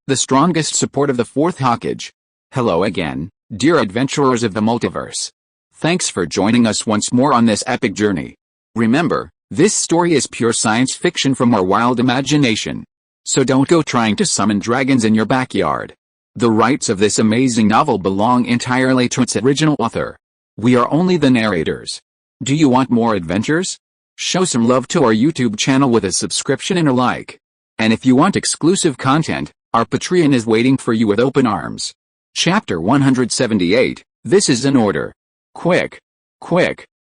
the strongest support of the Fourth Hokage. Hello again, dear adventurers of the multiverse. Thanks for joining us once more on this epic journey. Remember, this story is pure science fiction from our wild imagination. So don't go trying to summon dragons in your backyard. The rights of this amazing novel belong entirely to its original author. We are only the narrators. Do you want more adventures? Show some love to our YouTube channel with a subscription and a like. And if you want exclusive content, our Patreon is waiting for you with open arms. Chapter 178, This is an Order. Quick!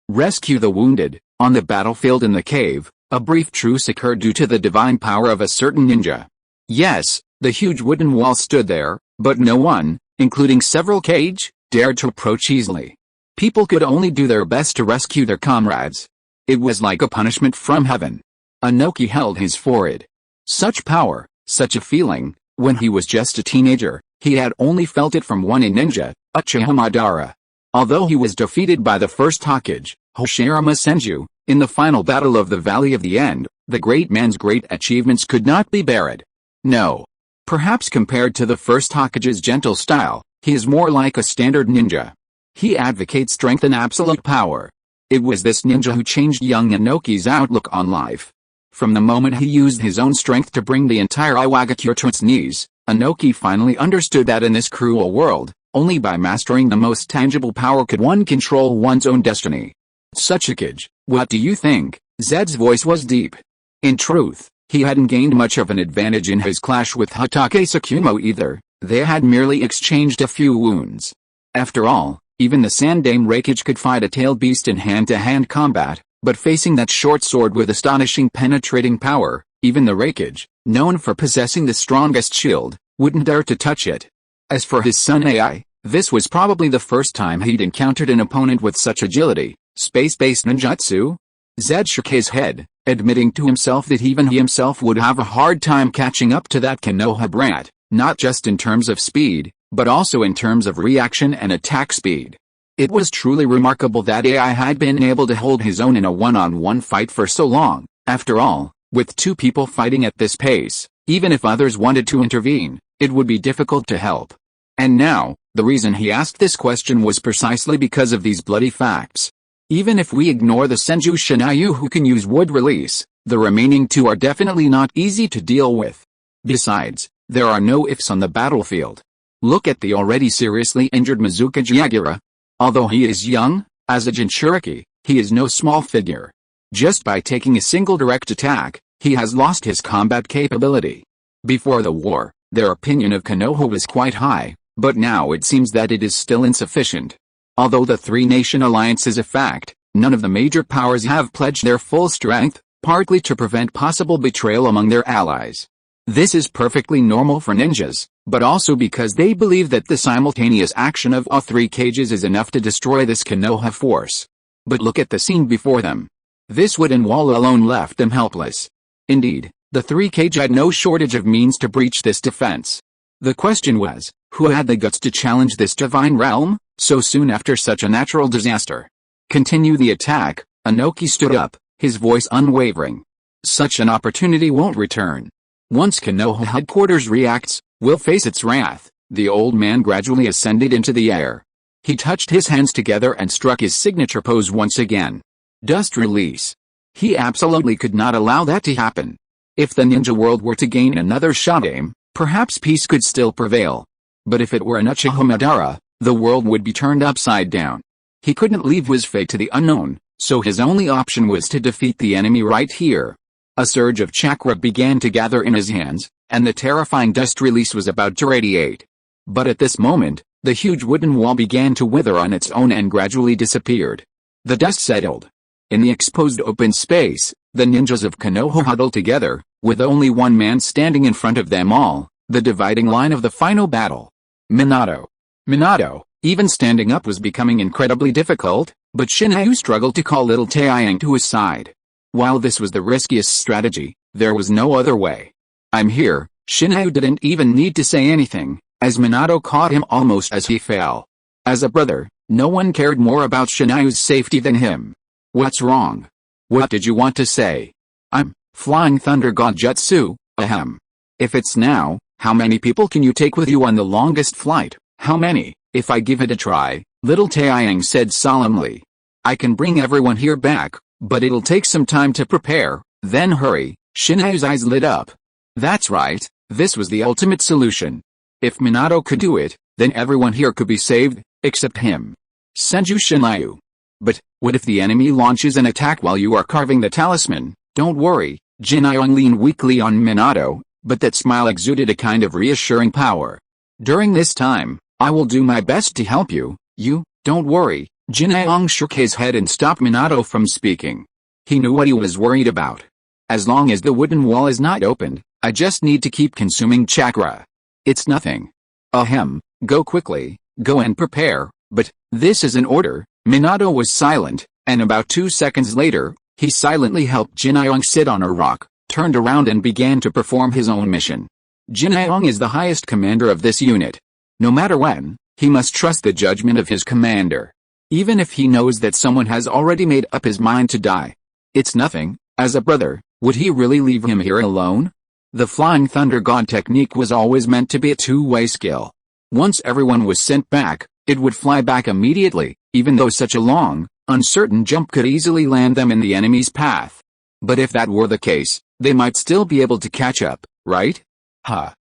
Rescue the wounded. On the battlefield in the cave, a brief truce occurred due to the divine power of a certain ninja. Yes, the huge wooden wall stood there, but no one, including several Kage, dared to approach easily. People could only do their best to rescue their comrades. It was like a punishment from heaven. Inoki held his forehead. Such power, such a feeling, when he was just a teenager, he had only felt it from one ninja, Uchiha Madara. Although he was defeated by the First Hokage, Hashirama Senju, in the final battle of the Valley of the End, the great man's great achievements could not be buried. No. Perhaps compared to the First Hokage's gentle style, he is more like a standard ninja. He advocates strength and absolute power. It was this ninja who changed young Inoki's outlook on life. From the moment he used his own strength to bring the entire Iwagakure to its knees, Inoki finally understood that in this cruel world, only by mastering the most tangible power could one control one's own destiny. Such a Hokage, what do you think? Zed's voice was deep. In truth, he hadn't gained much of an advantage in his clash with Hatake Tsukumo either. They had merely exchanged a few wounds. After all, even the Sandame Reikage could fight a tailed beast in hand-to-hand combat, but facing that short sword with astonishing penetrating power, even the Reikage, known for possessing the strongest shield, wouldn't dare to touch it. As for his son Ai, this was probably the first time he'd encountered an opponent with such agility. Space-based ninjutsu? Zed shook his head, admitting to himself that even he himself would have a hard time catching up to that Konoha brat, not just in terms of speed, but also in terms of reaction and attack speed. It was truly remarkable that Ai had been able to hold his own in a one-on-one fight for so long. After all, with two people fighting at this pace, even if others wanted to intervene, it would be difficult to help. And now, the reason he asked this question was precisely because of these bloody facts. Even if we ignore the Senju Shinayu who can use wood release, the remaining two are definitely not easy to deal with. Besides, there are no ifs on the battlefield. Look at the already seriously injured Mizuka Jiagura. Although he is young, as a Jinchuriki, he is no small figure. Just by taking a single direct attack, he has lost his combat capability. Before the war, their opinion of Konoha was quite high, but now it seems that it is still insufficient. Although the three-nation alliance is a fact, none of the major powers have pledged their full strength, partly to prevent possible betrayal among their allies. This is perfectly normal for ninjas, but also because they believe that the simultaneous action of all three Kages is enough to destroy this Konoha force. But look at the scene before them. This wooden wall alone left them helpless. Indeed, the three Kage had no shortage of means to breach this defense. The question was, who had the guts to challenge this divine realm, so soon after such a natural disaster? Continue the attack. Inoki stood up, his voice unwavering. Such an opportunity won't return. Once Konoha headquarters reacts, we'll face its wrath. The old man gradually ascended into the air. He touched his hands together and struck his signature pose once again. Dust release. He absolutely could not allow that to happen. If the ninja world were to gain another Shandame, perhaps peace could still prevail. But if it were an Uchiha Madara, the world would be turned upside down. He couldn't leave his fate to the unknown, so his only option was to defeat the enemy right here. A surge of chakra began to gather in his hands, and the terrifying dust release was about to radiate. But at this moment, the huge wooden wall began to wither on its own and gradually disappeared. The dust settled. In the exposed open space, the ninjas of Konoha huddled together, with only one man standing in front of them all, the dividing line of the final battle. Minato. Even standing up was becoming incredibly difficult, but Shinayu struggled to call little Taeyang to his side. While this was the riskiest strategy, there was no other way. I'm here. Shinayu didn't even need to say anything, as Minato caught him almost as he fell. As a brother, no one cared more about Shinayu's safety than him. What's wrong? What did you want to say? I'm flying thunder god jutsu, ahem. If it's now, How many people can you take with you on the longest flight? How many? If I give it a try, little Taeyang said solemnly. I can bring everyone here back, but it'll take some time to prepare, then hurry. Shinayu's eyes lit up. That's right, this was the ultimate solution. If Minato could do it, then everyone here could be saved, except him. Senju Shinayu. But, what if the enemy launches an attack while you are carving the talisman? Don't worry, Jinayong leaned weakly on Minato, but that smile exuded a kind of reassuring power. During this time, I will do my best to help you, don't worry. Jinayong shook his head and stopped Minato from speaking. He knew what he was worried about. As long as the wooden wall is not opened, I just need to keep consuming chakra. It's nothing. Ahem, go quickly, go and prepare, but, this is an order. Minato was silent, and about 2 seconds later, he silently helped Jinayong sit on a rock, turned around and began to perform his own mission. Jinayong is the highest commander of this unit. No matter when, he must trust the judgment of his commander. Even if he knows that someone has already made up his mind to die. It's nothing. As a brother, would he really leave him here alone? The Flying Thunder God technique was always meant to be a two-way skill. Once everyone was sent back, it would fly back immediately, even though such a long, uncertain jump could easily land them in the enemy's path. But if that were the case, they might still be able to catch up, right?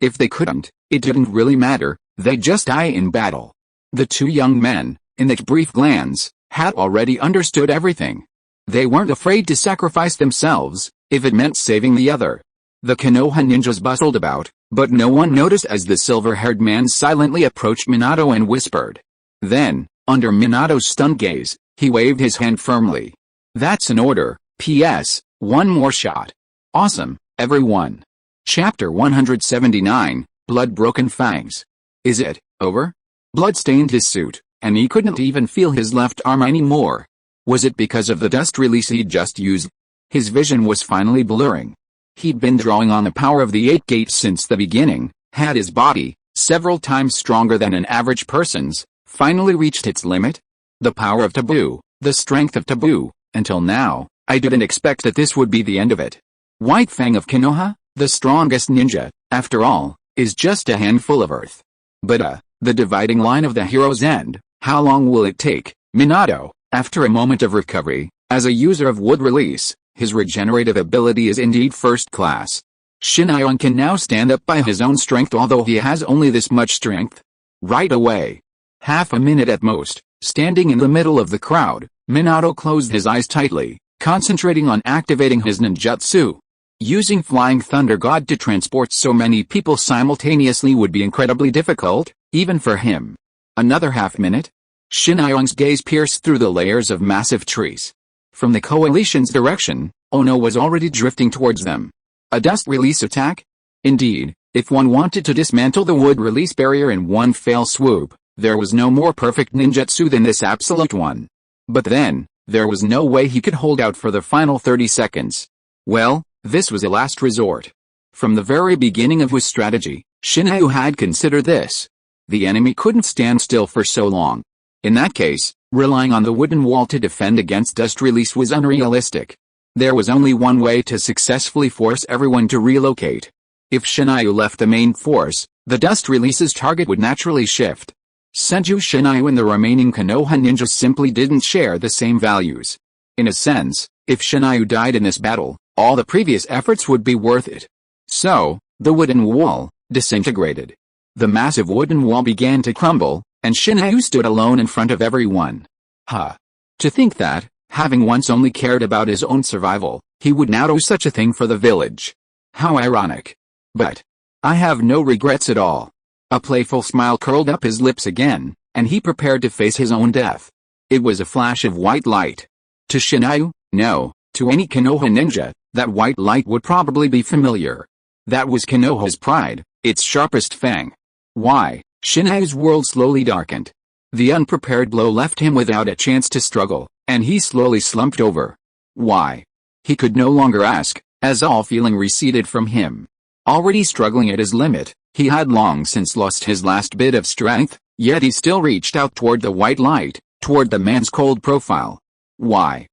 If they couldn't, it didn't really matter, they'd just die in battle. The two young men, in that brief glance, had already understood everything. They weren't afraid to sacrifice themselves, if it meant saving the other. The Konoha ninjas bustled about, but no one noticed as the silver-haired man silently approached Minato and whispered. Then, under Minato's stunned gaze, he waved his hand firmly. That's an order. P.S. One more shot. Awesome, everyone. Chapter 179, Blood-Broken Fangs. Is it over? Blood stained his suit, and he couldn't even feel his left arm anymore. Was it because of the dust release he'd just used? His vision was finally blurring. He'd been drawing on the power of the Eight Gates since the beginning, had his body, several times stronger than an average person's, finally reached its limit? The power of taboo, the strength of taboo. Until now, I didn't expect that this would be the end of it. White Fang of Konoha, the strongest ninja, after all, is just a handful of earth. But the dividing line of the hero's end, how long will it take? Minato, after a moment of recovery, as a user of wood release, his regenerative ability is indeed first class. Shinayong can now stand up by his own strength although he has only this much strength. Right away. Half a minute at most, standing in the middle of the crowd, Minato closed his eyes tightly, concentrating on activating his ninjutsu. Using Flying Thunder God to transport so many people simultaneously would be incredibly difficult, even for him. Another half minute? Shinayong's gaze pierced through the layers of massive trees. From the coalition's direction, Ono was already drifting towards them. A dust release attack? Indeed, if one wanted to dismantle the wood release barrier in one fell swoop, there was no more perfect ninjutsu than this absolute one. But then, there was no way he could hold out for the final 30 seconds. Well, this was a last resort. From the very beginning of his strategy, Shinayu had considered this. The enemy couldn't stand still for so long. In that case, relying on the wooden wall to defend against dust release was unrealistic. There was only one way to successfully force everyone to relocate. If Shinayu left the main force, the dust release's target would naturally shift. Senju Shinayu and the remaining Konoha ninjas simply didn't share the same values. In a sense, if Shinayu died in this battle, all the previous efforts would be worth it. So, the wooden wall disintegrated. The massive wooden wall began to crumble, and Shinayu stood alone in front of everyone. To think that, having once only cared about his own survival, he would now do such a thing for the village. How ironic. But I have no regrets at all. A playful smile curled up his lips again, and he prepared to face his own death. It was a flash of white light. To Shinayu, no, to any Konoha ninja, that white light would probably be familiar. That was Konoha's pride, its sharpest fang. Why? Shinayu's world slowly darkened. The unprepared blow left him without a chance to struggle, and he slowly slumped over. Why? He could no longer ask, as all feeling receded from him. Already struggling at his limit, he had long since lost his last bit of strength, yet he still reached out toward the white light, toward the man's cold profile. Why?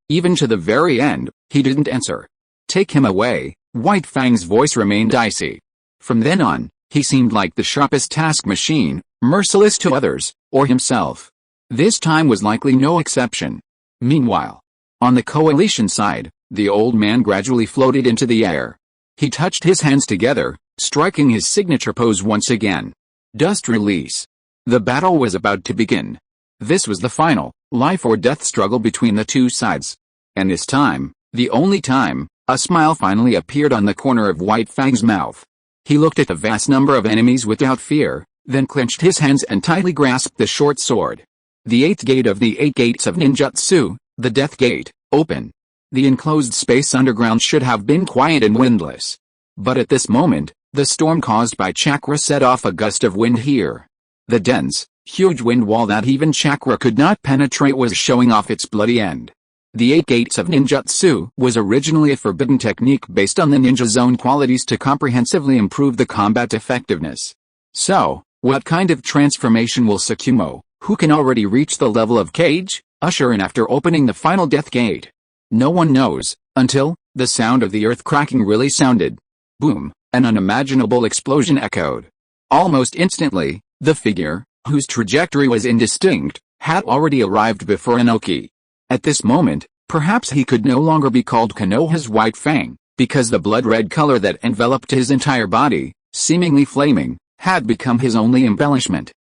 Even to the very end, he didn't answer. Take him away. White Fang's voice remained icy. From then on, he seemed like the sharpest task machine, merciless to others, or himself. This time was likely no exception. Meanwhile, on the coalition side, the old man gradually floated into the air. He touched his hands together, striking his signature pose once again. Dust release. The battle was about to begin. This was the final, life or death struggle between the two sides. And this time, the only time, a smile finally appeared on the corner of White Fang's mouth. He looked at the vast number of enemies without fear, then clenched his hands and tightly grasped the short sword. The eighth gate of the 8 gates of ninjutsu, the Death Gate, open. The enclosed space underground should have been quiet and windless. But at this moment, the storm caused by chakra set off a gust of wind here. The dense, huge wind wall that even chakra could not penetrate was showing off its bloody end. The 8 gates of ninjutsu was originally a forbidden technique based on the ninja's own qualities to comprehensively improve the combat effectiveness. So, what kind of transformation will Tsukumo, who can already reach the level of Kage, usher in after opening the final death gate? No one knows, until the sound of the earth cracking really sounded. Boom, an unimaginable explosion echoed. Almost instantly, the figure, whose trajectory was indistinct, had already arrived before Inoki. At this moment, perhaps he could no longer be called Konoha's White Fang, because the blood-red color that enveloped his entire body, seemingly flaming, had become his only embellishment.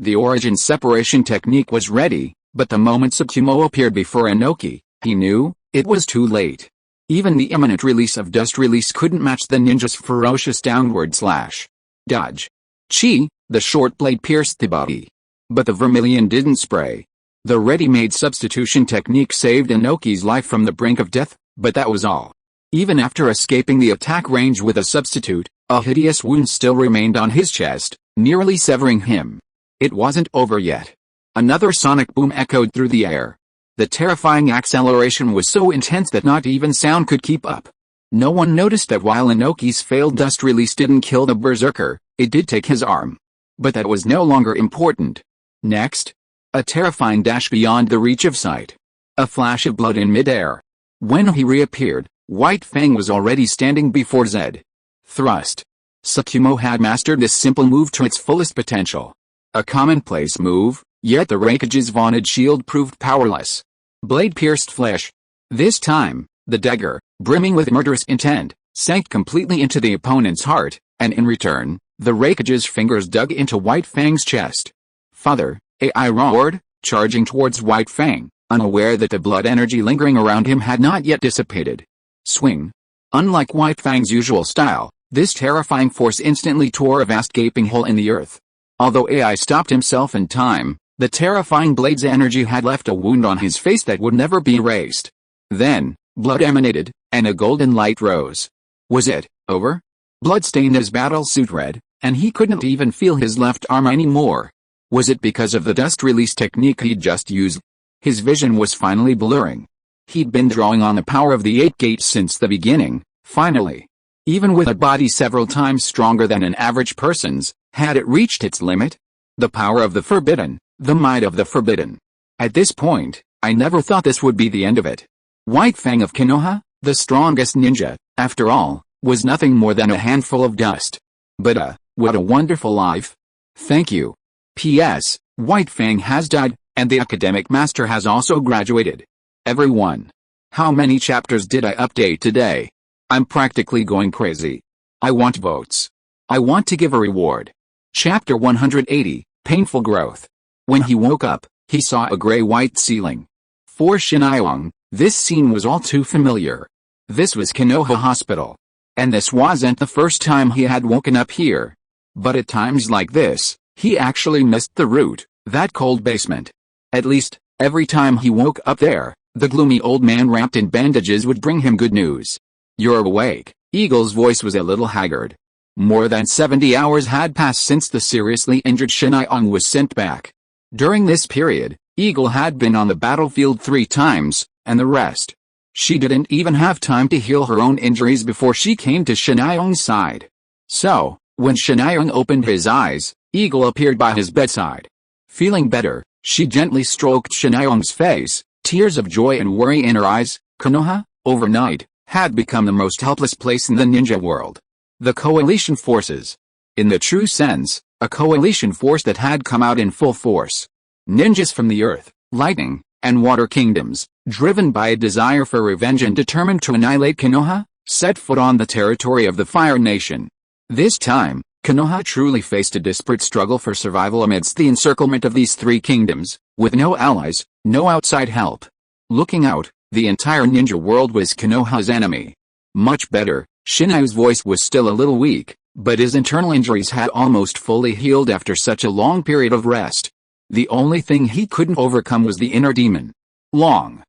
The origin separation technique was ready, but the moment Tsukumo appeared before Inoki, he knew, it was too late. Even the imminent release of dust release couldn't match the ninja's ferocious downward slash. Dodge. Chi, the short blade pierced the body. But the vermilion didn't spray. The ready-made substitution technique saved Inoki's life from the brink of death, but that was all. Even after escaping the attack range with a substitute, a hideous wound still remained on his chest, nearly severing him. It wasn't over yet. Another sonic boom echoed through the air. The terrifying acceleration was so intense that not even sound could keep up. No one noticed that while Inoki's failed dust release didn't kill the berserker, it did take his arm. But that was no longer important. Next, a terrifying dash beyond the reach of sight. A flash of blood in midair. When he reappeared, White Fang was already standing before Zed. Thrust. Tsukumo had mastered this simple move to its fullest potential. A commonplace move, yet the Hokage's vaunted shield proved powerless. Blade pierced flesh. This time, the dagger, brimming with murderous intent, sank completely into the opponent's heart, and in return, the Hokage's fingers dug into White Fang's chest. Father, I roared, charging towards White Fang, unaware that the blood energy lingering around him had not yet dissipated. Swing. Unlike White Fang's usual style, this terrifying force instantly tore a vast gaping hole in the earth. Although AI stopped himself in time, the terrifying blade's energy had left a wound on his face that would never be erased. Then, blood emanated, and a golden light rose. Was it over? Blood stained his battle suit red, and he couldn't even feel his left arm anymore. Was it because of the dust release technique he'd just used? His vision was finally blurring. He'd been drawing on the power of the 8 gates since the beginning, finally. Even with a body several times stronger than an average person's, had it reached its limit? The power of the forbidden, the might of the forbidden. At this point, I never thought this would be the end of it. White Fang of Konoha, the strongest ninja, after all, was nothing more than a handful of dust. But what a wonderful life. Thank you. P.S. White Fang has died, and the academic master has also graduated. Everyone. How many chapters did I update today? I'm practically going crazy. I want votes. I want to give a reward. Chapter 180, Painful Growth. When he woke up, he saw a gray-white ceiling. For Shinayong, this scene was all too familiar. This was Konoha Hospital. And this wasn't the first time he had woken up here. But at times like this, he actually missed the route, that cold basement. At least, every time he woke up there, the gloomy old man wrapped in bandages would bring him good news. You're awake. Eagle's voice was a little haggard. More than 70 hours had passed since the seriously injured Shinayong was sent back. During this period, Eagle had been on the battlefield 3 times, and the rest. She didn't even have time to heal her own injuries before she came to Shinayong's side. So, when Shinayong opened his eyes, Eagle appeared by his bedside. Feeling better, she gently stroked Shinayong's face, tears of joy and worry in her eyes. Konoha, overnight, had become the most helpless place in the ninja world. The coalition forces. In the true sense, a coalition force that had come out in full force. Ninjas from the earth, lightning, and water kingdoms, driven by a desire for revenge and determined to annihilate Konoha, set foot on the territory of the Fire Nation. This time, Konoha truly faced a desperate struggle for survival amidst the encirclement of these three kingdoms, with no allies, no outside help. Looking out, the entire ninja world was Konoha's enemy. Much better, Shinju's voice was still a little weak, but his internal injuries had almost fully healed after such a long period of rest. The only thing he couldn't overcome was the inner demon. Long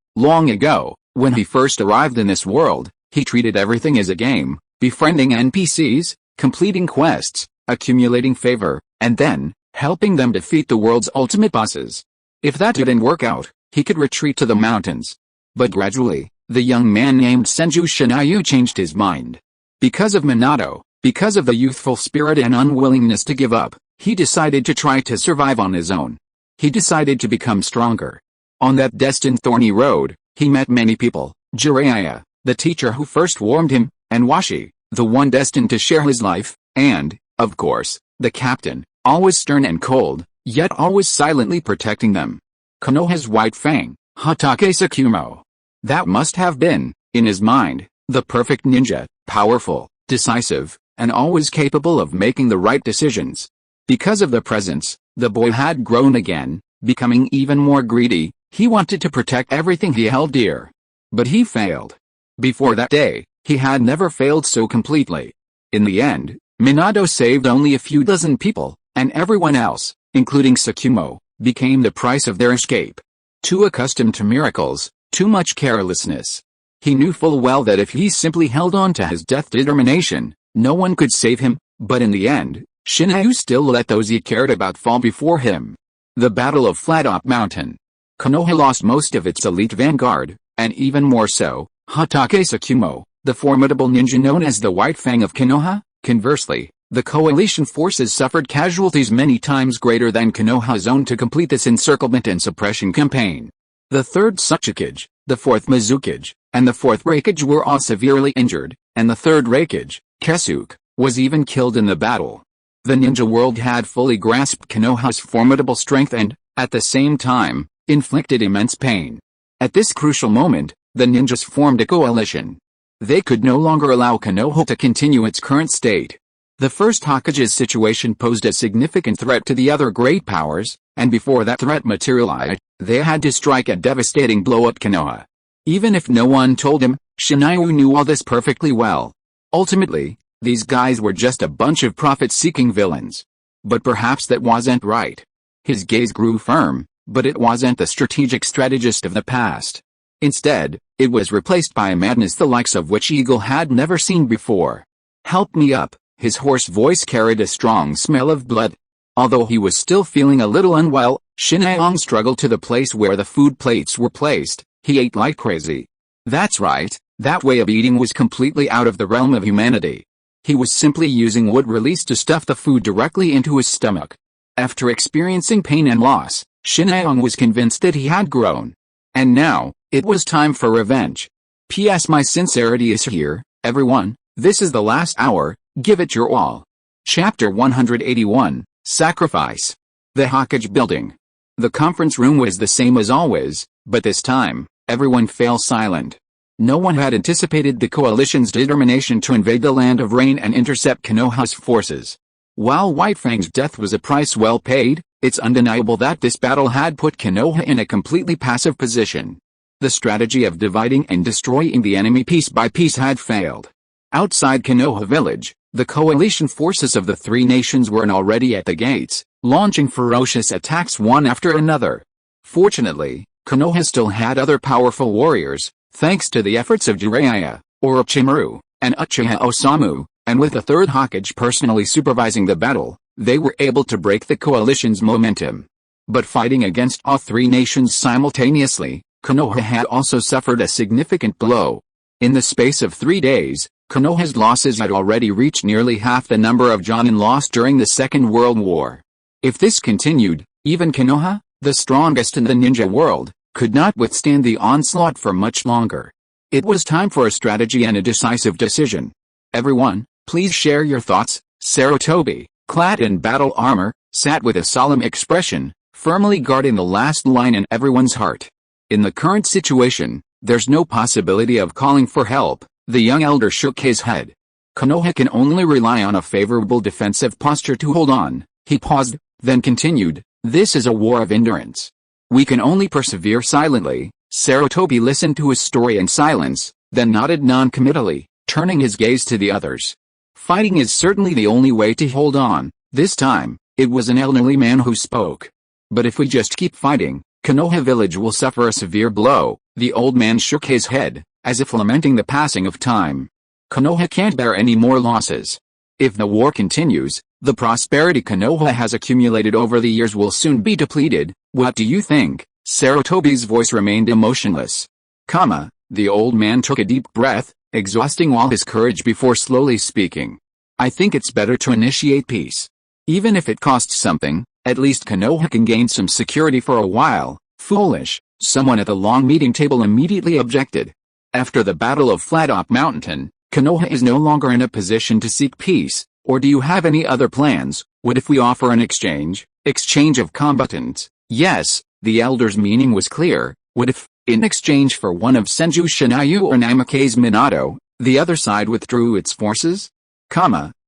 ago, when he first arrived in this world, he treated everything as a game, befriending NPCs, completing quests, accumulating favor, and then, helping them defeat the world's ultimate bosses. If that didn't work out, he could retreat to the mountains. But gradually, the young man named Senju Shinju changed his mind. Because of Minato, because of the youthful spirit and unwillingness to give up, he decided to try to survive on his own. He decided to become stronger. On that destined thorny road, he met many people: Jiraiya, the teacher who first warned him, and Washi, the one destined to share his life, and, of course, the captain, always stern and cold, yet always silently protecting them. Konoha's White Fang, Hokage Tsukumo. That must have been, in his mind, the perfect ninja, powerful, decisive, and always capable of making the right decisions. Because of the presence, the boy had grown again, becoming even more greedy. He wanted to protect everything he held dear. But he failed. Before that day, he had never failed so completely. In the end, Minato saved only a few dozen people, and everyone else, including Tsukumo, became the price of their escape. Too accustomed to miracles, too much carelessness. He knew full well that if he simply held on to his death determination, no one could save him, but in the end, Shinju still let those he cared about fall before him. The Battle of Flat-Top Mountain. Konoha lost most of its elite vanguard, and even more so, Hokage Tsukumo, the formidable ninja known as the White Fang of Konoha. Conversely, the coalition forces suffered casualties many times greater than Konoha's own to complete this encirclement and suppression campaign. The Third Hokage, the Fourth Hokage, and the Fourth Hokage were all severely injured, and the Third Hokage, Keisuke, was even killed in the battle. The ninja world had fully grasped Konoha's formidable strength and, at the same time, inflicted immense pain. At this crucial moment, the ninjas formed a coalition. They could no longer allow Konoha to continue its current state. The First Hokage's situation posed a significant threat to the other great powers, and before that threat materialized, they had to strike a devastating blow at Konoha. Even if no one told him, Shinju knew all this perfectly well. Ultimately, these guys were just a bunch of profit-seeking villains. But perhaps that wasn't right. His gaze grew firm, but it wasn't the strategic strategist of the past. Instead, it was replaced by a madness the likes of which Eagle had never seen before. "Help me up." His hoarse voice carried a strong smell of blood. Although he was still feeling a little unwell, Shinju struggled to the place where the food plates were placed. He ate like crazy. That's right, that way of eating was completely out of the realm of humanity. He was simply using wood release to stuff the food directly into his stomach. After experiencing pain and loss, Shinju was convinced that he had grown. And now, it was time for revenge. P.S. My sincerity is here, everyone. This is the last hour, give it your all. Chapter 181, Sacrifice. The Hokage Building. The conference room was the same as always, but this time, everyone fell silent. No one had anticipated the coalition's determination to invade the Land of Rain and intercept Konoha's forces. While White Fang's death was a price well paid, it's undeniable that this battle had put Konoha in a completely passive position. The strategy of dividing and destroying the enemy piece by piece had failed. Outside Konoha village, the coalition forces of the three nations were already at the gates, launching ferocious attacks one after another. Fortunately, Konoha still had other powerful warriors, thanks to the efforts of Jiraiya, Orochimaru, and Uchiha Osamu, and with the Third Hokage personally supervising the battle, they were able to break the coalition's momentum. But fighting against all three nations simultaneously, Konoha had also suffered a significant blow. In the space of 3 days, Konoha's losses had already reached nearly half the number of Jonin lost during the Second World War. If this continued, even Konoha, the strongest in the ninja world, could not withstand the onslaught for much longer. It was time for a strategy and a decisive decision. Everyone, Please share your thoughts. Sarutobi, clad in battle armor, sat with a solemn expression, firmly guarding the last line in everyone's heart. In the current situation, there's no possibility of calling for help. The young elder shook his head. Konoha can only rely on a favorable defensive posture to hold on. He paused, then continued, this is a war of endurance. We can only persevere silently. Sarutobi listened to his story in silence, then nodded non-committally, turning his gaze to the others. Fighting is certainly the only way to hold on. This time, it was an elderly man who spoke. But if we just keep fighting, Konoha village will suffer a severe blow. The old man shook his head, as if lamenting the passing of time. Konoha can't bear any more losses. If the war continues, the prosperity Konoha has accumulated over the years will soon be depleted. What do you think? Sarutobi's voice remained emotionless. The old man took a deep breath, exhausting all his courage before slowly speaking. I think it's better to initiate peace. Even if it costs something, at least Konoha can gain some security for a while. Foolish, someone at the long meeting table immediately objected. After the Battle of Flatop Mountain, Konoha is no longer in a position to seek peace. Or do you have any other plans? What if we offer an exchange? Exchange of combatants? Yes, the elder's meaning was clear. What if, in exchange for one of Senju Shinayu or Namikaze Minato, the other side withdrew its forces?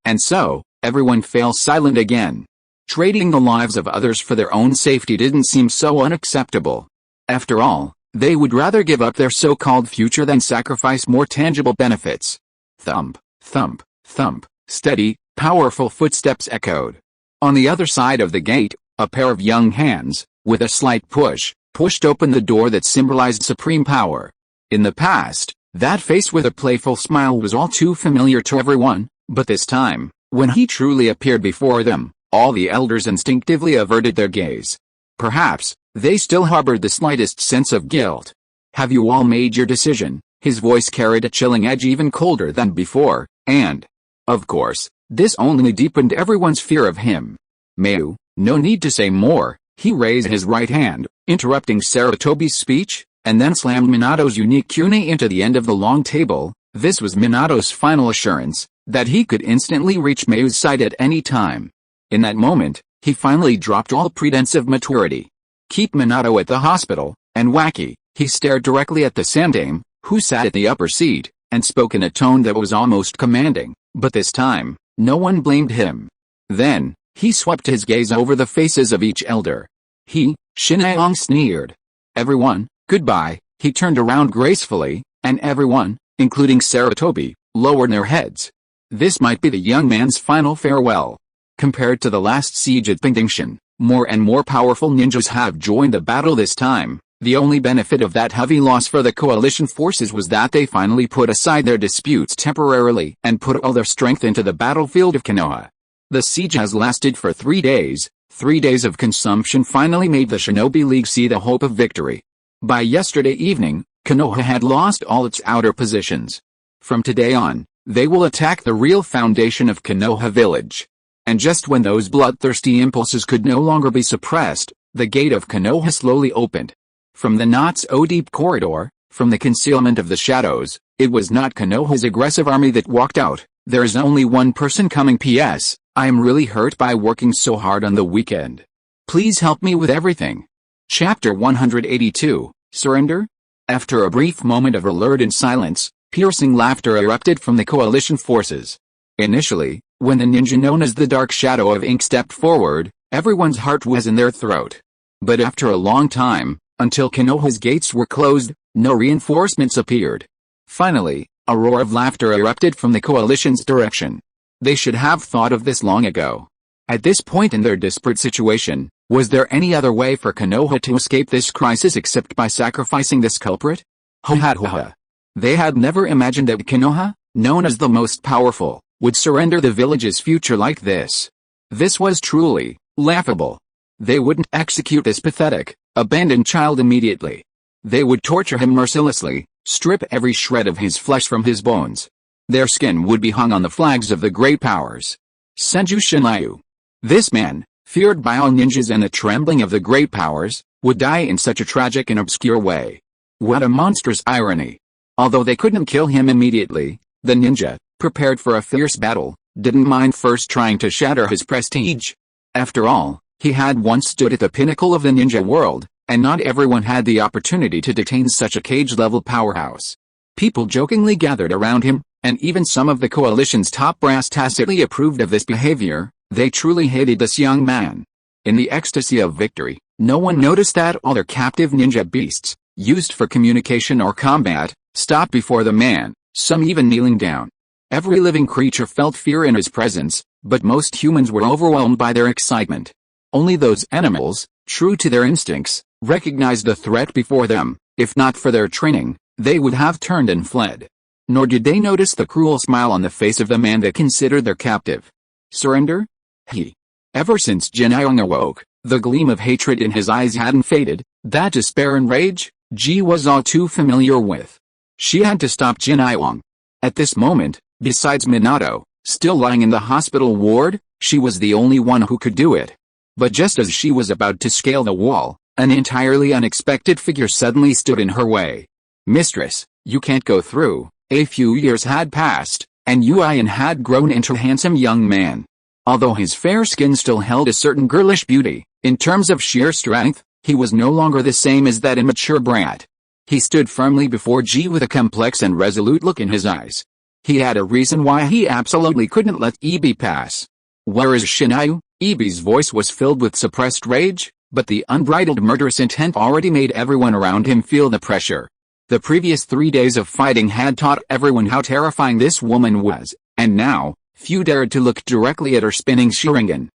And so, everyone fell silent again. Trading the lives of others for their own safety didn't seem so unacceptable. After all, they would rather give up their so-called future than sacrifice more tangible benefits. Thump, thump, thump, steady, powerful footsteps echoed. On the other side of the gate, a pair of young hands, with a slight push, pushed open the door that symbolized supreme power. In the past, that face with a playful smile was all too familiar to everyone, but this time, when he truly appeared before them, all the elders instinctively averted their gaze. Perhaps, they still harbored the slightest sense of guilt. Have you all made your decision? His voice carried a chilling edge even colder than before, and, of course, this only deepened everyone's fear of him. Mayu, no need to say more. He raised his right hand, interrupting Sarutobi's speech, and then slammed Minato's unique kune into the end of the long table. This was Minato's final assurance, that he could instantly reach Mayu's side at any time. In that moment, he finally dropped all pretense of maturity. Keep Minato at the hospital, and wacky. He stared directly at the Sandame, who sat at the upper seat, and spoke in a tone that was almost commanding, but this time, no one blamed him. Then, he swept his gaze over the faces of each elder. Shinayong sneered. Everyone, goodbye. He turned around gracefully, and everyone, including Sarutobi, lowered their heads. This might be the young man's final farewell. Compared to the last siege at Pingdingshan, more and more powerful ninjas have joined the battle this time. The only benefit of that heavy loss for the coalition forces was that they finally put aside their disputes temporarily and put all their strength into the battlefield of Konoha. The siege has lasted for 3 days. 3 days of consumption finally made the Shinobi League see the hope of victory. By yesterday evening, Konoha had lost all its outer positions. From today on, they will attack the real foundation of Konoha village. And just when those bloodthirsty impulses could no longer be suppressed, the gate of Konoha slowly opened. From the not-so-deep corridor, from the concealment of the shadows, it was not Konoha's aggressive army that walked out. There is only one person coming. P.S. I am really hurt by working so hard on the weekend. Please help me with everything. Chapter 182, Surrender? After a brief moment of alert and silence, piercing laughter erupted from the coalition forces. Initially, when the ninja known as the Dark Shadow of Ink stepped forward, everyone's heart was in their throat. But after a long time, until Konoha's gates were closed, no reinforcements appeared. Finally, a roar of laughter erupted from the coalition's direction. They should have thought of this long ago. At this point in their desperate situation, was there any other way for Konoha to escape this crisis except by sacrificing this culprit? Ha. They had never imagined that Konoha, known as the most powerful, would surrender the village's future like this. This was truly laughable. They wouldn't execute this pathetic, abandoned child immediately. They would torture him mercilessly, strip every shred of his flesh from his bones. Their skin would be hung on the flags of the great powers. Senju Shinayu. This man, feared by all ninjas and the trembling of the great powers, would die in such a tragic and obscure way. What a monstrous irony. Although they couldn't kill him immediately, the ninja, prepared for a fierce battle, didn't mind first trying to shatter his prestige. After all, he had once stood at the pinnacle of the ninja world, and not everyone had the opportunity to detain such a cage-level powerhouse. People jokingly gathered around him, and even some of the coalition's top brass tacitly approved of this behavior. They truly hated this young man. In the ecstasy of victory, no one noticed that all their captive ninja beasts, used for communication or combat, stopped before the man, some even kneeling down. Every living creature felt fear in his presence, but most humans were overwhelmed by their excitement. Only those animals, true to their instincts, recognized the threat before them. If not for their training, they would have turned and fled. Nor did they notice the cruel smile on the face of the man they considered their captive. Surrender? Ever since Jinyoung awoke, the gleam of hatred in his eyes hadn't faded. That despair and rage, Ji was all too familiar with. She had to stop Jinyoung. At this moment, besides Minato, still lying in the hospital ward, she was the only one who could do it. But just as she was about to scale the wall, an entirely unexpected figure suddenly stood in her way. Mistress, you can't go through. A few years had passed, and Yuan had grown into a handsome young man. Although his fair skin still held a certain girlish beauty, in terms of sheer strength, he was no longer the same as that immature brat. He stood firmly before Ji with a complex and resolute look in his eyes. He had a reason why he absolutely couldn't let Ibi pass. Where is Shinayu? Ibi's voice was filled with suppressed rage, but the unbridled murderous intent already made everyone around him feel the pressure. The previous 3 days of fighting had taught everyone how terrifying this woman was, and now, few dared to look directly at her spinning Sharingan.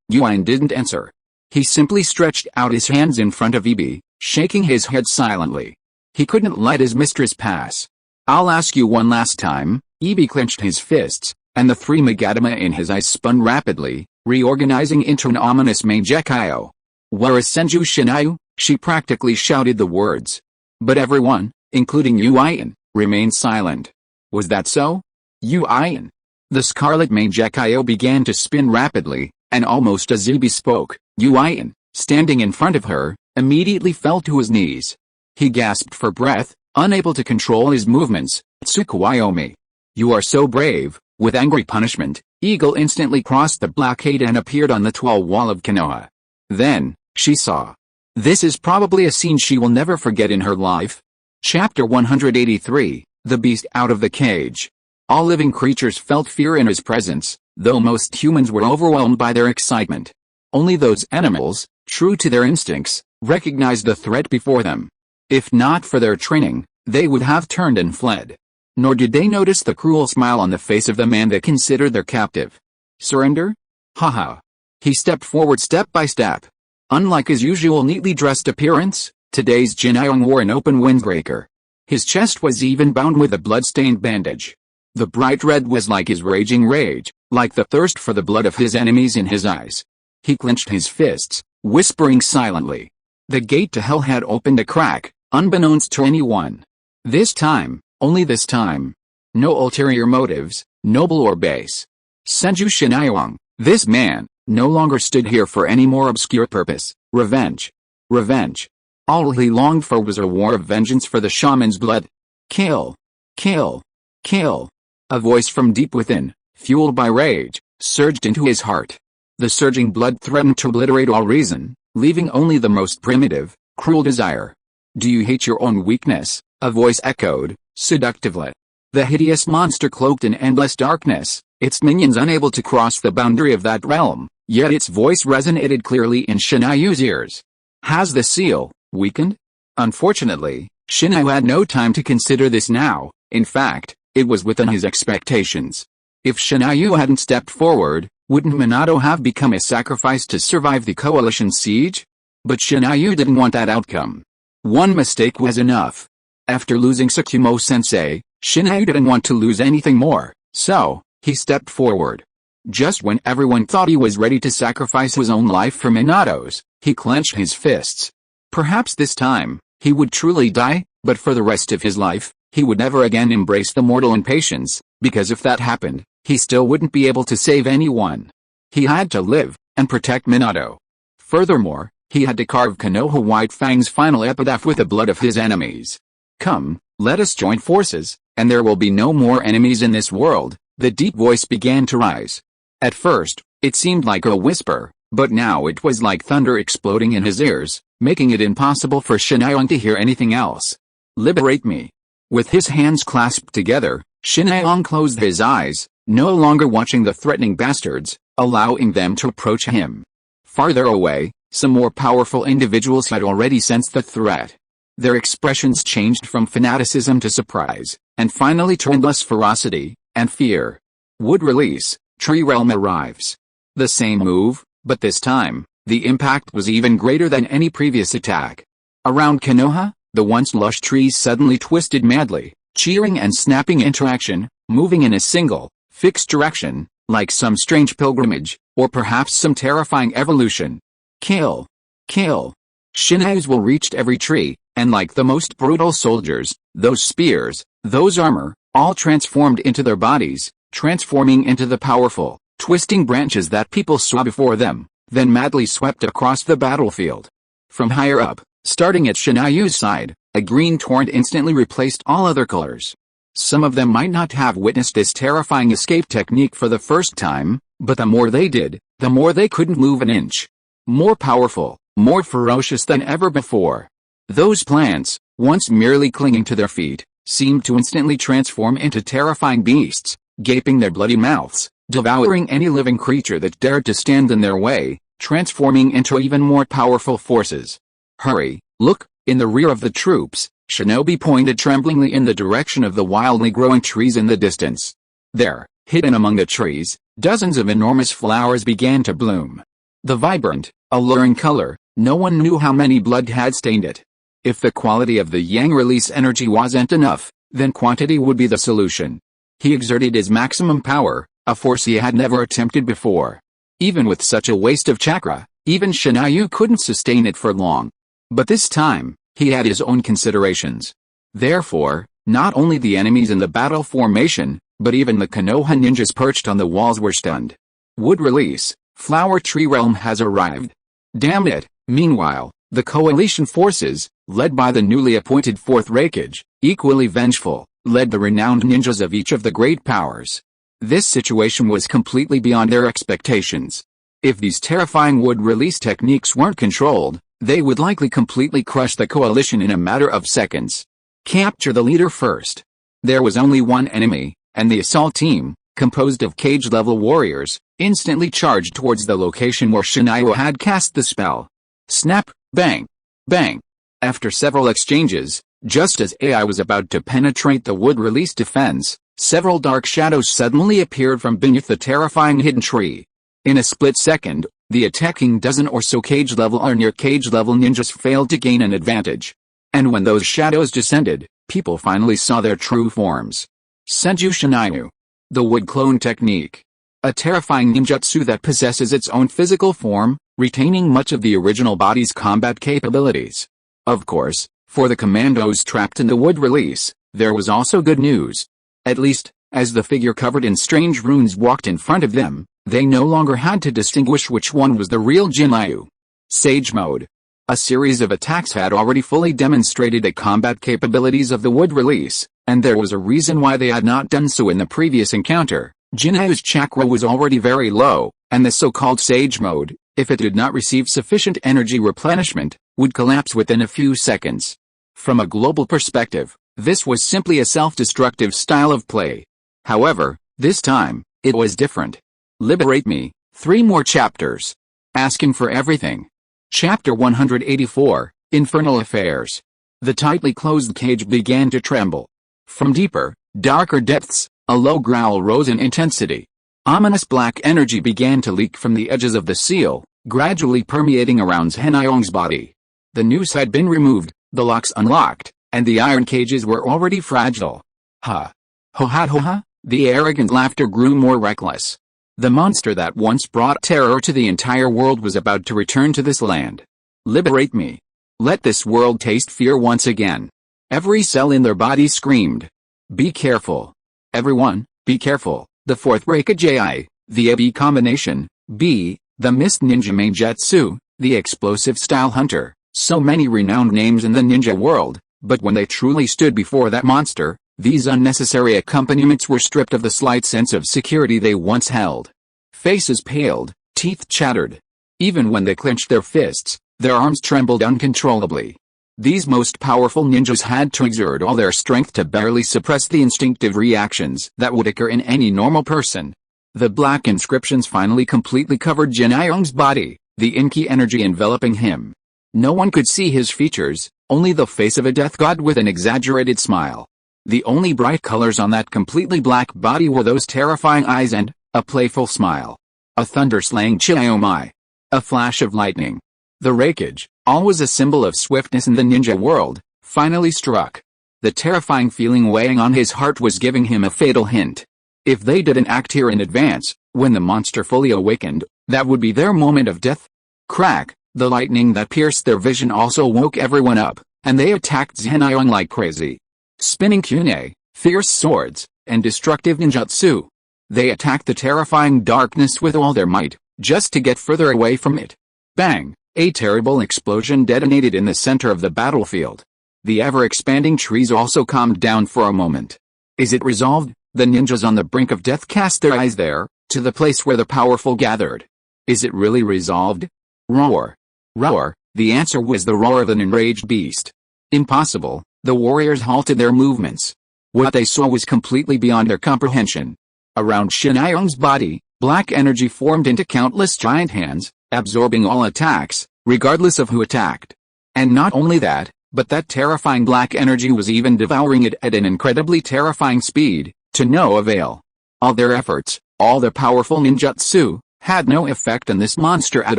Yuan didn't answer. He simply stretched out his hands in front of Ibi, shaking his head silently. He couldn't let his mistress pass. I'll ask you one last time. Ibi clenched his fists, and the three Magatama in his eyes spun rapidly, reorganizing into an ominous Mangekyo. Where is Senju Shinayu? She practically shouted the words. But everyone, including Yuan, remained silent. Was that so? Yuan. The scarlet Mangekyo began to spin rapidly, and almost as Ibi spoke, Yuan, standing in front of her, immediately fell to his knees. He gasped for breath, unable to control his movements. Tsukuyomi. You are so brave. With angry punishment, Eagle instantly crossed the blockade and appeared on the tall wall of Konoha. Then, she saw. This is probably a scene she will never forget in her life. Chapter 183, The Beast Out of the Cage. All living creatures felt fear in his presence, though most humans were overwhelmed by their excitement. Only those animals, true to their instincts, recognized the threat before them. If not for their training, they would have turned and fled. Nor did they notice the cruel smile on the face of the man they considered their captive. Surrender? Haha. He stepped forward step by step. Unlike his usual neatly dressed appearance, today's Jinyoung wore an open windbreaker. His chest was even bound with a blood-stained bandage. The bright red was like his raging rage, like the thirst for the blood of his enemies in his eyes. He clenched his fists, whispering silently. The gate to hell had opened a crack, unbeknownst to anyone. This time, only this time. No ulterior motives, noble or base. Senju Shinayu, this man, no longer stood here for any more obscure purpose. Revenge. Revenge. All he longed for was a war of vengeance for the shaman's blood. Kill. Kill. Kill. A voice from deep within, fueled by rage, surged into his heart. The surging blood threatened to obliterate all reason, leaving only the most primitive, cruel desire. Do you hate your own weakness? A voice echoed, seductively. The hideous monster cloaked in endless darkness, its minions unable to cross the boundary of that realm, yet its voice resonated clearly in Shinayu's ears. Has the seal weakened? Unfortunately, Shinayu had no time to consider this now. In fact, it was within his expectations. If Shinayu hadn't stepped forward, wouldn't Minato have become a sacrifice to survive the coalition siege? But Shinayu didn't want that outcome. One mistake was enough. After losing Tsukumo-sensei, Shinayu didn't want to lose anything more, so, he stepped forward. Just when everyone thought he was ready to sacrifice his own life for Minato's, he clenched his fists. Perhaps this time, he would truly die, but for the rest of his life, he would never again embrace the mortal impatience, because if that happened, he still wouldn't be able to save anyone. He had to live, and protect Minato. Furthermore, he had to carve Konoha White Fang's final epitaph with the blood of his enemies. Come, let us join forces, and there will be no more enemies in this world, the deep voice began to rise. At first, it seemed like a whisper, but now it was like thunder exploding in his ears, making it impossible for Shinayong to hear anything else. Liberate me. With his hands clasped together, Shinayong closed his eyes, no longer watching the threatening bastards, allowing them to approach him. Farther away, some more powerful individuals had already sensed the threat. Their expressions changed from fanaticism to surprise, and finally turned less ferocity and fear. Wood release, Tree Realm arrives. The same move, but this time, the impact was even greater than any previous attack. Around Konoha, the once lush trees suddenly twisted madly, cheering and snapping into action, moving in a single, fixed direction, like some strange pilgrimage, or perhaps some terrifying evolution. Kill! Kill! Shinai's will reached every tree, and like the most brutal soldiers, those spears, those armor, all transformed into their bodies, transforming into the powerful, twisting branches that people saw before them, then madly swept across the battlefield. From higher up, starting at Shinayu's side, a green torrent instantly replaced all other colors. Some of them might not have witnessed this terrifying escape technique for the first time, but the more they did, the more they couldn't move an inch. More powerful, more ferocious than ever before. Those plants, once merely clinging to their feet, seemed to instantly transform into terrifying beasts, gaping their bloody mouths, devouring any living creature that dared to stand in their way, transforming into even more powerful forces. Hurry, look, in the rear of the troops, Shinobi pointed tremblingly in the direction of the wildly growing trees in the distance. There, hidden among the trees, dozens of enormous flowers began to bloom. The vibrant, alluring color, no one knew how many blood had stained it. If the quality of the yang release energy wasn't enough, then quantity would be the solution. He exerted his maximum power, a force he had never attempted before. Even with such a waste of chakra, even Shinayu couldn't sustain it for long. But this time, he had his own considerations. Therefore, not only the enemies in the battle formation, but even the Konoha ninjas perched on the walls were stunned. Wood release, Flower Tree Realm has arrived. Damn it! Meanwhile, the coalition forces, led by the newly appointed Fourth Hokage, equally vengeful, led the renowned ninjas of each of the great powers. This situation was completely beyond their expectations. If these terrifying wood release techniques weren't controlled, they would likely completely crush the coalition in a matter of seconds. Capture the leader first. There was only one enemy, and the assault team, composed of cage-level warriors, instantly charged towards the location where Shinayu had cast the spell. Snap, bang, bang. After several exchanges, just as AI was about to penetrate the wood release defense, several dark shadows suddenly appeared from beneath the terrifying hidden tree. In a split second, the attacking dozen or so cage-level or near cage-level ninjas failed to gain an advantage. And when those shadows descended, people finally saw their true forms. Senju Shinayu. The wood clone technique. A terrifying ninjutsu that possesses its own physical form, retaining much of the original body's combat capabilities. Of course, for the commandos trapped in the wood release, there was also good news. At least, as the figure covered in strange runes walked in front of them, they no longer had to distinguish which one was the real Jinryu. Sage Mode. A series of attacks had already fully demonstrated the combat capabilities of the wood release, and there was a reason why they had not done so in the previous encounter. Jinryu's chakra was already very low, and the so-called Sage Mode, if it did not receive sufficient energy replenishment, would collapse within a few seconds. From a global perspective, this was simply a self-destructive style of play. However, this time, it was different. Liberate me, 3 more chapters. Asking for everything. Chapter 184, Infernal Affairs. The tightly closed cage began to tremble. From deeper, darker depths, a low growl rose in intensity. Ominous black energy began to leak from the edges of the seal, gradually permeating around Henayong's body. The noose had been removed, the locks unlocked, and the iron cages were already fragile. Ha! Ho ha ho ha! The arrogant laughter grew more reckless. The monster that once brought terror to the entire world was about to return to this land. Liberate me. Let this world taste fear once again. Every cell in their body screamed. Be careful. Everyone, be careful. The Fourth Hokage, the AB combination, B, the Mist Ninja Mainjutsu, the Explosive Style Hunter, so many renowned names in the ninja world, but when they truly stood before that monster, These unnecessary accompaniments were stripped of the slight sense of security they once held. Faces paled, teeth chattered. Even when they clenched their fists, their arms trembled uncontrollably. These most powerful ninjas had to exert all their strength to barely suppress the instinctive reactions that would occur in any normal person. The black inscriptions finally completely covered Jin Aoyang's body, the inky energy enveloping him. No one could see his features, only the face of a death god with an exaggerated smile. The only bright colors on that completely black body were those terrifying eyes and a playful smile. A thunder-slaying chiaomai. A flash of lightning. The raikage, always a symbol of swiftness in the ninja world, finally struck. The terrifying feeling weighing on his heart was giving him a fatal hint. If they didn't act here in advance, when the monster fully awakened, that would be their moment of death. Crack, the lightning that pierced their vision also woke everyone up, and they attacked Zenayon like crazy. Spinning kunai, fierce swords, and destructive ninjutsu. They attacked the terrifying darkness with all their might, just to get further away from it. Bang! A terrible explosion detonated in the center of the battlefield. The ever-expanding trees also calmed down for a moment. Is it resolved? The ninjas on the brink of death cast their eyes there, to the place where the powerful gathered. Is it really resolved? Roar! Roar! The answer was the roar of an enraged beast. Impossible, the warriors halted their movements. What they saw was completely beyond their comprehension. Around Shin Aoyang's body, black energy formed into countless giant hands, absorbing all attacks, regardless of who attacked. And not only that, but that terrifying black energy was even devouring it at an incredibly terrifying speed, to no avail. All their efforts, all their powerful ninjutsu, had no effect on this monster at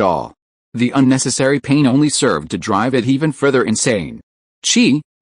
all. The unnecessary pain only served to drive it even further insane.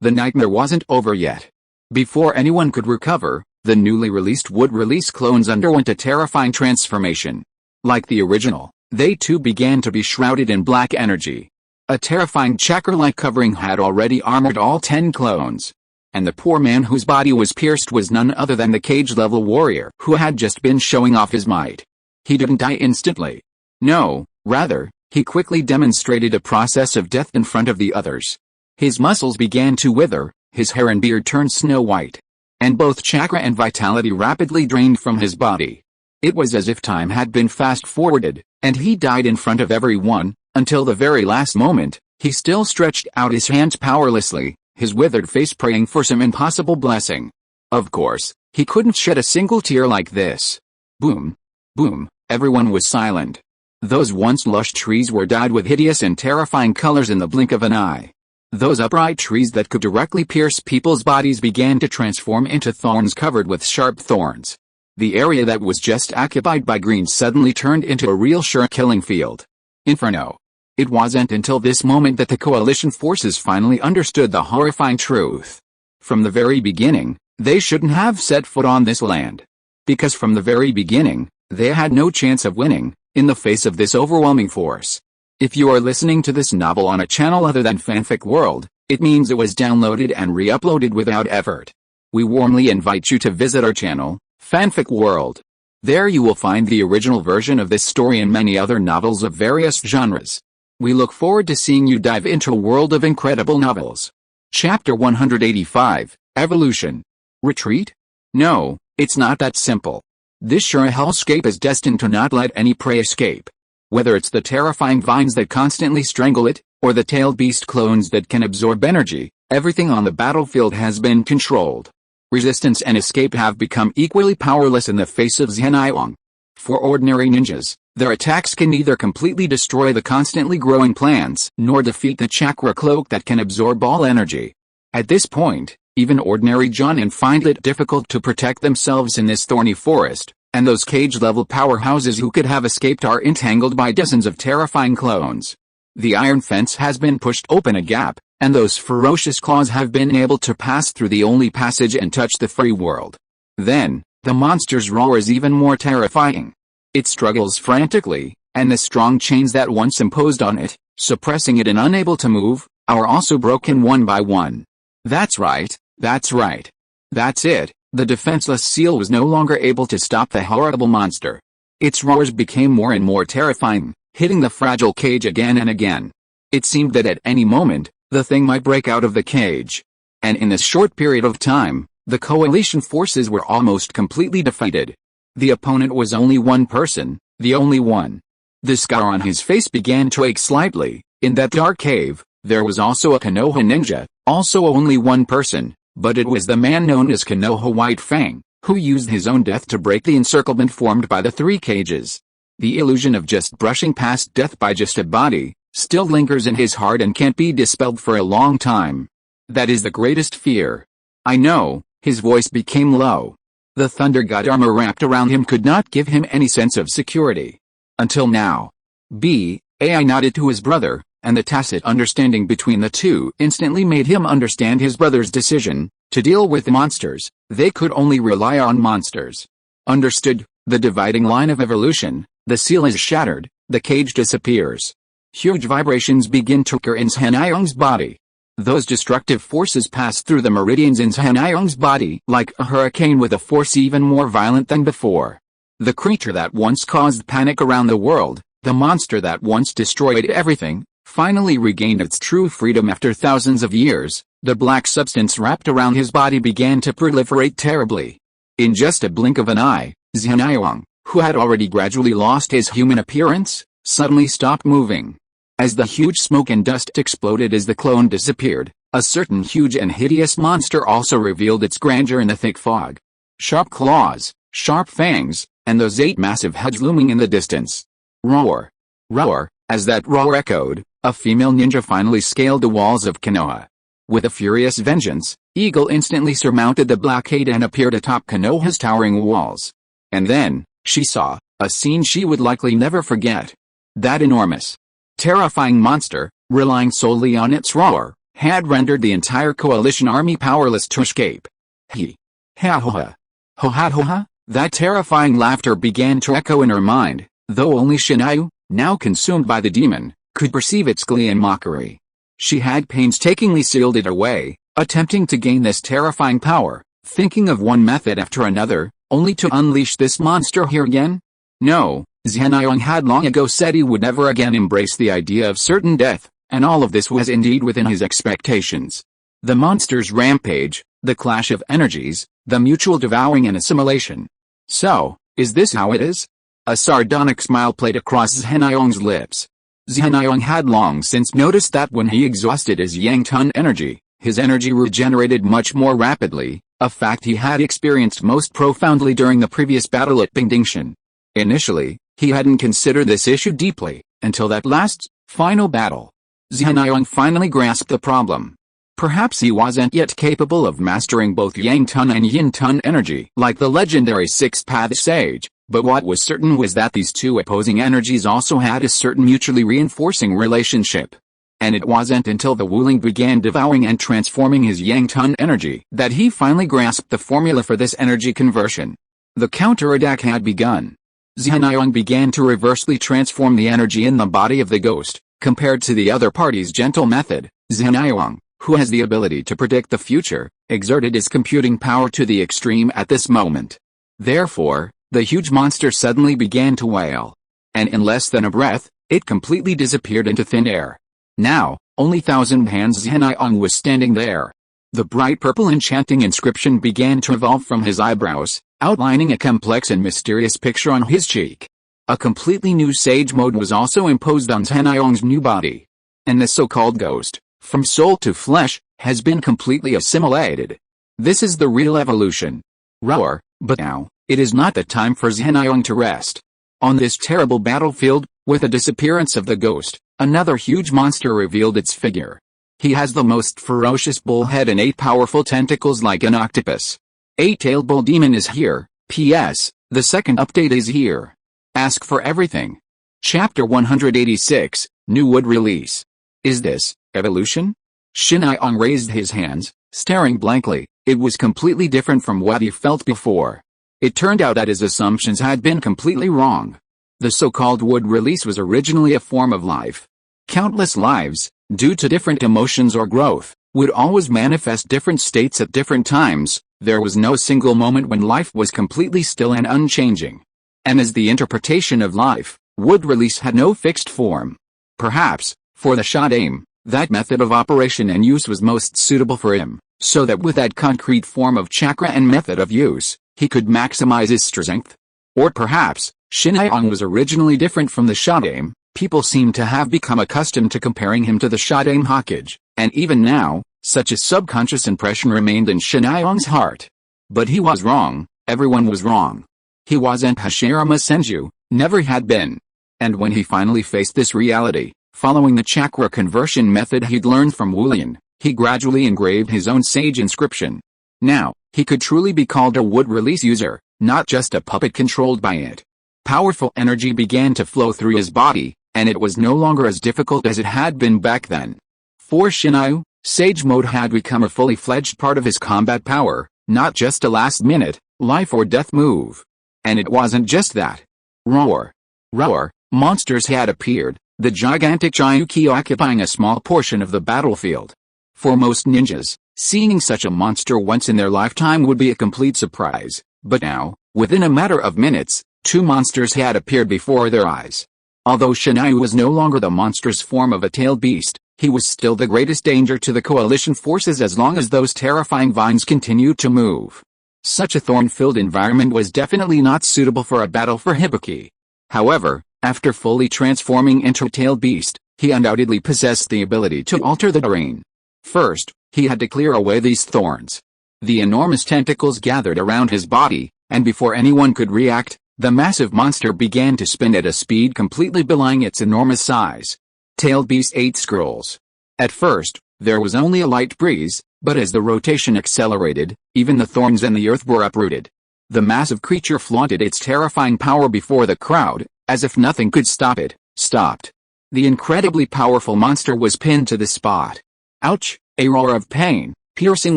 The nightmare wasn't over yet. Before anyone could recover, the newly released wood-release clones underwent a terrifying transformation. Like the original, they too began to be shrouded in black energy. A terrifying chakra-like covering had already armored all 10 clones. And the poor man whose body was pierced was none other than the cage-level warrior who had just been showing off his might. He didn't die instantly. No, rather, he quickly demonstrated a process of death in front of the others. His muscles began to wither, his hair and beard turned snow-white. And both chakra and vitality rapidly drained from his body. It was as if time had been fast-forwarded, and he died in front of everyone, until the very last moment. He still stretched out his hands powerlessly, his withered face praying for some impossible blessing. Of course, he couldn't shed a single tear like this. Boom. Boom, everyone was silent. Those once lush trees were dyed with hideous and terrifying colors in the blink of an eye. Those upright trees that could directly pierce people's bodies began to transform into thorns covered with sharp thorns. The area that was just occupied by green suddenly turned into a real sure killing field. Inferno. It wasn't until this moment that the coalition forces finally understood the horrifying truth. From the very beginning, they shouldn't have set foot on this land. Because from the very beginning, they had no chance of winning, in the face of this overwhelming force. If you are listening to this novel on a channel other than Fanfic World, it means it was downloaded and re-uploaded without effort. We warmly invite you to visit our channel, Fanfic World. There you will find the original version of this story and many other novels of various genres. We look forward to seeing you dive into a world of incredible novels. Chapter 185, Evolution. Retreat? No, it's not that simple. This sure hellscape is destined to not let any prey escape. Whether it's the terrifying vines that constantly strangle it, or the tailed beast clones that can absorb energy, everything on the battlefield has been controlled. Resistance and escape have become equally powerless in the face of Zenayon. For ordinary ninjas, their attacks can neither completely destroy the constantly growing plants, nor defeat the chakra cloak that can absorb all energy. At this point, even ordinary Jonin find it difficult to protect themselves in this thorny forest. And those cage-level powerhouses who could have escaped are entangled by dozens of terrifying clones. The iron fence has been pushed open a gap, and those ferocious claws have been able to pass through the only passage and touch the free world. Then, the monster's roar is even more terrifying. It struggles frantically, and the strong chains that once imposed on it, suppressing it and unable to move, are also broken one by one. That's right, that's right. That's it. The defenseless seal was no longer able to stop the horrible monster. Its roars became more and more terrifying, hitting the fragile cage again and again. It seemed that at any moment, the thing might break out of the cage. And in this short period of time, The coalition forces were almost completely defeated. The opponent was only one person, the only one. The scar on his face began to ache slightly. In that dark cave, there was also a Konoha ninja, also only one person, but it was the man known as Konoha White Fang, who used his own death to break the encirclement formed by the three cages. The illusion of just brushing past death by just a body, still lingers in his heart and can't be dispelled for a long time. That is the greatest fear. I know. His voice became low. The Thunder God armor wrapped around him could not give him any sense of security. Until now. I nodded to his brother, and the tacit understanding between the two instantly made him understand his brother's decision. To deal with monsters, they could only rely on monsters. Understood. The dividing line of evolution, the seal is shattered, the cage disappears. Huge vibrations begin to occur in Sanayong's body. Those destructive forces pass through the meridians in Sanayong's body like a hurricane with a force even more violent than before. The creature that once caused panic around the world, the monster that once destroyed everything, finally regained its true freedom after thousands of years. The black substance wrapped around his body began to proliferate terribly. In just a blink of an eye, Sanayong, who had already gradually lost his human appearance, suddenly stopped moving. As the huge smoke and dust exploded as the clone disappeared, a certain huge and hideous monster also revealed its grandeur in the thick fog. Sharp claws, sharp fangs, and those 8 massive heads looming in the distance. Roar! Roar! As that roar echoed, a female ninja finally scaled the walls of Konoha. With a furious vengeance, Eagle instantly surmounted the blockade and appeared atop Konoha's towering walls. And then, she saw a scene she would likely never forget. That enormous, terrifying monster, relying solely on its roar, had rendered the entire coalition army powerless to escape. Ha-ha-ha. Ho-ha-ho-ha. That terrifying laughter began to echo in her mind, though only Shinayu, now consumed by the demon, could perceive its glee and mockery. She had painstakingly sealed it away, attempting to gain this terrifying power, thinking of one method after another, only to unleash this monster here again? No. Sanayong had long ago said he would never again embrace the idea of certain death, and all of this was indeed within his expectations. The monster's rampage, the clash of energies, the mutual devouring and assimilation. So, is this how it is? A sardonic smile played across Sanayong's lips. Sanayong had long since noticed that when he exhausted his Yang Tun energy, his energy regenerated much more rapidly, a fact he had experienced most profoundly during the previous battle at Bingdingshan. Initially, he hadn't considered this issue deeply, until that last, final battle. Sanayong finally grasped the problem. Perhaps he wasn't yet capable of mastering both Yang Tun and Yin Tun energy like the legendary Six-Path Sage, but what was certain was that these two opposing energies also had a certain mutually reinforcing relationship. And it wasn't until the Wuling began devouring and transforming his Yang Tun energy that he finally grasped the formula for this energy conversion. The counterattack had begun. Sanayong began to reversely transform the energy in the body of the ghost. Compared to the other party's gentle method, Sanayong, who has the ability to predict the future, exerted his computing power to the extreme at this moment. Therefore, the huge monster suddenly began to wail. And in less than a breath, it completely disappeared into thin air. Now, only Thousand Hands Sanayong was standing there. The bright purple enchanting inscription began to evolve from his eyebrows, outlining a complex and mysterious picture on his cheek. A completely new sage mode was also imposed on Sanayong's new body. And the so-called ghost, from soul to flesh, has been completely assimilated. This is the real evolution. Roar, but now, it is not the time for Sanayong to rest. On this terrible battlefield, with the disappearance of the ghost, another huge monster revealed its figure. He has the most ferocious bull head and 8 powerful tentacles like an octopus. 8-tailed bull demon is here. P.S. The second update is here. Ask for everything. Chapter 186, New Wood Release. Is this evolution? Sanayong raised his hands, staring blankly. It was completely different from what he felt before. It turned out that his assumptions had been completely wrong. The so-called wood release was originally a form of life. Countless lives, due to different emotions or growth, would always manifest different states at different times. There was no single moment when life was completely still and unchanging. And as the interpretation of life, wood release had no fixed form. Perhaps, for the shot aim, that method of operation and use was most suitable for him. so that with that concrete form of chakra and method of use, he could maximize his strength. Or perhaps, Shin'ai was originally different from the Shodaime. People seem to have become accustomed to comparing him to the Shodaime Hokage, and even now, such a subconscious impression remained in Shin'ai's heart. But he was wrong, everyone was wrong. He wasn't Hashirama Senju, never had been. And when he finally faced this reality, following the chakra conversion method he'd learned from Wulian, he gradually engraved his own sage inscription. Now, he could truly be called a wood-release user, not just a puppet controlled by it. Powerful energy began to flow through his body, and it was no longer as difficult as it had been back then. For Shin'ai, Sage Mode had become a fully fledged part of his combat power, not just a last-minute, life-or-death move. And it wasn't just that. Roar! Roar! Monsters had appeared, the gigantic Gyuki occupying a small portion of the battlefield. For most ninjas, seeing such a monster once in their lifetime would be a complete surprise, but now, within a matter of minutes, two monsters had appeared before their eyes. Although Shin'ai was no longer the monstrous form of a tailed beast, he was still the greatest danger to the coalition forces as long as those terrifying vines continued to move. Such a thorn-filled environment was definitely not suitable for a battle for Hibiki. However, after fully transforming into a tailed beast, he undoubtedly possessed the ability to alter the terrain. First, he had to clear away these thorns. The enormous tentacles gathered around his body, and before anyone could react, the massive monster began to spin at a speed completely belying its enormous size. Tailed Beast ate scrolls. At first, there was only a light breeze, but as the rotation accelerated, even the thorns and the earth were uprooted. The massive creature flaunted its terrifying power before the crowd, as if nothing could stop it, stopped. The incredibly powerful monster was pinned to the spot. Ouch! A roar of pain, piercing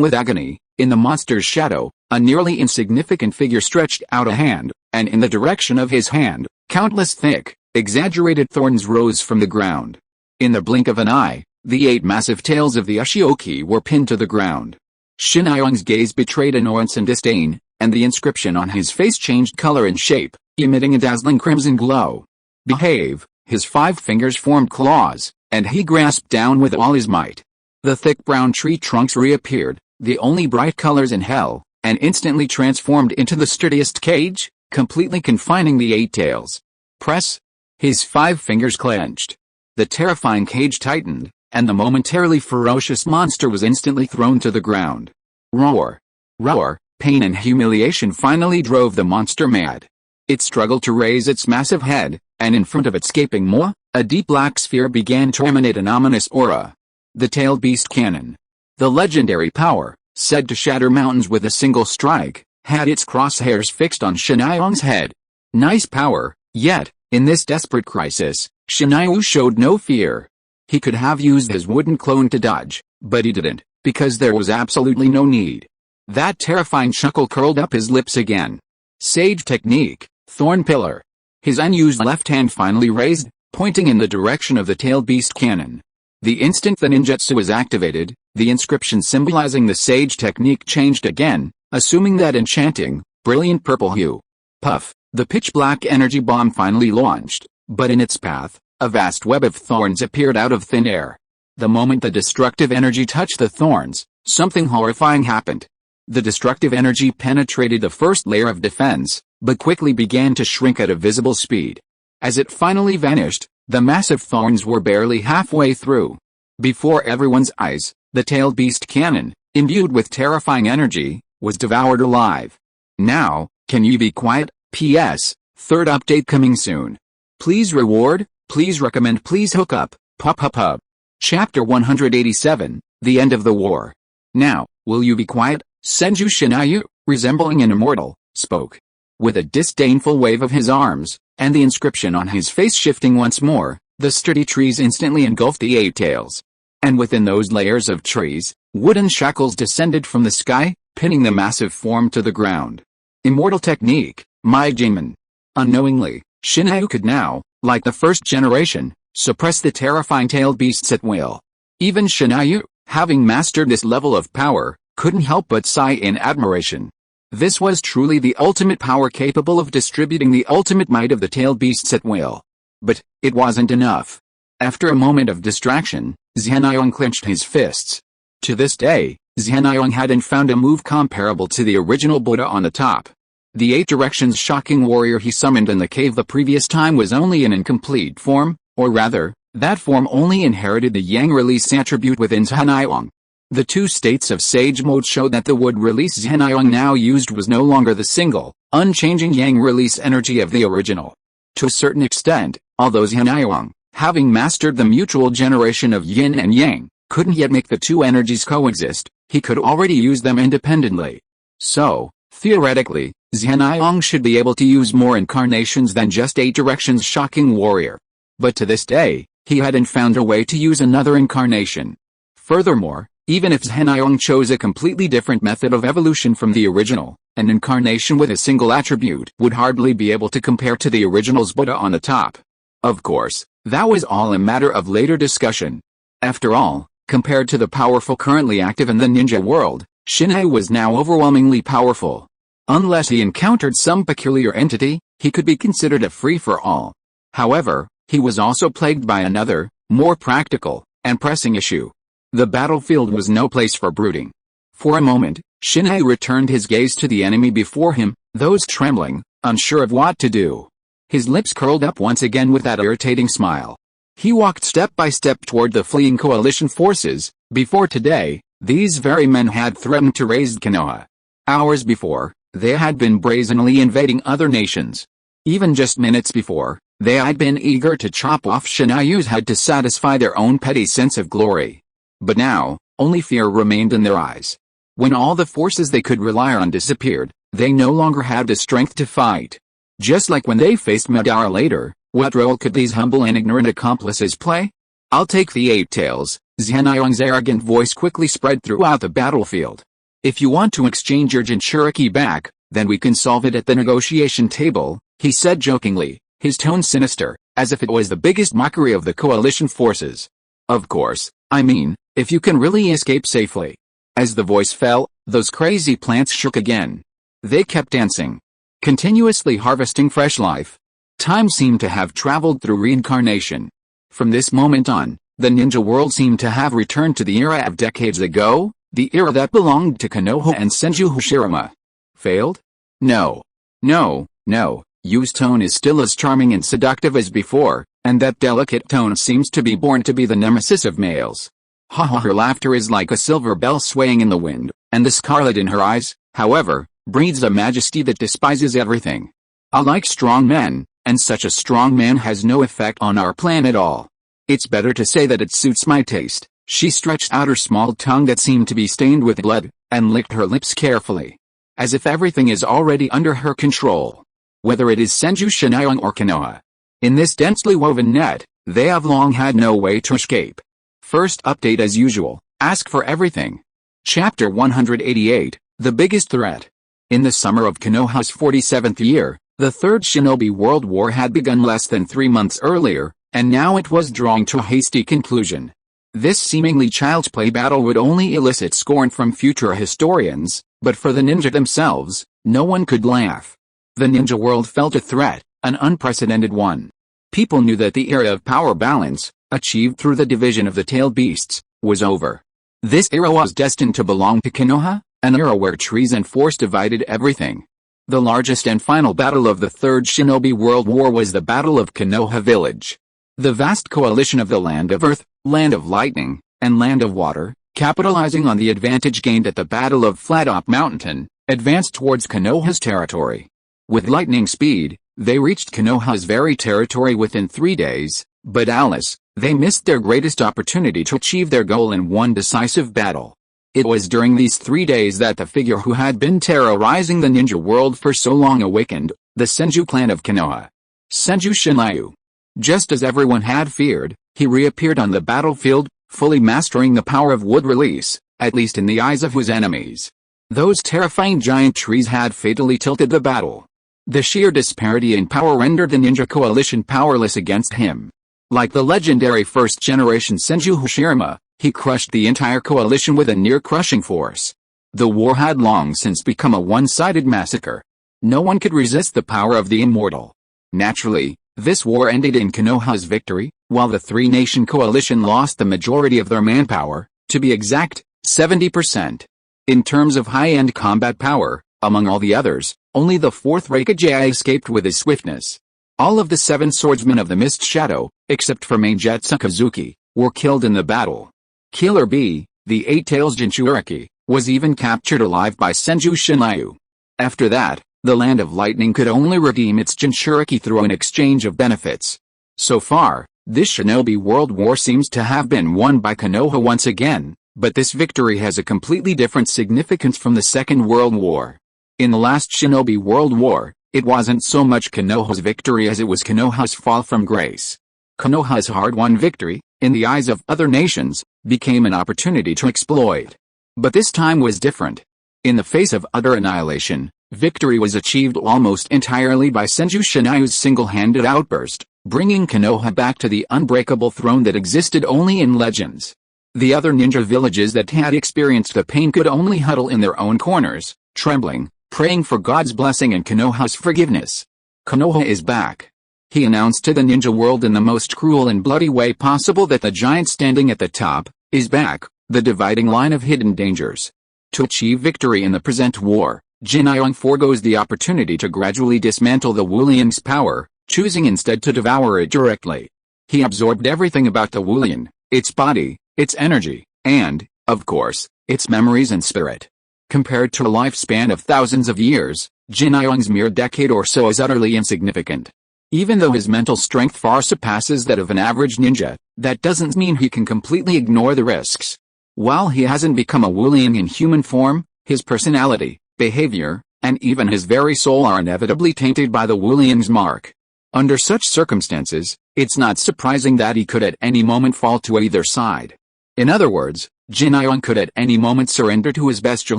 with agony. In the monster's shadow, a nearly insignificant figure stretched out a hand, and in the direction of his hand, countless thick, exaggerated thorns rose from the ground. In the blink of an eye, the 8 massive tails of the Ushioki were pinned to the ground. Shin'ai's gaze betrayed annoyance and disdain, and the inscription on his face changed color and shape, emitting a dazzling crimson glow. Behave! His 5 fingers formed claws, and he grasped down with all his might. The thick brown tree trunks reappeared, the only bright colors in hell, and instantly transformed into the sturdiest cage, completely confining the 8 tails. Press! His 5 fingers clenched. The terrifying cage tightened, and the momentarily ferocious monster was instantly thrown to the ground. Roar! Roar! Pain and humiliation finally drove the monster mad. It struggled to raise its massive head, and in front of its gaping maw, a deep black sphere began to emanate an ominous aura. The tailed beast cannon. The legendary power, said to shatter mountains with a single strike, had its crosshairs fixed on Shin'ai's head. Nice power, yet, in this desperate crisis, Shin'ai showed no fear. He could have used his wooden clone to dodge, but he didn't, because there was absolutely no need. That terrifying chuckle curled up his lips again. Sage technique, thorn pillar. His unused left hand finally raised, pointing in the direction of the tailed beast cannon. The instant the ninjutsu was activated, the inscription symbolizing the sage technique changed again, assuming that enchanting, brilliant purple hue. Puff! The pitch-black energy bomb finally launched, but in its path, a vast web of thorns appeared out of thin air. The moment the destructive energy touched the thorns, something horrifying happened. The destructive energy penetrated the first layer of defense, but quickly began to shrink at a visible speed. As it finally vanished, the massive thorns were barely halfway through. Before everyone's eyes, the tailed beast cannon, imbued with terrifying energy, was devoured alive. Now, can you be quiet? P.S. Third update coming soon. Please reward, please recommend, please hook up, pub. Chapter 187, The End of the War. Now, will you be quiet? Senju Shin'ai, resembling an immortal, spoke. With a disdainful wave of his arms, and the inscription on his face shifting once more, the sturdy trees instantly engulfed the 8 tails. And within those layers of trees, wooden shackles descended from the sky, pinning the massive form to the ground. Immortal technique, my Jinman. Unknowingly, Shin'ai could now, like the first generation, suppress the terrifying tailed beasts at will. Even Shin'ai, having mastered this level of power, couldn't help but sigh in admiration. This was truly the ultimate power capable of distributing the ultimate might of the tailed beasts at will. But, it wasn't enough. After a moment of distraction, Xian'ai unclenched his fists. To this day, Xianyang hadn't found a move comparable to the original Buddha on the top. The 8 directions shocking warrior he summoned in the cave the previous time was only an incomplete form, or rather, that form only inherited the yang release attribute within Xianyang. The 2 states of sage mode showed that the wood release Xianyang now used was no longer the single, unchanging yang release energy of the original. To a certain extent, although Xianyang, having mastered the mutual generation of yin and yang, couldn't yet make the 2 energies coexist, he could already use them independently. So, theoretically, Xianyang should be able to use more incarnations than just 8 directions shocking warrior. But to this day, he hadn't found a way to use another incarnation. Furthermore, even if Xianyang chose a completely different method of evolution from the original, an incarnation with a single attribute would hardly be able to compare to the original's Buddha on the top. Of course, that was all a matter of later discussion. After all, compared to the powerful currently active in the ninja world, Shinhei was now overwhelmingly powerful. Unless he encountered some peculiar entity, he could be considered a free-for-all. However, he was also plagued by another, more practical, and pressing issue. The battlefield was no place for brooding. For a moment, Shinhei returned his gaze to the enemy before him, those trembling, unsure of what to do. His lips curled up once again with that irritating smile. He walked step by step toward the fleeing coalition forces. Before today, these very men had threatened to raise Konoha. Hours before, they had been brazenly invading other nations. Even just minutes before, they had been eager to chop off Shinayu's head to satisfy their own petty sense of glory. But now, only fear remained in their eyes. When all the forces they could rely on disappeared, they no longer had the strength to fight. Just like when they faced Madara later, what role could these humble and ignorant accomplices play? I'll take the 8 tails. Xianyang's arrogant voice quickly spread throughout the battlefield. If you want to exchange your Jinchuriki back, then we can solve it at the negotiation table, he said jokingly, his tone sinister, as if it was the biggest mockery of the coalition forces. Of course, I mean, if you can really escape safely. As the voice fell, those crazy plants shook again. They kept dancing, continuously harvesting fresh life. Time seemed to have traveled through reincarnation. From this moment on, the ninja world seemed to have returned to the era of decades ago, the era that belonged to Konoha and Senju Hashirama. Failed? No. No, no, Yu's tone is still as charming and seductive as before, and that delicate tone seems to be born to be the nemesis of males. Ha ha, her laughter is like a silver bell swaying in the wind, and the scarlet in her eyes, however, breathes a majesty that despises everything. I like strong men, and such a strong man has no effect on our plan at all. It's better to say that it suits my taste. She stretched out her small tongue that seemed to be stained with blood, and licked her lips carefully. As if everything is already under her control. Whether it is Senju Shinayang or Konoha. In this densely woven net, they have long had no way to escape. First update as usual, ask for everything. Chapter 188, The Biggest Threat. In the summer of Konoha's 47th year, the Third Shinobi World War had begun less than 3 months earlier, and now it was drawing to a hasty conclusion. This seemingly child's play battle would only elicit scorn from future historians, but for the ninja themselves, no one could laugh. The ninja world felt a threat, an unprecedented one. People knew that the era of power balance, achieved through the division of the tailed beasts, was over. This era was destined to belong to Konoha, an era where trees and force divided everything. The largest and final battle of the Third Shinobi World War was the Battle of Konoha Village. The vast coalition of the Land of Earth, Land of Lightning, and Land of Water, capitalizing on the advantage gained at the Battle of Flatop Mountain, advanced towards Konoha's territory. With lightning speed, they reached Konoha's very territory within 3 days, but alas, they missed their greatest opportunity to achieve their goal in one decisive battle. It was during these 3 days that the figure who had been terrorizing the ninja world for so long awakened, the Senju clan of Konoha. Senju Shinryu. Just as everyone had feared, he reappeared on the battlefield, fully mastering the power of wood release, at least in the eyes of his enemies. Those terrifying giant trees had fatally tilted the battle. The sheer disparity in power rendered the ninja coalition powerless against him. Like the legendary first-generation Senju Hashirama, he crushed the entire coalition with a near-crushing force. The war had long since become a one-sided massacre. No one could resist the power of the immortal. Naturally, this war ended in Konoha's victory, while the three-nation coalition lost the majority of their manpower. To be exact, 70%. In terms of high-end combat power, among all the others, only the Fourth Hokage escaped with his swiftness. All of the 7 swordsmen of the Mist Shadow, except for main Jetsukazuki, were killed in the battle. Killer B, the 8-tails Jinchuriki, was even captured alive by Senju Shinayu. After that, the Land of Lightning could only redeem its Jinchuriki through an exchange of benefits. So far, this Shinobi World War seems to have been won by Konoha once again, but this victory has a completely different significance from the Second World War. In the last Shinobi World War, it wasn't so much Konoha's victory as it was Konoha's fall from grace. Konoha's hard-won victory, in the eyes of other nations, became an opportunity to exploit. But this time was different. In the face of utter annihilation, victory was achieved almost entirely by Senju Shinayu's single-handed outburst, bringing Konoha back to the unbreakable throne that existed only in legends. The other ninja villages that had experienced the pain could only huddle in their own corners, trembling, praying for God's blessing and Konoha's forgiveness. Konoha is back. He announced to the ninja world in the most cruel and bloody way possible that the giant standing at the top is back, the dividing line of hidden dangers. To achieve victory in the present war, Jinayong forgoes the opportunity to gradually dismantle the Wulian's power, choosing instead to devour it directly. He absorbed everything about the Wulian, its body, its energy, and, of course, its memories and spirit. Compared to a lifespan of thousands of years, Jinayong's mere decade or so is utterly insignificant. Even though his mental strength far surpasses that of an average ninja, that doesn't mean he can completely ignore the risks. While he hasn't become a Wulian in human form, his personality, behavior, and even his very soul are inevitably tainted by the Wulian's mark. Under such circumstances, it's not surprising that he could at any moment fall to either side. In other words, Jinayong could at any moment surrender to his bestial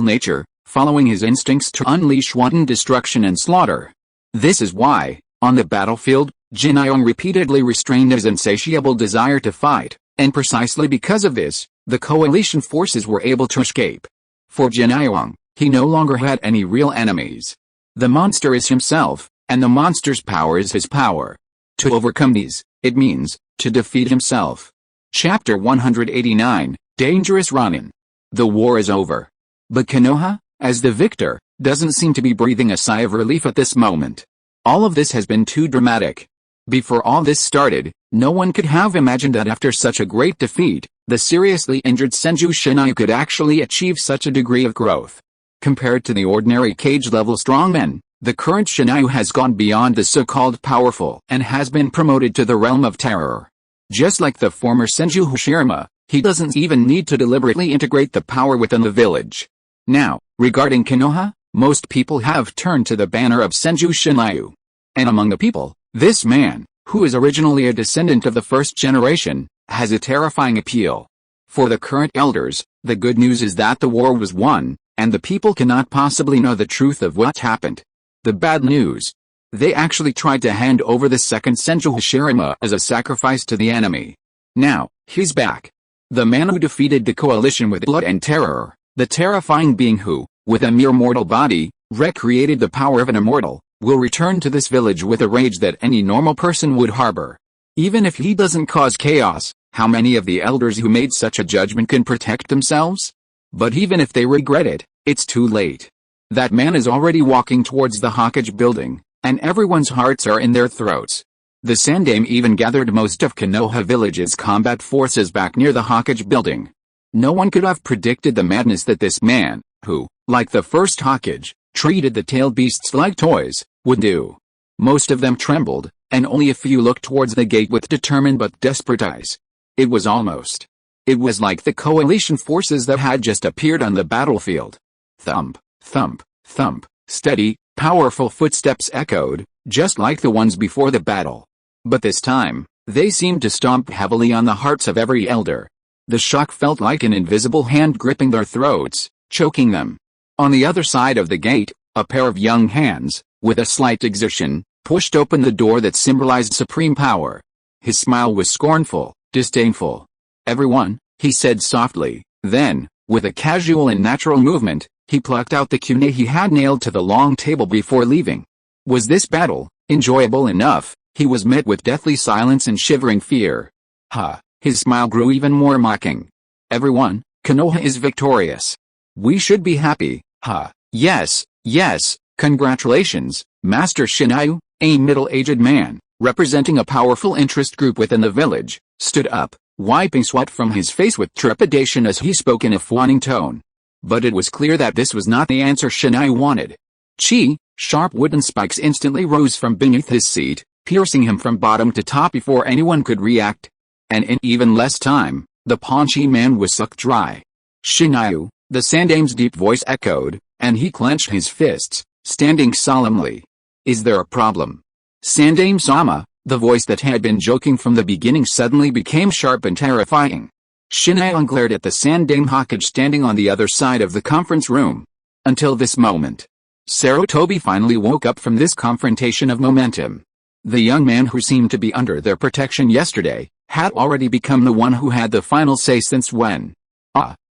nature, following his instincts to unleash wanton destruction and slaughter. This is why, on the battlefield, Jinayong repeatedly restrained his insatiable desire to fight, and precisely because of this, the coalition forces were able to escape. For Jinayong, he no longer had any real enemies. The monster is himself, and the monster's power is his power. To overcome these, it means, to defeat himself. Chapter 189, Dangerous Ronin. The war is over. But Konoha, as the victor, doesn't seem to be breathing a sigh of relief at this moment. All of this has been too dramatic. Before all this started, no one could have imagined that after such a great defeat, the seriously injured Senju Shinayu could actually achieve such a degree of growth. Compared to the ordinary cage-level strongmen, the current Shinayu has gone beyond the so-called powerful and has been promoted to the realm of terror. Just like the former Senju Hashirama, he doesn't even need to deliberately integrate the power within the village. Now, regarding Konoha, most people have turned to the banner of Senju Shinayu. And among the people, this man, who is originally a descendant of the first generation, has a terrifying appeal. For the current elders, the good news is that the war was won, and the people cannot possibly know the truth of what happened. The bad news: they actually tried to hand over the second Senju Hashirama as a sacrifice to the enemy. Now, he's back. The man who defeated the coalition with blood and terror, the terrifying being who, with a mere mortal body, recreated the power of an immortal, will return to this village with a rage that any normal person would harbor. Even if he doesn't cause chaos, how many of the elders who made such a judgment can protect themselves? But even if they regret it, it's too late. That man is already walking towards the Hokage building, and everyone's hearts are in their throats. The Sandaime even gathered most of Konoha village's combat forces back near the Hokage building. No one could have predicted the madness that this man, who, like the first Hokage, treated the tailed beasts like toys, would do. Most of them trembled, and only a few looked towards the gate with determined but desperate eyes. It was like the coalition forces that had just appeared on the battlefield. Thump, thump, thump, steady, powerful footsteps echoed, just like the ones before the battle. But this time, they seemed to stomp heavily on the hearts of every elder. The shock felt like an invisible hand gripping their throats, choking them. On the other side of the gate, a pair of young hands, with a slight exertion, pushed open the door that symbolized supreme power. His smile was scornful, disdainful. "Everyone," he said softly, then, with a casual and natural movement, he plucked out the kunai he had nailed to the long table before leaving. Was this battle enjoyable enough? He was met with deathly silence and shivering fear. His smile grew even more mocking. "Everyone," Konoha is victorious. We should be happy, huh? Yes, yes, congratulations, Master Shinayu. A middle-aged man, representing a powerful interest group within the village, stood up, wiping sweat from his face with trepidation as he spoke in a fawning tone. But it was clear that this was not the answer Shinayu wanted. Sharp wooden spikes instantly rose from beneath his seat, piercing him from bottom to top before anyone could react. And in even less time, the paunchy man was sucked dry. Shinayu, the Sandame's deep voice echoed, and he clenched his fists, standing solemnly. Is there a problem? Sandame-sama, the voice that had been joking from the beginning suddenly became sharp and terrifying. Shinayu glared at the Third Hokage standing on the other side of the conference room. Until this moment, Sarutobi finally woke up from this confrontation of momentum. The young man who seemed to be under their protection yesterday, had already become the one who had the final say since when.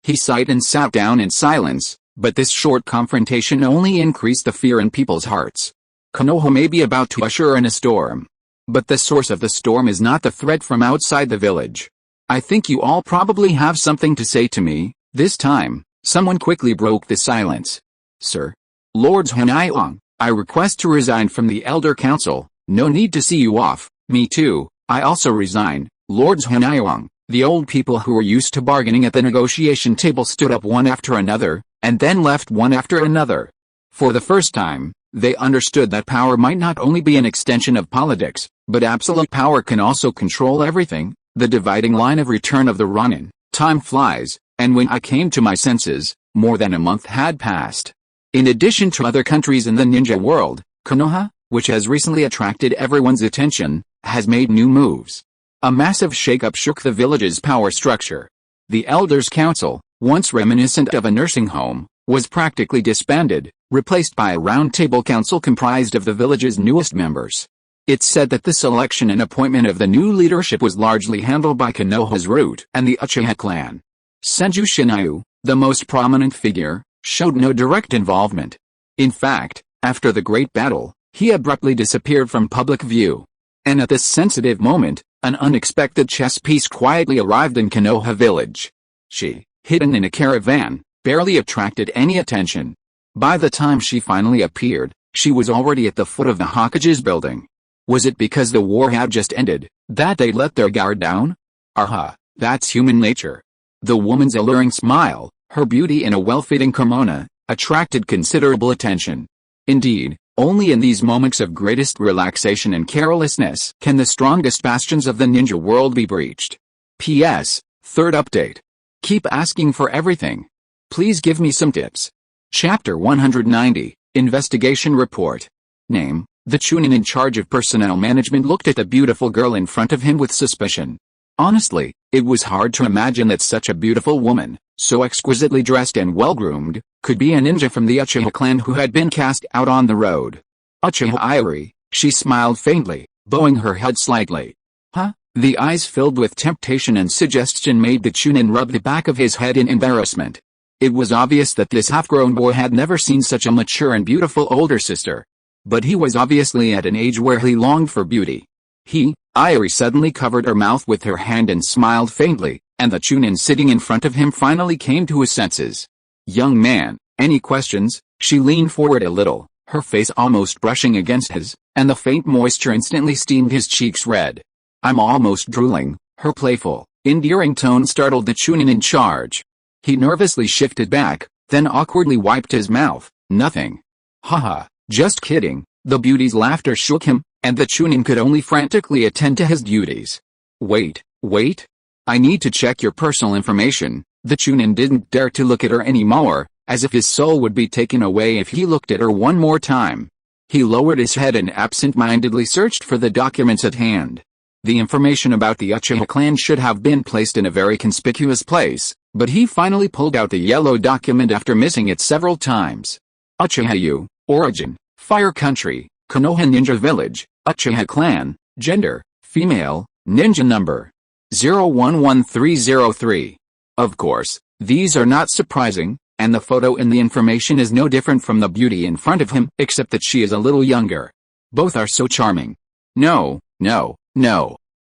He sighed and sat down in silence, but this short confrontation only increased the fear in people's hearts. Konoha may be about to usher in a storm. But the source of the storm is not the threat from outside the village. I think you all probably have something to say to me. This time, someone quickly broke the silence. Sir. Lords Hanayong, I request to resign from the Elder Council. No need to see you off. Me too, I also resign. Lords Hanayong. The old people who were used to bargaining at the negotiation table stood up one after another, and then left one after another. For the first time, they understood that power might not only be an extension of politics, but absolute power can also control everything. The dividing line of return of the Ronin. Time flies, and when I came to my senses, more than a month had passed. In addition to other countries in the ninja world, Konoha, which has recently attracted everyone's attention, has made new moves. A massive shakeup shook the village's power structure. The Elders' Council, once reminiscent of a nursing home, was practically disbanded, replaced by a round-table council comprised of the village's newest members. It's said that the selection and appointment of the new leadership was largely handled by Konoha's root and the Uchiha clan. Senju Shinayu, the most prominent figure, showed no direct involvement. In fact, after the great battle, he abruptly disappeared from public view. And at this sensitive moment, an unexpected chess piece quietly arrived in Konoha village. She, hidden in a caravan, barely attracted any attention. By the time she finally appeared, she was already at the foot of the Hokage's building. Was it because the war had just ended, that they let their guard down? That's human nature. The woman's alluring smile, her beauty in a well-fitting kimono, attracted considerable attention. Indeed, only in these moments of greatest relaxation and carelessness can the strongest bastions of the ninja world be breached. P.S. Third update. Keep asking for everything. Please give me some tips. Chapter 190, Investigation Report. Name. The Chunin in charge of personnel management looked at the beautiful girl in front of him with suspicion. Honestly, it was hard to imagine that such a beautiful woman, so exquisitely dressed and well-groomed, could be a ninja from the Uchiha clan who had been cast out on the road. Uchiha Irie, she smiled faintly, bowing her head slightly. The eyes filled with temptation and suggestion made the Chunin rub the back of his head in embarrassment. It was obvious that this half-grown boy had never seen such a mature and beautiful older sister. But he was obviously at an age where he longed for beauty. Irie suddenly covered her mouth with her hand and smiled faintly, and the Chunin sitting in front of him finally came to his senses. Young man, any questions? She leaned forward a little, her face almost brushing against his, and the faint moisture instantly steamed his cheeks red. I'm almost drooling. Her playful, endearing tone startled the Chunin in charge. He nervously shifted back, then awkwardly wiped his mouth. Nothing. Just kidding. The beauty's laughter shook him, and the Chunin could only frantically attend to his duties. Wait. I need to check your personal information. The Chunin didn't dare to look at her anymore, as if his soul would be taken away if he looked at her one more time. He lowered his head and absent-mindedly searched for the documents at hand. The information about the Uchiha clan should have been placed in a very conspicuous place, but he finally pulled out the yellow document after missing it several times. Uchiha Origin, Fire Country, Konoha Ninja Village, Uchiha Clan, Gender, Female, Ninja Number 011303. Of course, these are not surprising, and the photo in the information is no different from the beauty in front of him, except that she is a little younger. Both are so charming. No.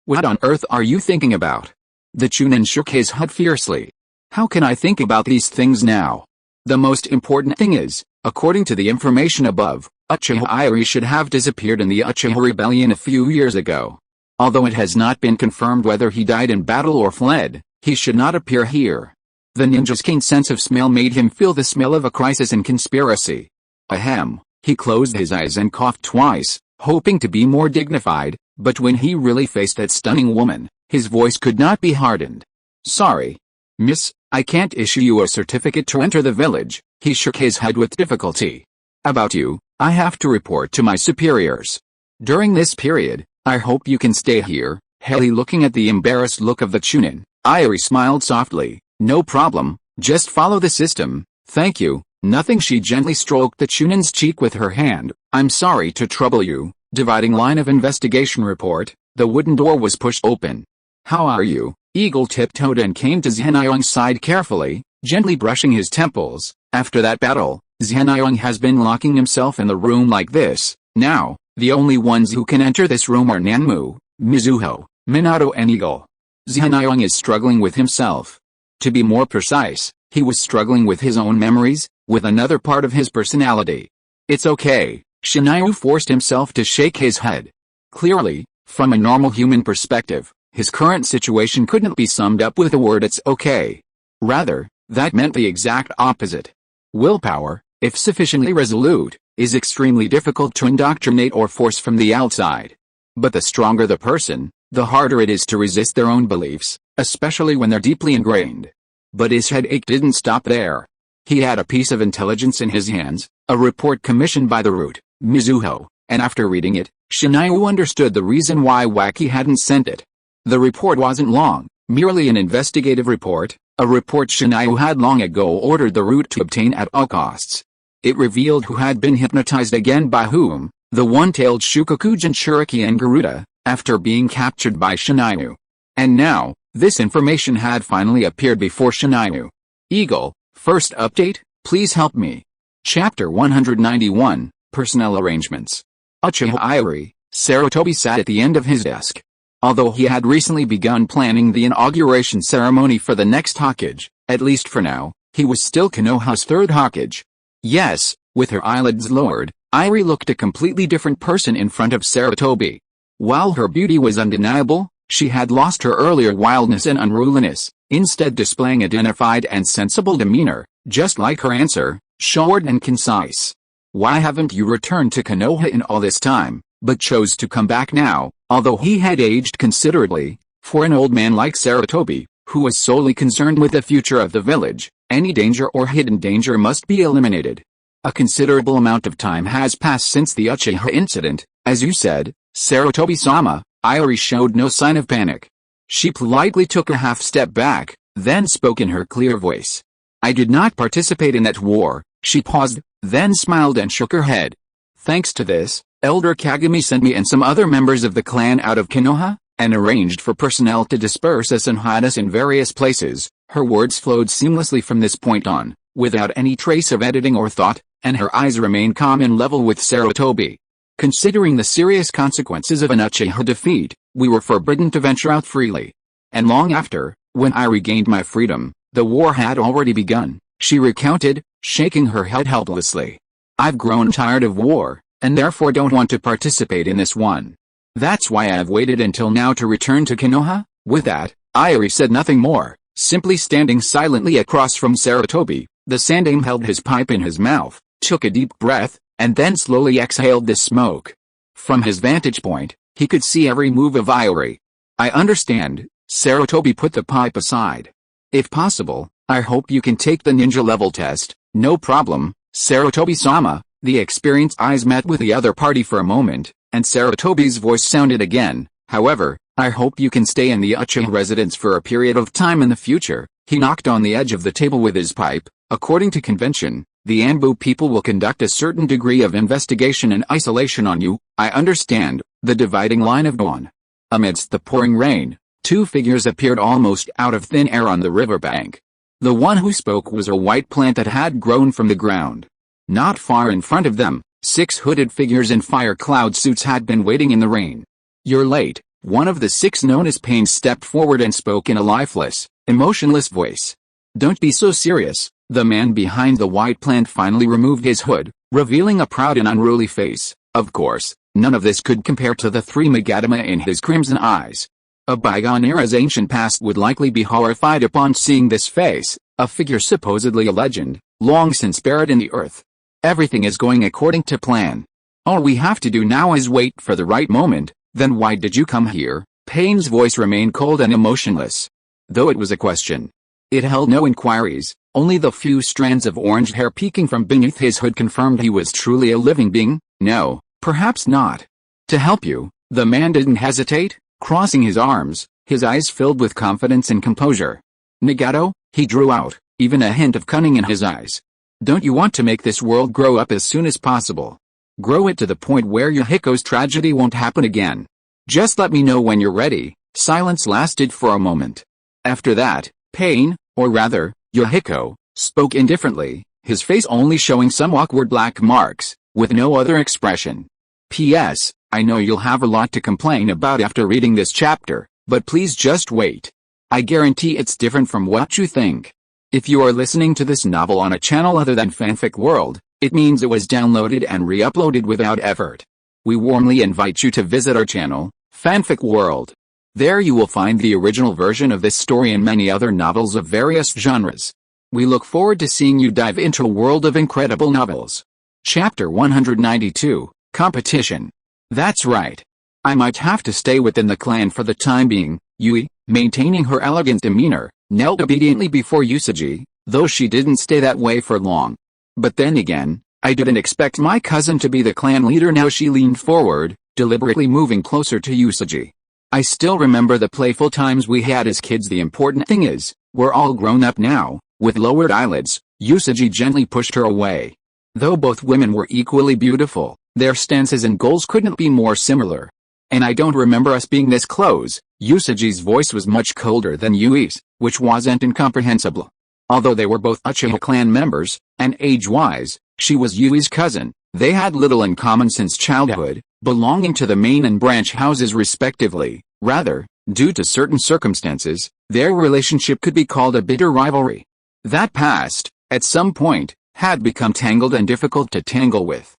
What on earth are you thinking about? The Chunin shook his head fiercely. How can I think about these things now? The most important thing is, according to the information above, Uchiha Irie should have disappeared in the Uchiha Rebellion a few years ago. Although it has not been confirmed whether he died in battle or fled, he should not appear here. The ninja's keen sense of smell made him feel the smell of a crisis and conspiracy. Ahem, he closed his eyes and coughed twice, hoping to be more dignified, but when he really faced that stunning woman, his voice could not be hardened. Sorry, miss, I can't issue you a certificate to enter the village. He shook his head with difficulty. About you, I have to report to my superiors. During this period, I hope you can stay here. Haley, looking at the embarrassed look of the Chunin, Irie smiled softly. No problem, just follow the system, thank you. Nothing. She gently stroked the Chunin's cheek with her hand. I'm sorry to trouble you. Dividing line of investigation report. The wooden door was pushed open. How are you? Eagle tiptoed and came to Zhenayong's side carefully, gently brushing his temples. After that battle, Zhenayong has been locking himself in the room like this. Now, the only ones who can enter this room are Nanmu, Mizuho, Minato and Eagle. Zhenayong is struggling with himself. To be more precise, he was struggling with his own memories, with another part of his personality. It's okay, Shinayu forced himself to shake his head. Clearly, from a normal human perspective, his current situation couldn't be summed up with the word it's okay. Rather, that meant the exact opposite. Willpower, if sufficiently resolute, is extremely difficult to indoctrinate or force from the outside. But the stronger the person, the harder it is to resist their own beliefs, especially when they're deeply ingrained. But his headache didn't stop there. He had a piece of intelligence in his hands, a report commissioned by the Root, Mizuho, and after reading it, Shinayu understood the reason why Waki hadn't sent it. The report wasn't long, merely an investigative report, a report Shinayu had long ago ordered the Root to obtain at all costs. It revealed who had been hypnotized again by whom, the one-tailed Shukokujin Shuriki and Garuda, after being captured by Shinayu. And now, this information had finally appeared before Shinayu. Eagle, first update, please help me. Chapter 191, Personnel Arrangements. Uchiha Irie, Sarutobi sat at the end of his desk. Although he had recently begun planning the inauguration ceremony for the next Hokage, at least for now, he was still Konoha's third Hokage. Yes, with her eyelids lowered, Irie looked a completely different person in front of Sarutobi. While her beauty was undeniable, she had lost her earlier wildness and unruliness, instead displaying a dignified and sensible demeanor, just like her answer, short and concise. Why haven't you returned to Konoha in all this time, but chose to come back now? Although he had aged considerably, for an old man like Sarutobi, who was solely concerned with the future of the village, any danger or hidden danger must be eliminated. A considerable amount of time has passed since the Uchiha incident, as you said, Sarutobi-sama. Irie showed no sign of panic. She politely took a half-step back, then spoke in her clear voice. I did not participate in that war. She paused, then smiled and shook her head. Thanks to this, Elder Kagami sent me and some other members of the clan out of Konoha, and arranged for personnel to disperse us and hide us in various places. Her words flowed seamlessly from this point on, without any trace of editing or thought, and her eyes remained calm and level with Sarutobi. Considering the serious consequences of an Uchiha defeat, we were forbidden to venture out freely. And long after, when I regained my freedom, the war had already begun, she recounted, shaking her head helplessly. I've grown tired of war, and therefore don't want to participate in this one. That's why I've waited until now to return to Konoha. With that, Irie said nothing more, simply standing silently across from Sarutobi. The Sandaime held his pipe in his mouth, took a deep breath, and then slowly exhaled the smoke. From his vantage point, he could see every move of Irie. I understand. Sarutobi put the pipe aside. If possible, I hope you can take the ninja level test. No problem, Sarutobi-sama. The experienced eyes met with the other party for a moment, and Sarutobi's voice sounded again. However, I hope you can stay in the Uchiha residence for a period of time in the future. He knocked on the edge of the table with his pipe. According to convention, the Anbu people will conduct a certain degree of investigation and isolation on you. I understand. The dividing line of dawn. Amidst the pouring rain, two figures appeared almost out of thin air on the riverbank. The one who spoke was a white plant that had grown from the ground. Not far in front of them, 6 hooded figures in fire cloud suits had been waiting in the rain. You're late. One of the 6 known as Pain stepped forward and spoke in a lifeless, emotionless voice. Don't be so serious. The man behind the white plant finally removed his hood, revealing a proud and unruly face. Of course, none of this could compare to the three Magatama in his crimson eyes. A bygone era's ancient past would likely be horrified upon seeing this face, a figure supposedly a legend, long since buried in the earth. Everything is going according to plan. All we have to do now is wait for the right moment. Then why did you come here? Pain's voice remained cold and emotionless. Though it was a question. It held no inquiries, only the few strands of orange hair peeking from beneath his hood confirmed he was truly a living being. No, perhaps not. To help you, the man didn't hesitate, crossing his arms, his eyes filled with confidence and composure. Nagato, he drew out, even a hint of cunning in his eyes. Don't you want to make this world grow up as soon as possible? Grow it to the point where Yahiko's tragedy won't happen again. Just let me know when you're ready. Silence lasted for a moment. After that, Pain, or rather, Yahiko, spoke indifferently, his face only showing some awkward black marks, with no other expression. P.S. I know you'll have a lot to complain about after reading this chapter, but please just wait. I guarantee it's different from what you think. If you are listening to this novel on a channel other than Fanfic World, it means it was downloaded and re-uploaded without effort. We warmly invite you to visit our channel, Fanfic World. There you will find the original version of this story and many other novels of various genres. We look forward to seeing you dive into a world of incredible novels. Chapter 192, Competition. That's right. I might have to stay within the clan for the time being. Yui, maintaining her elegant demeanor, knelt obediently before Usagi, though she didn't stay that way for long. But then again, I didn't expect my cousin to be the clan leader now. She leaned forward, deliberately moving closer to Usagi. I still remember the playful times we had as kids. The important thing is, we're all grown up now. With lowered eyelids, Usagi gently pushed her away. Though both women were equally beautiful, their stances and goals couldn't be more similar. And I don't remember us being this close. Usagi's voice was much colder than Yui's, which wasn't incomprehensible. Although they were both Uchiha clan members, and age-wise, she was Yui's cousin, they had little in common since childhood, belonging to the main and branch houses respectively. Rather, due to certain circumstances, their relationship could be called a bitter rivalry. That past, at some point, had become tangled and difficult to tangle with.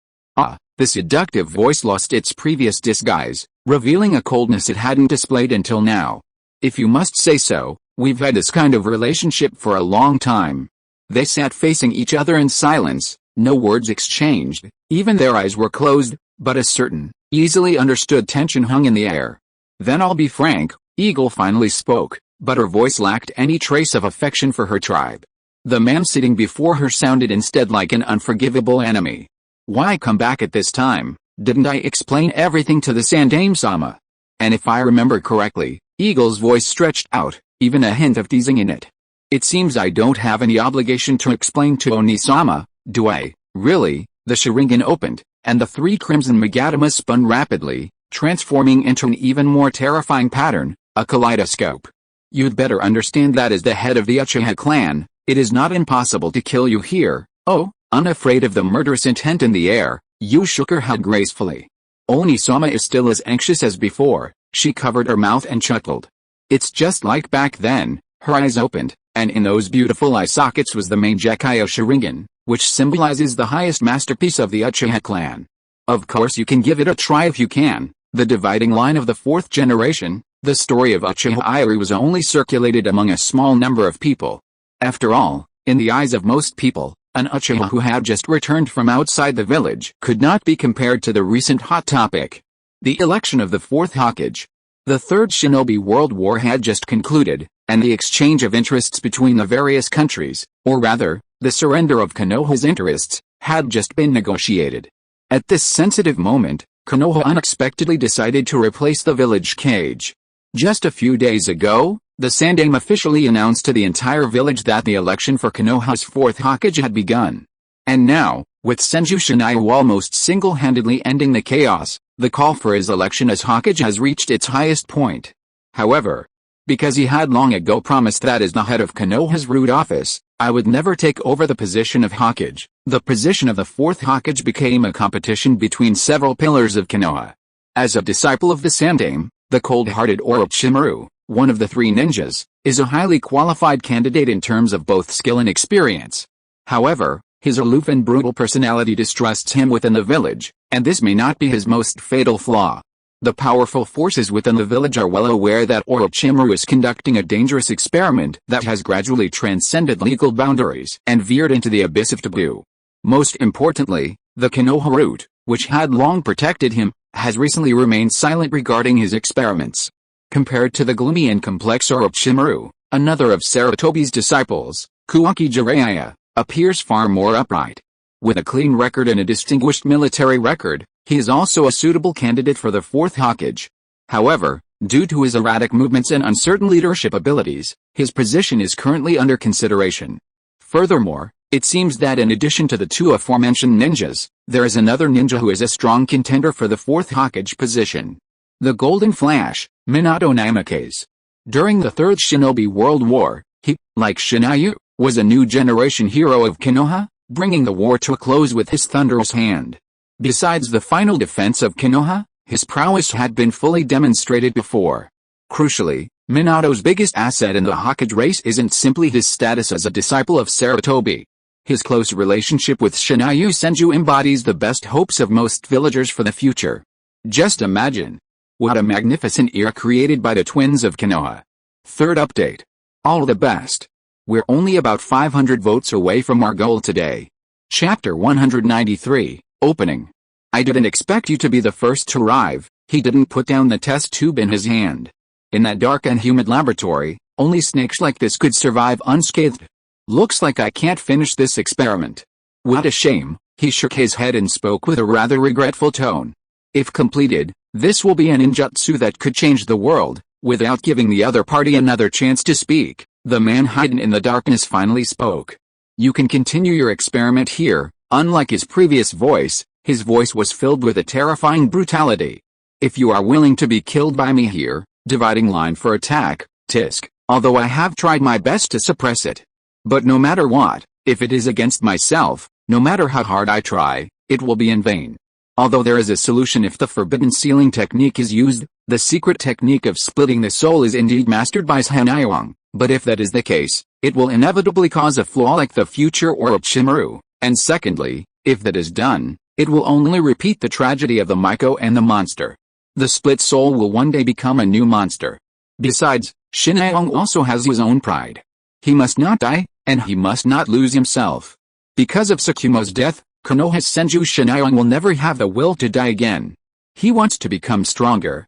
The seductive voice lost its previous disguise, revealing a coldness it hadn't displayed until now. If you must say so, we've had this kind of relationship for a long time. They sat facing each other in silence, no words exchanged, even their eyes were closed, but a certain, easily understood tension hung in the air. Then I'll be frank, Eagle finally spoke, but her voice lacked any trace of affection for her tribe. The man sitting before her sounded instead like an unforgivable enemy. Why come back at this time? Didn't I explain everything to the Sandaime-sama? And if I remember correctly, Eagle's voice stretched out, even a hint of teasing in it. It seems I don't have any obligation to explain to Oni-sama, do I? Really? The Sharingan opened, and the three crimson Magatamas spun rapidly, transforming into an even more terrifying pattern, a kaleidoscope. You'd better understand that as the head of the Uchiha clan, it is not impossible to kill you here. Oh, unafraid of the murderous intent in the air, Yu shook her head gracefully. Oni-sama is still as anxious as before. She covered her mouth and chuckled. It's just like back then. Her eyes opened, and in those beautiful eye sockets was the main Gekyo Sharingan, which symbolizes the highest masterpiece of the Uchiha clan. Of course you can give it a try if you can. The dividing line of the fourth generation, the story of Uchiha Iri was only circulated among a small number of people. After all, in the eyes of most people, an Uchiha who had just returned from outside the village could not be compared to the recent hot topic. The election of the Fourth Hokage. The Third Shinobi World War had just concluded, and the exchange of interests between the various countries, or rather, the surrender of Konoha's interests, had just been negotiated. At this sensitive moment, Konoha unexpectedly decided to replace the village cage. Just a few days ago, the Sandaime officially announced to the entire village that the election for Konoha's Fourth Hokage had begun. And now, with Senju Shinayu almost single-handedly ending the chaos, the call for his election as Hokage has reached its highest point. However, because he had long ago promised that as the head of Konoha's root office, I would never take over the position of Hokage, the position of the Fourth Hokage became a competition between several pillars of Konoha. As a disciple of the Sandaime, the cold-hearted Orochimaru, one of the three ninjas, is a highly qualified candidate in terms of both skill and experience. However, his aloof and brutal personality distrusts him within the village, and this may not be his most fatal flaw. The powerful forces within the village are well aware that Orochimaru is conducting a dangerous experiment that has gradually transcended legal boundaries and veered into the abyss of taboo. Most importantly, the Konoha root, which had long protected him, has recently remained silent regarding his experiments. Compared to the gloomy and complex Orochimaru, another of Sarutobi's disciples, Kuwaki Jiraiya, appears far more upright. With a clean record and a distinguished military record, he is also a suitable candidate for the Fourth Hokage. However, due to his erratic movements and uncertain leadership abilities, his position is currently under consideration. Furthermore, it seems that in addition to the two aforementioned ninjas, there is another ninja who is a strong contender for the Fourth Hokage position. The Golden Flash, Minato Namikaze. During the Third Shinobi World War, he, like Shinayu, was a new generation hero of Konoha, bringing the war to a close with his thunderous hand. Besides the final defense of Konoha, his prowess had been fully demonstrated before. Crucially, Minato's biggest asset in the Hokage race isn't simply his status as a disciple of Sarutobi. His close relationship with Shinayu Senju embodies the best hopes of most villagers for the future. Just imagine. What a magnificent era created by the twins of Konoha. Third update. All the best. We're only about 500 votes away from our goal today. Chapter 193, Opening. I didn't expect you to be the first to arrive. He didn't put down the test tube in his hand. In that dark and humid laboratory, only snakes like this could survive unscathed. Looks like I can't finish this experiment. What a shame. He shook his head and spoke with a rather regretful tone. If completed, this will be a ninjutsu that could change the world. Without giving the other party another chance to speak, the man hidden in the darkness finally spoke. You can continue your experiment here. Unlike his previous voice, his voice was filled with a terrifying brutality. If you are willing to be killed by me here, dividing line for attack, tisk, although I have tried my best to suppress it. But no matter what, if it is against myself, no matter how hard I try, it will be in vain. Although there is a solution if the forbidden sealing technique is used, the secret technique of splitting the soul is indeed mastered by Shinayu, but if that is the case, it will inevitably cause a flaw like the future Orochimaru, and secondly, if that is done, it will only repeat the tragedy of the Miko and the monster. The split soul will one day become a new monster. Besides, Shinayu also has his own pride. He must not die, and he must not lose himself. Because of Tsukumo's death, Konoha's Senju Shinayu will never have the will to die again. He wants to become stronger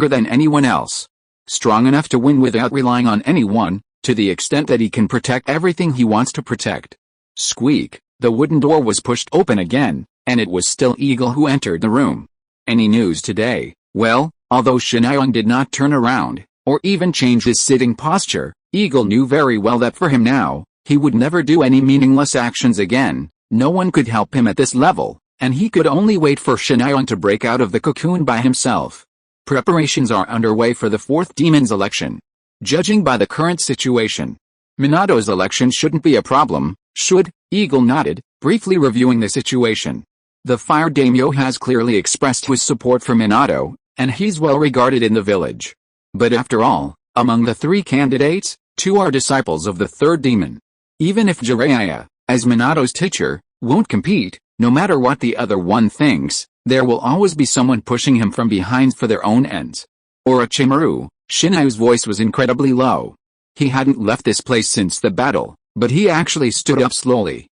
than anyone else. Strong enough to win without relying on anyone, to the extent that he can protect everything he wants to protect. Squeak, the wooden door was pushed open again, and it was still Eagle who entered the room. Any news today? Well, although Shinayu did not turn around, or even change his sitting posture, Eagle knew very well that for him now, he would never do any meaningless actions again. No one could help him at this level, and he could only wait for Shinayu to break out of the cocoon by himself. Preparations are underway for the fourth demon's election. Judging by the current situation, Minato's election shouldn't be a problem, should? Eagle nodded, briefly reviewing the situation. The Fire Daimyo has clearly expressed his support for Minato, and he's well regarded in the village. But after all, among the three candidates, two are disciples of the third demon. Even if Jiraiya, as Minato's teacher, won't compete, no matter what the other one thinks, there will always be someone pushing him from behind for their own ends. Orochimaru, Shinayu's voice was incredibly low. He hadn't left this place since the battle, but he actually stood up slowly.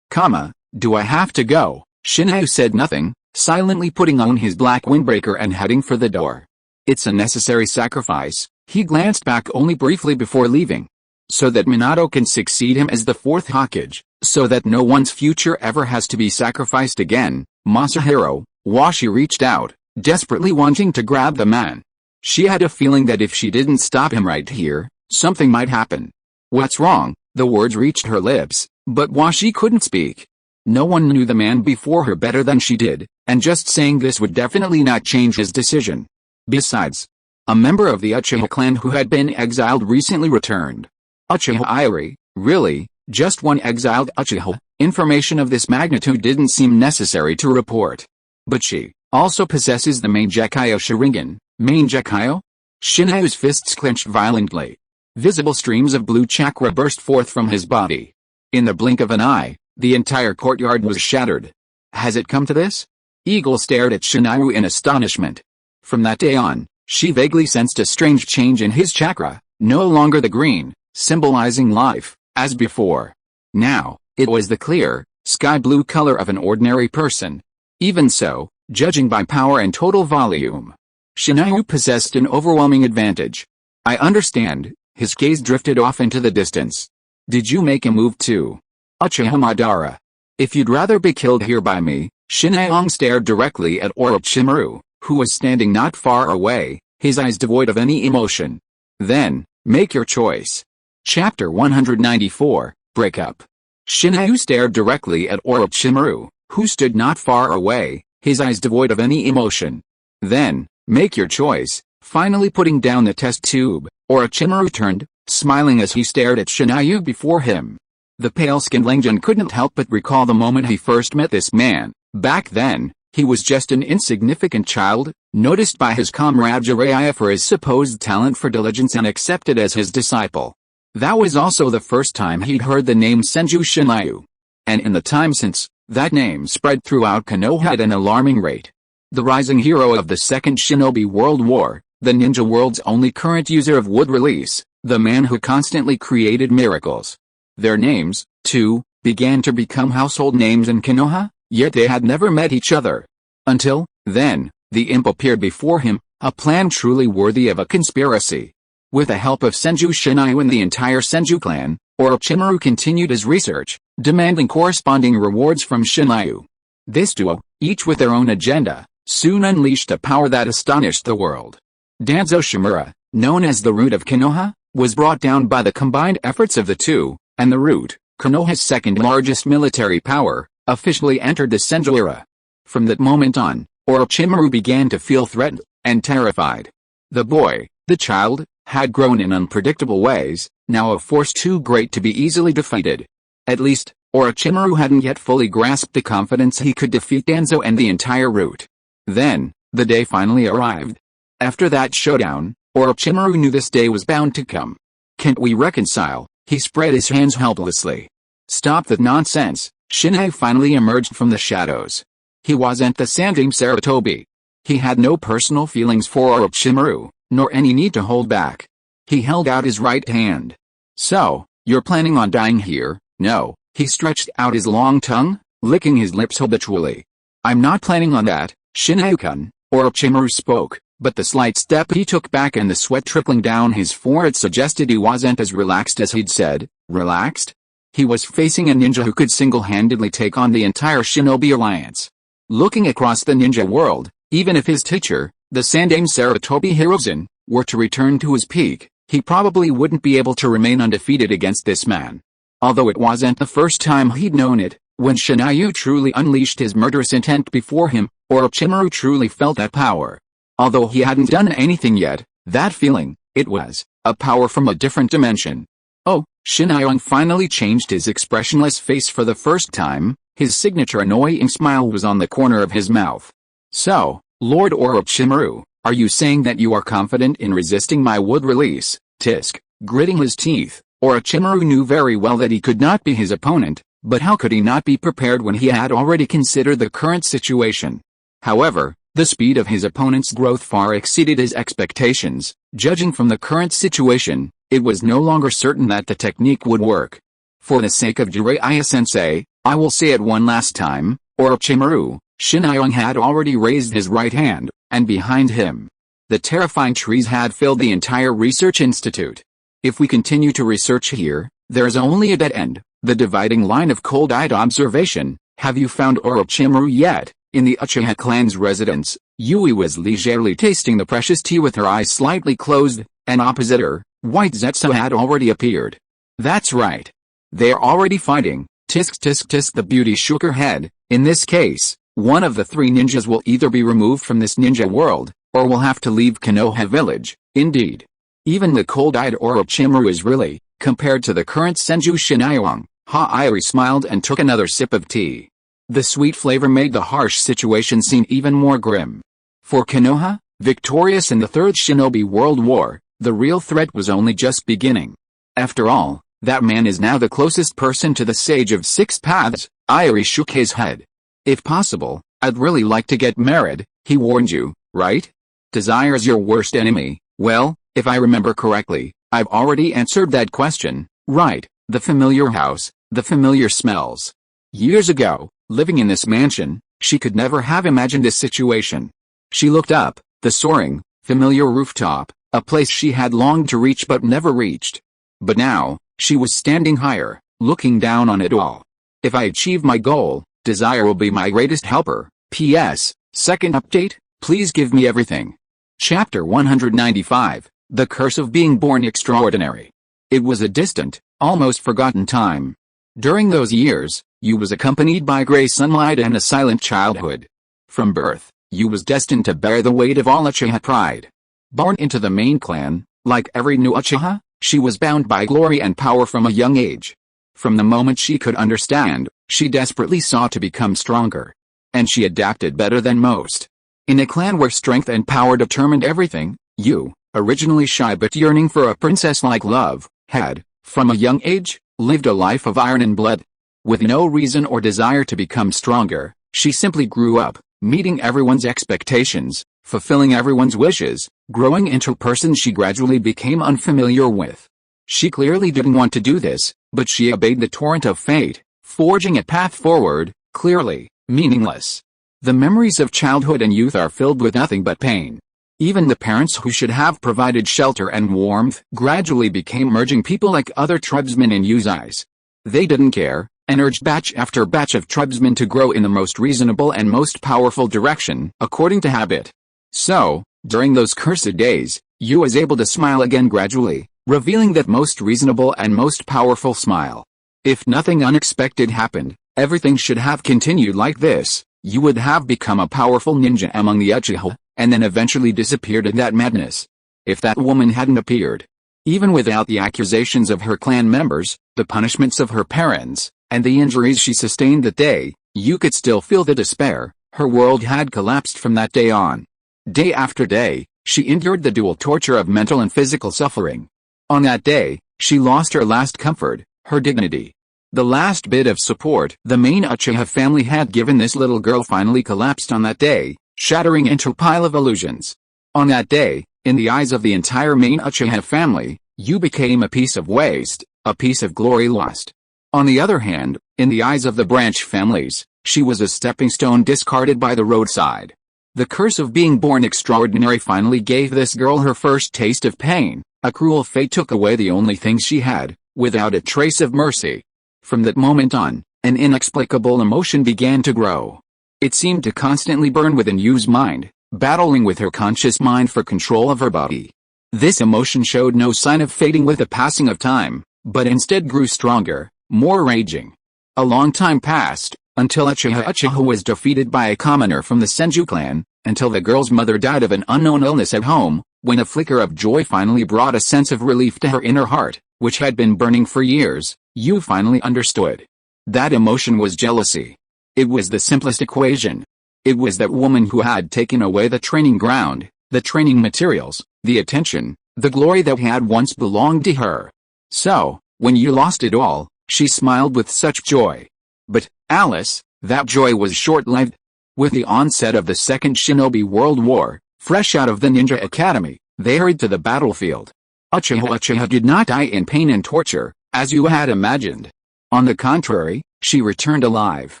Do I have to go? Shinayu said nothing, silently putting on his black windbreaker and heading for the door. It's a necessary sacrifice. He glanced back only briefly before leaving. So that Minato can succeed him as the fourth Hokage, so that no one's future ever has to be sacrificed again. Masahiro, Washi reached out, desperately wanting to grab the man. She had a feeling that if she didn't stop him right here, something might happen. What's wrong? The words reached her lips, but Washi couldn't speak. No one knew the man before her better than she did, and just saying this would definitely not change his decision. Besides, a member of the Uchiha clan who had been exiled recently returned. Uchiha Irie, really, just one exiled Uchiha? Information of this magnitude didn't seem necessary to report. But she also possesses the Main Gekyo Sharingan. Main Gekyo? Shinayu's fists clenched violently. Visible streams of blue chakra burst forth from his body. In the blink of an eye, the entire courtyard was shattered. Has it come to this? Eagle stared at Shinayu in astonishment. From that day on, she vaguely sensed a strange change in his chakra, no longer the green, symbolizing life, as before. Now, it was the clear, sky blue color of an ordinary person. Even so, judging by power and total volume, Shinayu possessed an overwhelming advantage. I understand. His gaze drifted off into the distance. Did you make a move too? Uchiha Madara. If you'd rather be killed here by me, Shinayong stared directly at Orochimaru, who was standing not far away, his eyes devoid of any emotion. Then, make your choice. Chapter 194, Breakup. Shinayu stared directly at Orochimaru, who stood not far away, his eyes devoid of any emotion. Then, make your choice. Finally putting down the test tube, Orochimaru turned, smiling as he stared at Shinayu before him. The pale-skinned Lengjun couldn't help but recall the moment he first met this man. Back then, he was just an insignificant child, noticed by his comrade Jiraiya for his supposed talent for diligence and accepted as his disciple. That was also the first time he'd heard the name Senju Shinayu. And in the time since, that name spread throughout Konoha at an alarming rate. The rising hero of the Second Shinobi World War, the ninja world's only current user of wood release, the man who constantly created miracles. Their names, too, began to become household names in Konoha, yet they had never met each other. Until, then, the imp appeared before him, a plan truly worthy of a conspiracy. With the help of Senju Shinayu and the entire Senju clan, Orochimaru continued his research, demanding corresponding rewards from Shinayu. This duo, each with their own agenda, soon unleashed a power that astonished the world. Danzo Shimura, known as the Root of Konoha, was brought down by the combined efforts of the two, and the Root, Konoha's second largest military power, officially entered the Senju era. From that moment on, Orochimaru began to feel threatened and terrified. The boy, the child, had grown in unpredictable ways, now a force too great to be easily defeated. At least, Orochimaru hadn't yet fully grasped the confidence he could defeat Danzo and the entire Root. Then, the day finally arrived. After that showdown, Orochimaru knew this day was bound to come. Can't we reconcile? He spread his hands helplessly. Stop that nonsense. Shinai finally emerged from the shadows. He wasn't the same Sarutobi. He had no personal feelings for Orochimaru, nor any need to hold back. He held out his right hand. So, you're planning on dying here? No. He stretched out his long tongue, licking his lips habitually. I'm not planning on that, Shinai-kun, Orochimaru spoke, but the slight step he took back and the sweat trickling down his forehead suggested he wasn't as relaxed as he'd said. Relaxed? He was facing a ninja who could single-handedly take on the entire Shinobi Alliance. Looking across the ninja world, even if his teacher, the Sandaime Sarutobi Hiruzen, were to return to his peak, he probably wouldn't be able to remain undefeated against this man. Although it wasn't the first time he'd known it, when Shinayu truly unleashed his murderous intent before him, Orochimaru truly felt that power. Although he hadn't done anything yet, that feeling, it was a power from a different dimension. Oh, Shinayong finally changed his expressionless face for the first time, his signature annoying smile was on the corner of his mouth. So, Lord Orochimaru, are you saying that you are confident in resisting my wood release? Tisk, gritting his teeth, Orochimaru knew very well that he could not be his opponent, but how could he not be prepared when he had already considered the current situation? However, the speed of his opponent's growth far exceeded his expectations. Judging from the current situation, it was no longer certain that the technique would work. For the sake of Jiraiya-sensei, I will say it one last time, Orochimaru, Shinayong had already raised his right hand, and behind him, the terrifying trees had filled the entire research institute. If we continue to research here, there's only a dead end, the dividing line of cold-eyed observation. Have you found Orochimaru yet? In the Uchiha clan's residence, Yui was leisurely tasting the precious tea with her eyes slightly closed, and opposite her, White Zetsu had already appeared. That's right. They're already fighting. Tisk tisk tisk. The beauty shook her head. In this case, one of the three ninjas will either be removed from this ninja world, or will have to leave Konoha village. Indeed. Even the cold-eyed Orochimaru is really, compared to the current Senju Shinayong. Ha'iri smiled and took another sip of tea. The sweet flavor made the harsh situation seem even more grim. For Konoha, victorious in the Third Shinobi World War, the real threat was only just beginning. After all, that man is now the closest person to the Sage of Six Paths. Irie shook his head. If possible, I'd really like to get married, he warned you, right? Desire's your worst enemy. Well, if I remember correctly, I've already answered that question, right? The familiar house, the familiar smells. Years ago, living in this mansion, she could never have imagined this situation. She looked up, the soaring, familiar rooftop, a place she had longed to reach but never reached. But now, she was standing higher, looking down on it all. If I achieve my goal, Desire will be my greatest helper. P.S. Second update, please give me everything. Chapter 195, The Curse of Being Born Extraordinary. It was a distant, almost forgotten time. During those years, Yu was accompanied by gray sunlight and a silent childhood. From birth, Yu was destined to bear the weight of all Uchiha pride. Born into the main clan, like every new Uchiha, she was bound by glory and power from a young age. From the moment she could understand, she desperately sought to become stronger. And she adapted better than most. In a clan where strength and power determined everything, Yu, originally shy but yearning for a princess-like love, had, from a young age, lived a life of iron and blood. With no reason or desire to become stronger, she simply grew up, meeting everyone's expectations, fulfilling everyone's wishes, growing into a person she gradually became unfamiliar with. She clearly didn't want to do this, but she obeyed the torrent of fate, forging a path forward, clearly, meaningless. The memories of childhood and youth are filled with nothing but pain. Even the parents who should have provided shelter and warmth gradually became merging people like other tribesmen in Yu's eyes. They didn't care, and urged batch after batch of tribesmen to grow in the most reasonable and most powerful direction, according to habit. So, during those cursed days, Yu was able to smile again gradually, revealing that most reasonable and most powerful smile. If nothing unexpected happened, everything should have continued like this. You would have become a powerful ninja among the Uchiha, and then eventually disappeared in that madness. If that woman hadn't appeared, even without the accusations of her clan members, the punishments of her parents, and the injuries she sustained that day, you could still feel the despair. Her world had collapsed from that day on. Day after day, she endured the dual torture of mental and physical suffering. On that day, she lost her last comfort, her dignity. The last bit of support the main Uchiha family had given this little girl finally collapsed on that day, shattering into a pile of illusions. On that day, in the eyes of the entire main Uchiha family, you became a piece of waste, a piece of glory lost. On the other hand, in the eyes of the branch families, she was a stepping stone discarded by the roadside. The curse of being born extraordinary finally gave this girl her first taste of pain. A cruel fate took away the only thing she had, without a trace of mercy. From that moment on, an inexplicable emotion began to grow. It seemed to constantly burn within Yu's mind, battling with her conscious mind for control of her body. This emotion showed no sign of fading with the passing of time, but instead grew stronger, more raging. A long time passed, until Uchiha was defeated by a commoner from the Senju clan, until the girl's mother died of an unknown illness at home, when a flicker of joy finally brought a sense of relief to her inner heart, which had been burning for years. Yu finally understood. That emotion was jealousy. It was the simplest equation. It was that woman who had taken away the training ground, the training materials, the attention, the glory that had once belonged to her. So, when Yu lost it all, she smiled with such joy. But, Alice, that joy was short-lived. With the onset of the Second Shinobi World War, fresh out of the Ninja Academy, they hurried to the battlefield. Uchiha did not die in pain and torture, as you had imagined. On the contrary, she returned alive.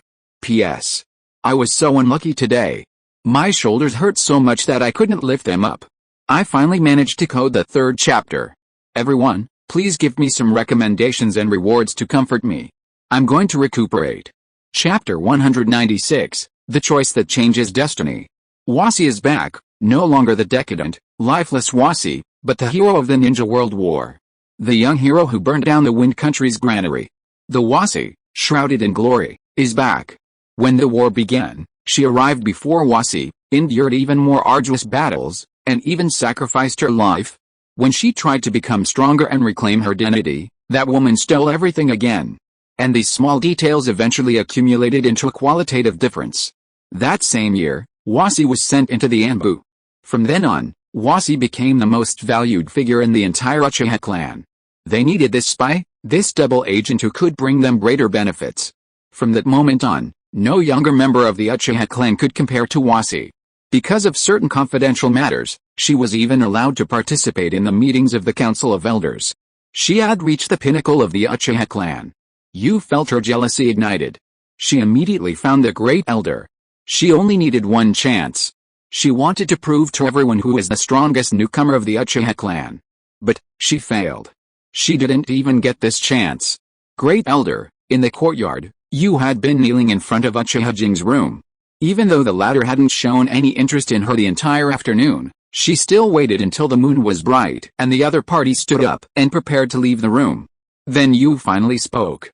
P.S. I was so unlucky today. My shoulders hurt so much that I couldn't lift them up. I finally managed to code the third chapter. Everyone, please give me some recommendations and rewards to comfort me. I'm going to recuperate. Chapter 196, The Choice That Changes Destiny. Wasi is back, no longer the decadent, lifeless Wasi, but the hero of the Ninja World War. The young hero who burned down the Wind Country's granary. The Wasi, shrouded in glory, is back. When the war began, she arrived before Wasi, endured even more arduous battles, and even sacrificed her life. When she tried to become stronger and reclaim her dignity, that woman stole everything again. And these small details eventually accumulated into a qualitative difference. That same year, Wasi was sent into the Anbu. From then on, Wasi became the most valued figure in the entire Uchiha clan. They needed this spy, this double agent who could bring them greater benefits. From that moment on, no younger member of the Uchiha clan could compare to Wasi. Because of certain confidential matters, she was even allowed to participate in the meetings of the Council of Elders. She had reached the pinnacle of the Uchiha clan. You felt her jealousy ignited. She immediately found the Great Elder. She only needed one chance. She wanted to prove to everyone who was the strongest newcomer of the Uchiha clan. But, she failed. She didn't even get this chance. Great Elder, in the courtyard, you had been kneeling in front of Uchiha Jing's room. Even though the latter hadn't shown any interest in her the entire afternoon, she still waited until the moon was bright and the other party stood up and prepared to leave the room. Then you finally spoke.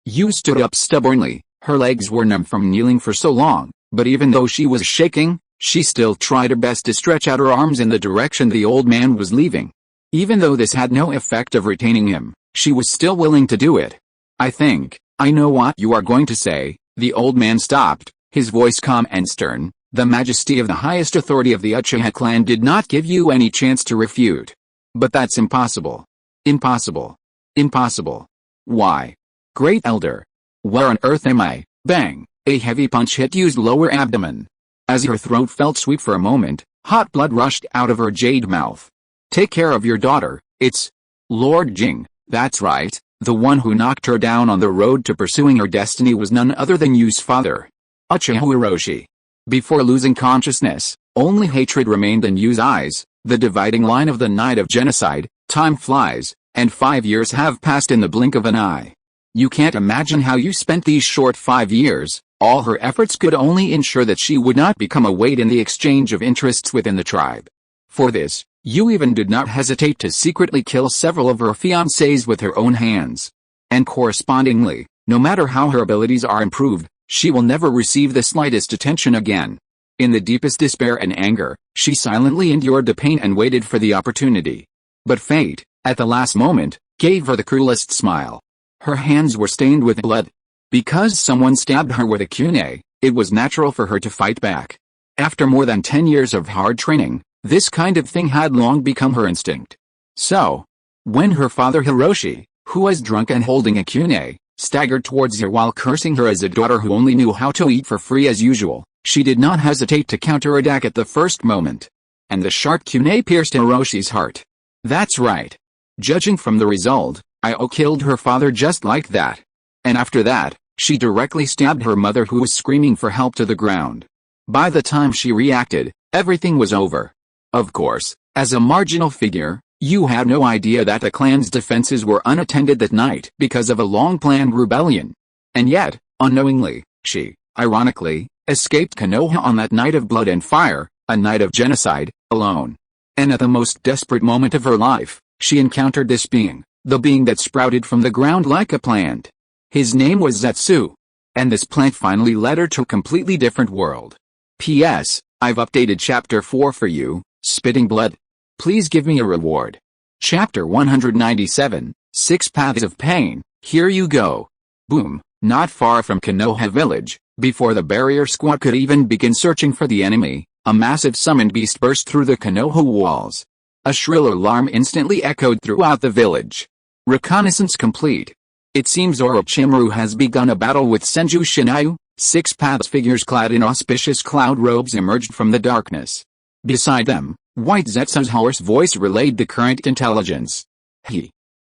You stood up stubbornly. Her legs were numb from kneeling for so long, but even though she was shaking, she still tried her best to stretch out her arms in the direction the old man was leaving. Even though this had no effect of retaining him, she was still willing to do it. I think, I know what you are going to say. The old man stopped, his voice calm and stern. The majesty of the highest authority of the Uchiha clan did not give you any chance to refute. But that's impossible. Impossible. Impossible. Why? Great Elder. Where on earth am I? Bang! A heavy punch hit Yu's lower abdomen. As her throat felt sweet for a moment, hot blood rushed out of her jade mouth. Take care of your daughter, it's Lord Jing. That's right, the one who knocked her down on the road to pursuing her destiny was none other than Yu's father, Uchiha Hiroshi. Before losing consciousness, only hatred remained in Yu's eyes, the dividing line of the night of genocide. Time flies, and 5 years have passed in the blink of an eye. You can't imagine how you spent these short 5 years. All her efforts could only ensure that she would not become a weight in the exchange of interests within the tribe. For this, you even did not hesitate to secretly kill several of her fiancés with her own hands. And correspondingly, no matter how her abilities are improved, she will never receive the slightest attention again. In the deepest despair and anger, she silently endured the pain and waited for the opportunity. But fate, at the last moment, gave her the cruelest smile. Her hands were stained with blood. Because someone stabbed her with a kunai, it was natural for her to fight back. After more than 10 years of hard training, this kind of thing had long become her instinct. So, when her father Hiroshi, who was drunk and holding a kunai, staggered towards her while cursing her as a daughter who only knew how to eat for free as usual, she did not hesitate to counterattack at the first moment. And the sharp kunai pierced Hiroshi's heart. That's right. Judging from the result, Io killed her father just like that. And after that, she directly stabbed her mother who was screaming for help to the ground. By the time she reacted, everything was over. Of course, as a marginal figure, you had no idea that the clan's defenses were unattended that night because of a long-planned rebellion. And yet, unknowingly, she, ironically, escaped Konoha on that night of blood and fire, a night of genocide, alone. And at the most desperate moment of her life, she encountered this being, the being that sprouted from the ground like a plant. His name was Zetsu. And this plant finally led her to a completely different world. P.S. I've updated Chapter 4 for you, Spitting Blood. Please give me a reward. Chapter 197, 6 Paths of Pain, here you go. Boom, not far from Konoha village, before the barrier squad could even begin searching for the enemy, a massive summoned beast burst through the Konoha walls. A shrill alarm instantly echoed throughout the village. Reconnaissance complete. It seems Orochimaru has begun a battle with Senju Shinayu. 6 paths figures clad in auspicious cloud robes emerged from the darkness. Beside them, White Zetsu's hoarse voice relayed the current intelligence.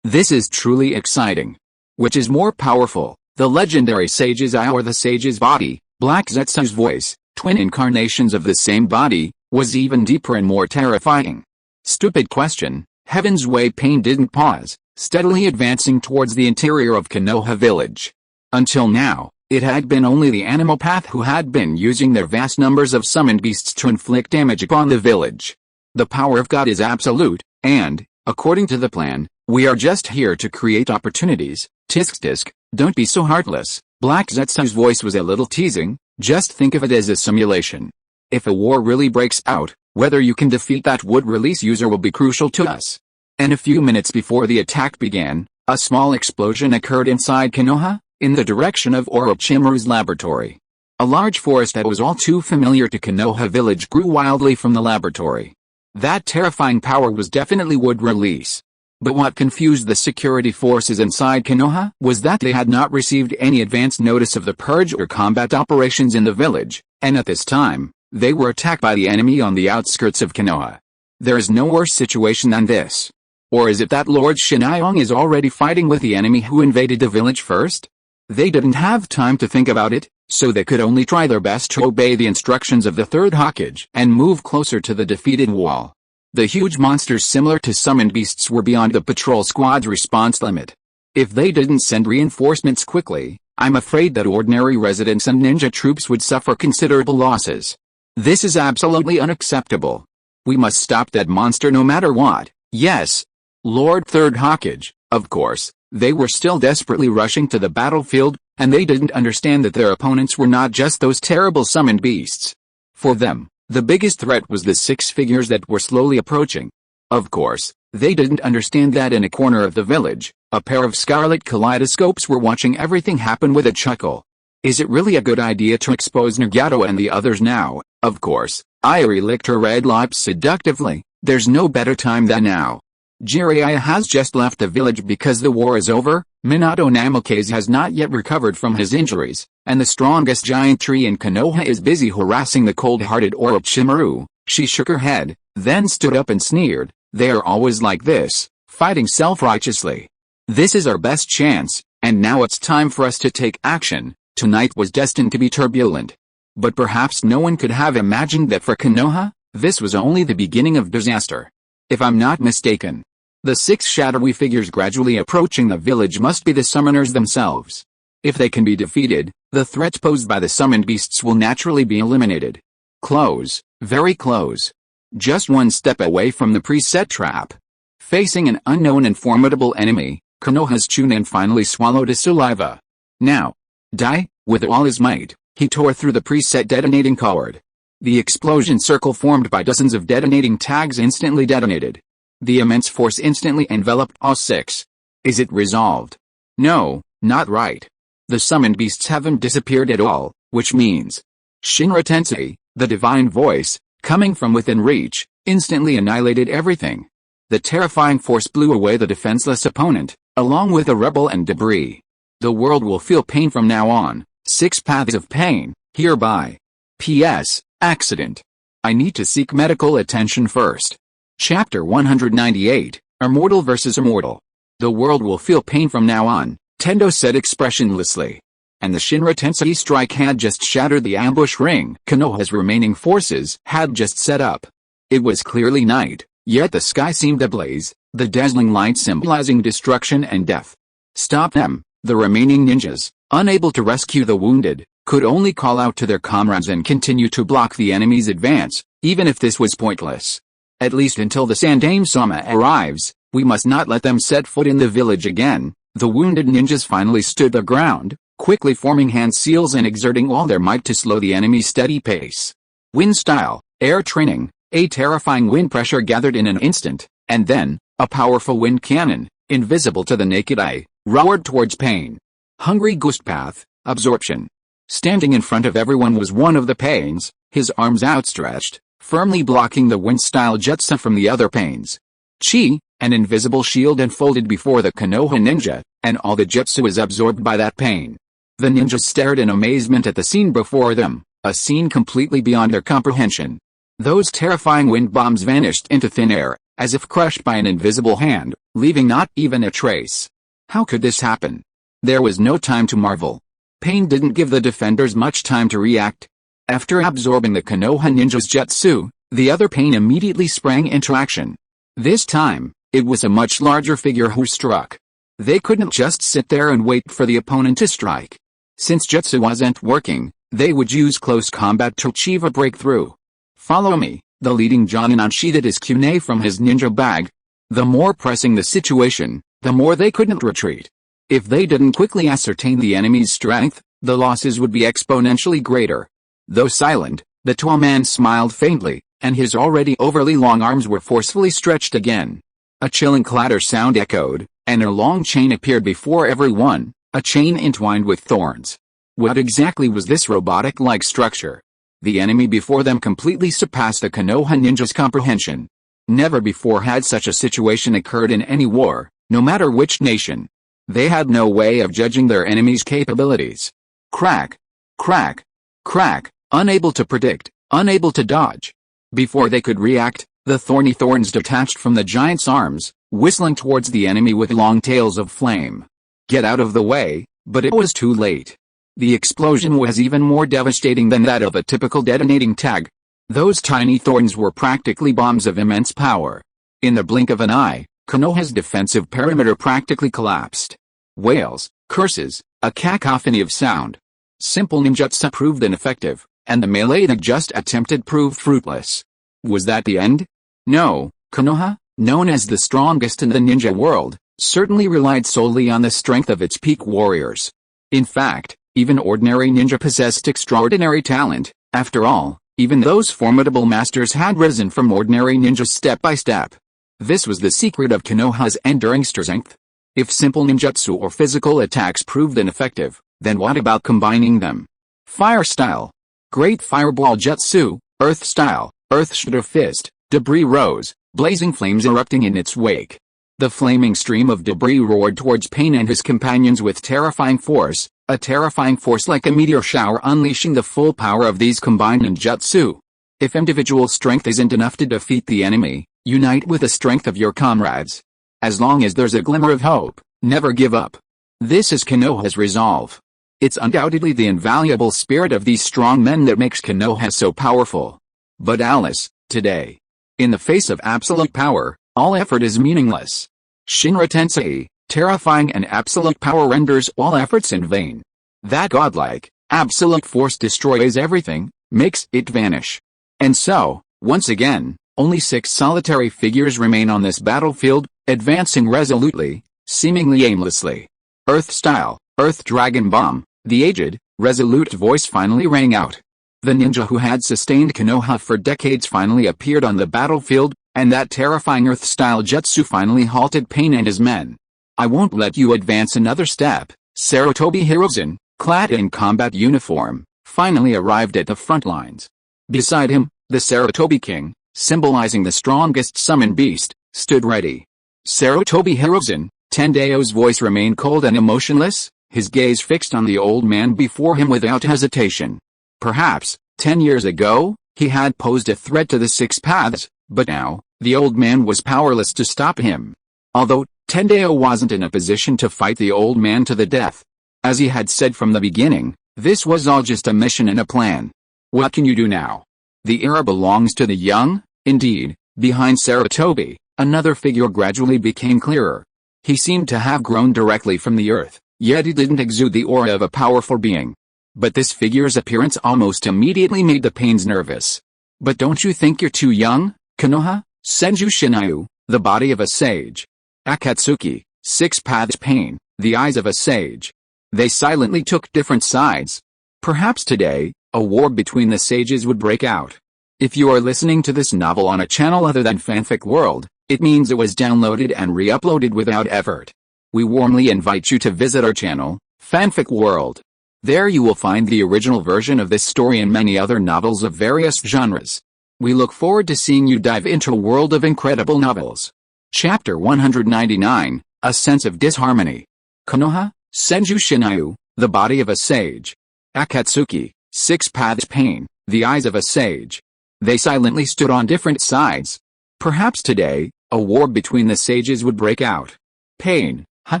This is truly exciting. Which is more powerful, the legendary sage's eye or the sage's body? Black Zetsu's voice, twin incarnations of the same body, was even deeper and more terrifying. Stupid question. Heaven's Way Pain didn't pause, steadily advancing towards the interior of Konoha village. Until now, it had been only the animal path who had been using their vast numbers of summoned beasts to inflict damage upon the village. The power of God is absolute, and, according to the plan, we are just here to create opportunities. Tisk, don't be so heartless. Black Zetsu's voice was a little teasing, just think of it as a simulation. If a war really breaks out, whether you can defeat that wood-release user will be crucial to us. And a few minutes before the attack began, a small explosion occurred inside Konoha, in the direction of Orochimaru's laboratory. A large forest that was all too familiar to Konoha village grew wildly from the laboratory. That terrifying power was definitely would release. But what confused the security forces inside Konoha was that they had not received any advance notice of the purge or combat operations in the village, and at this time, they were attacked by the enemy on the outskirts of Konoha. There is no worse situation than this. Or is it that Lord Shinayong is already fighting with the enemy who invaded the village first? They didn't have time to think about it, so they could only try their best to obey the instructions of the Third Hokage and move closer to the defeated wall. The huge monsters similar to summoned beasts were beyond the patrol squad's response limit. If they didn't send reinforcements quickly, I'm afraid that ordinary residents and ninja troops would suffer considerable losses. This is absolutely unacceptable. We must stop that monster no matter what. Yes, Lord Third Hokage, of course. They were still desperately rushing to the battlefield, and they didn't understand that their opponents were not just those terrible summoned beasts. For them, the biggest threat was the six figures that were slowly approaching. Of course, they didn't understand that in a corner of the village, a pair of scarlet kaleidoscopes were watching everything happen with a chuckle. Is it really a good idea to expose Nagato and the others now? Of course, Irie licked her red lips seductively. There's no better time than now. Jiraiya has just left the village because the war is over, Minato Namikaze has not yet recovered from his injuries, and the strongest giant tree in Konoha is busy harassing the cold-hearted Orochimaru. She shook her head, then stood up and sneered. They are always like this, fighting self-righteously. This is our best chance, and now it's time for us to take action. Tonight was destined to be turbulent. But perhaps no one could have imagined that for Konoha, this was only the beginning of disaster. If I'm not mistaken, the six shadowy figures gradually approaching the village must be the summoners themselves. If they can be defeated, the threats posed by the summoned beasts will naturally be eliminated. Close, very close. Just one step away from the preset trap. Facing an unknown and formidable enemy, Konoha's Chunin finally swallowed his saliva. Now, die, with all his might, he tore through the preset detonating cord. The explosion circle formed by dozens of detonating tags instantly detonated. The immense force instantly enveloped all six. Is it resolved? No, not right. The summoned beasts haven't disappeared at all, which means Shinra Tensei, the divine voice, coming from within reach, instantly annihilated everything. The terrifying force blew away the defenseless opponent, along with the rebel and debris. The world will feel pain from now on. 6 paths of pain, hereby. P.S. Accident. I need to seek medical attention first. Chapter 198, Immortal vs. Immortal. The world will feel pain from now on, Tendo said expressionlessly. And the Shinra Tensei strike had just shattered the ambush ring Konoha's remaining forces had just set up. It was clearly night, yet the sky seemed ablaze, the dazzling light symbolizing destruction and death. Stop them, the remaining ninjas, unable to rescue the wounded, could only call out to their comrades and continue to block the enemy's advance, even if this was pointless. At least until the Sandaime-sama arrives, we must not let them set foot in the village again. The wounded ninjas finally stood their ground, quickly forming hand seals and exerting all their might to slow the enemy's steady pace. Wind style, air training, a terrifying wind pressure gathered in an instant, and then, a powerful wind cannon, invisible to the naked eye, roared towards Pain. Hungry Ghost Path, absorption. Standing in front of everyone was one of the Pains, his arms outstretched, firmly blocking the wind-style jutsu from the other Pains. Chi, an invisible shield unfolded before the Konoha ninja, and all the jutsu was absorbed by that Pain. The ninjas stared in amazement at the scene before them, a scene completely beyond their comprehension. Those terrifying wind bombs vanished into thin air, as if crushed by an invisible hand, leaving not even a trace. How could this happen? There was no time to marvel. Pain didn't give the defenders much time to react. After absorbing the Konoha ninja's jutsu, the other Pain immediately sprang into action. This time, it was a much larger figure who struck. They couldn't just sit there and wait for the opponent to strike. Since jutsu wasn't working, they would use close combat to achieve a breakthrough. Follow me, the leading Jonin unsheathed his kunai from his ninja bag. The more pressing the situation, the more they couldn't retreat. If they didn't quickly ascertain the enemy's strength, the losses would be exponentially greater. Though silent, the tall man smiled faintly, and his already overly long arms were forcefully stretched again. A chilling clatter sound echoed, and a long chain appeared before everyone, a chain entwined with thorns. What exactly was this robotic-like structure? The enemy before them completely surpassed the Konoha ninja's comprehension. Never before had such a situation occurred in any war, no matter which nation. They had no way of judging their enemy's capabilities. Crack, crack, crack, unable to predict, unable to dodge. Before they could react, the thorny thorns detached from the giant's arms, whistling towards the enemy with long tails of flame. Get out of the way, but it was too late. The explosion was even more devastating than that of a typical detonating tag. Those tiny thorns were practically bombs of immense power. In the blink of an eye, Konoha's defensive perimeter practically collapsed. Wails, curses, a cacophony of sound. Simple ninjutsu proved ineffective, and the melee they just attempted proved fruitless. Was that the end? No, Konoha, known as the strongest in the ninja world, certainly relied solely on the strength of its peak warriors. In fact, even ordinary ninja possessed extraordinary talent. After all, even those formidable masters had risen from ordinary ninjas step by step. This was the secret of Konoha's enduring strength. If simple ninjutsu or physical attacks proved ineffective, then what about combining them? Fire style. Great fireball jutsu, earth style, earth shadow fist, debris rose, blazing flames erupting in its wake. The flaming stream of debris roared towards Pain and his companions with terrifying force, a terrifying force like a meteor shower unleashing the full power of these combined ninjutsu. If individual strength isn't enough to defeat the enemy, unite with the strength of your comrades. As long as there's a glimmer of hope, never give up. This is Konoha's resolve. It's undoubtedly the invaluable spirit of these strong men that makes Konoha so powerful. But Alice, today, in the face of absolute power, all effort is meaningless. Shinra Tensei, terrifying and absolute power renders all efforts in vain. That godlike, absolute force destroys everything, makes it vanish. And so, once again, only 6 solitary figures remain on this battlefield, advancing resolutely, seemingly aimlessly. Earth style, Earth Dragon Bomb, the aged, resolute voice finally rang out. The ninja who had sustained Konoha for decades finally appeared on the battlefield, and that terrifying earth-style jutsu finally halted Pain and his men. I won't let you advance another step. Sarutobi Hiruzen, clad in combat uniform, finally arrived at the front lines. Beside him, the Sarutobi King, symbolizing the strongest summon beast, stood ready. Sarutobi Hiruzen, Tendeo's voice remained cold and emotionless, his gaze fixed on the old man before him without hesitation. Perhaps, 10 years ago, he had posed a threat to the 6 paths, but now, the old man was powerless to stop him. Although, Tendeo wasn't in a position to fight the old man to the death. As he had said from the beginning, this was all just a mission and a plan. What can you do now? The era belongs to the young. Indeed, behind Sarutobi, another figure gradually became clearer. He seemed to have grown directly from the earth, yet he didn't exude the aura of a powerful being. But this figure's appearance almost immediately made the Pains nervous. But don't you think you're too young, Konoha? Senju Shinayu, the body of a sage. Akatsuki, 6 paths Pain, the eyes of a sage. They silently took different sides. Perhaps today, a war between the sages would break out. If you are listening to this novel on a channel other than Fanfic World, it means it was downloaded and re-uploaded without effort. We warmly invite you to visit our channel, Fanfic World. There you will find the original version of this story and many other novels of various genres. We look forward to seeing you dive into a world of incredible novels. Chapter 199, A Sense of Disharmony. Konoha, Senju Shinayu, the body of a sage. Akatsuki, 6 paths Pain, the eyes of a sage. They silently stood on different sides. Perhaps today, a war between the sages would break out. Pain, huh?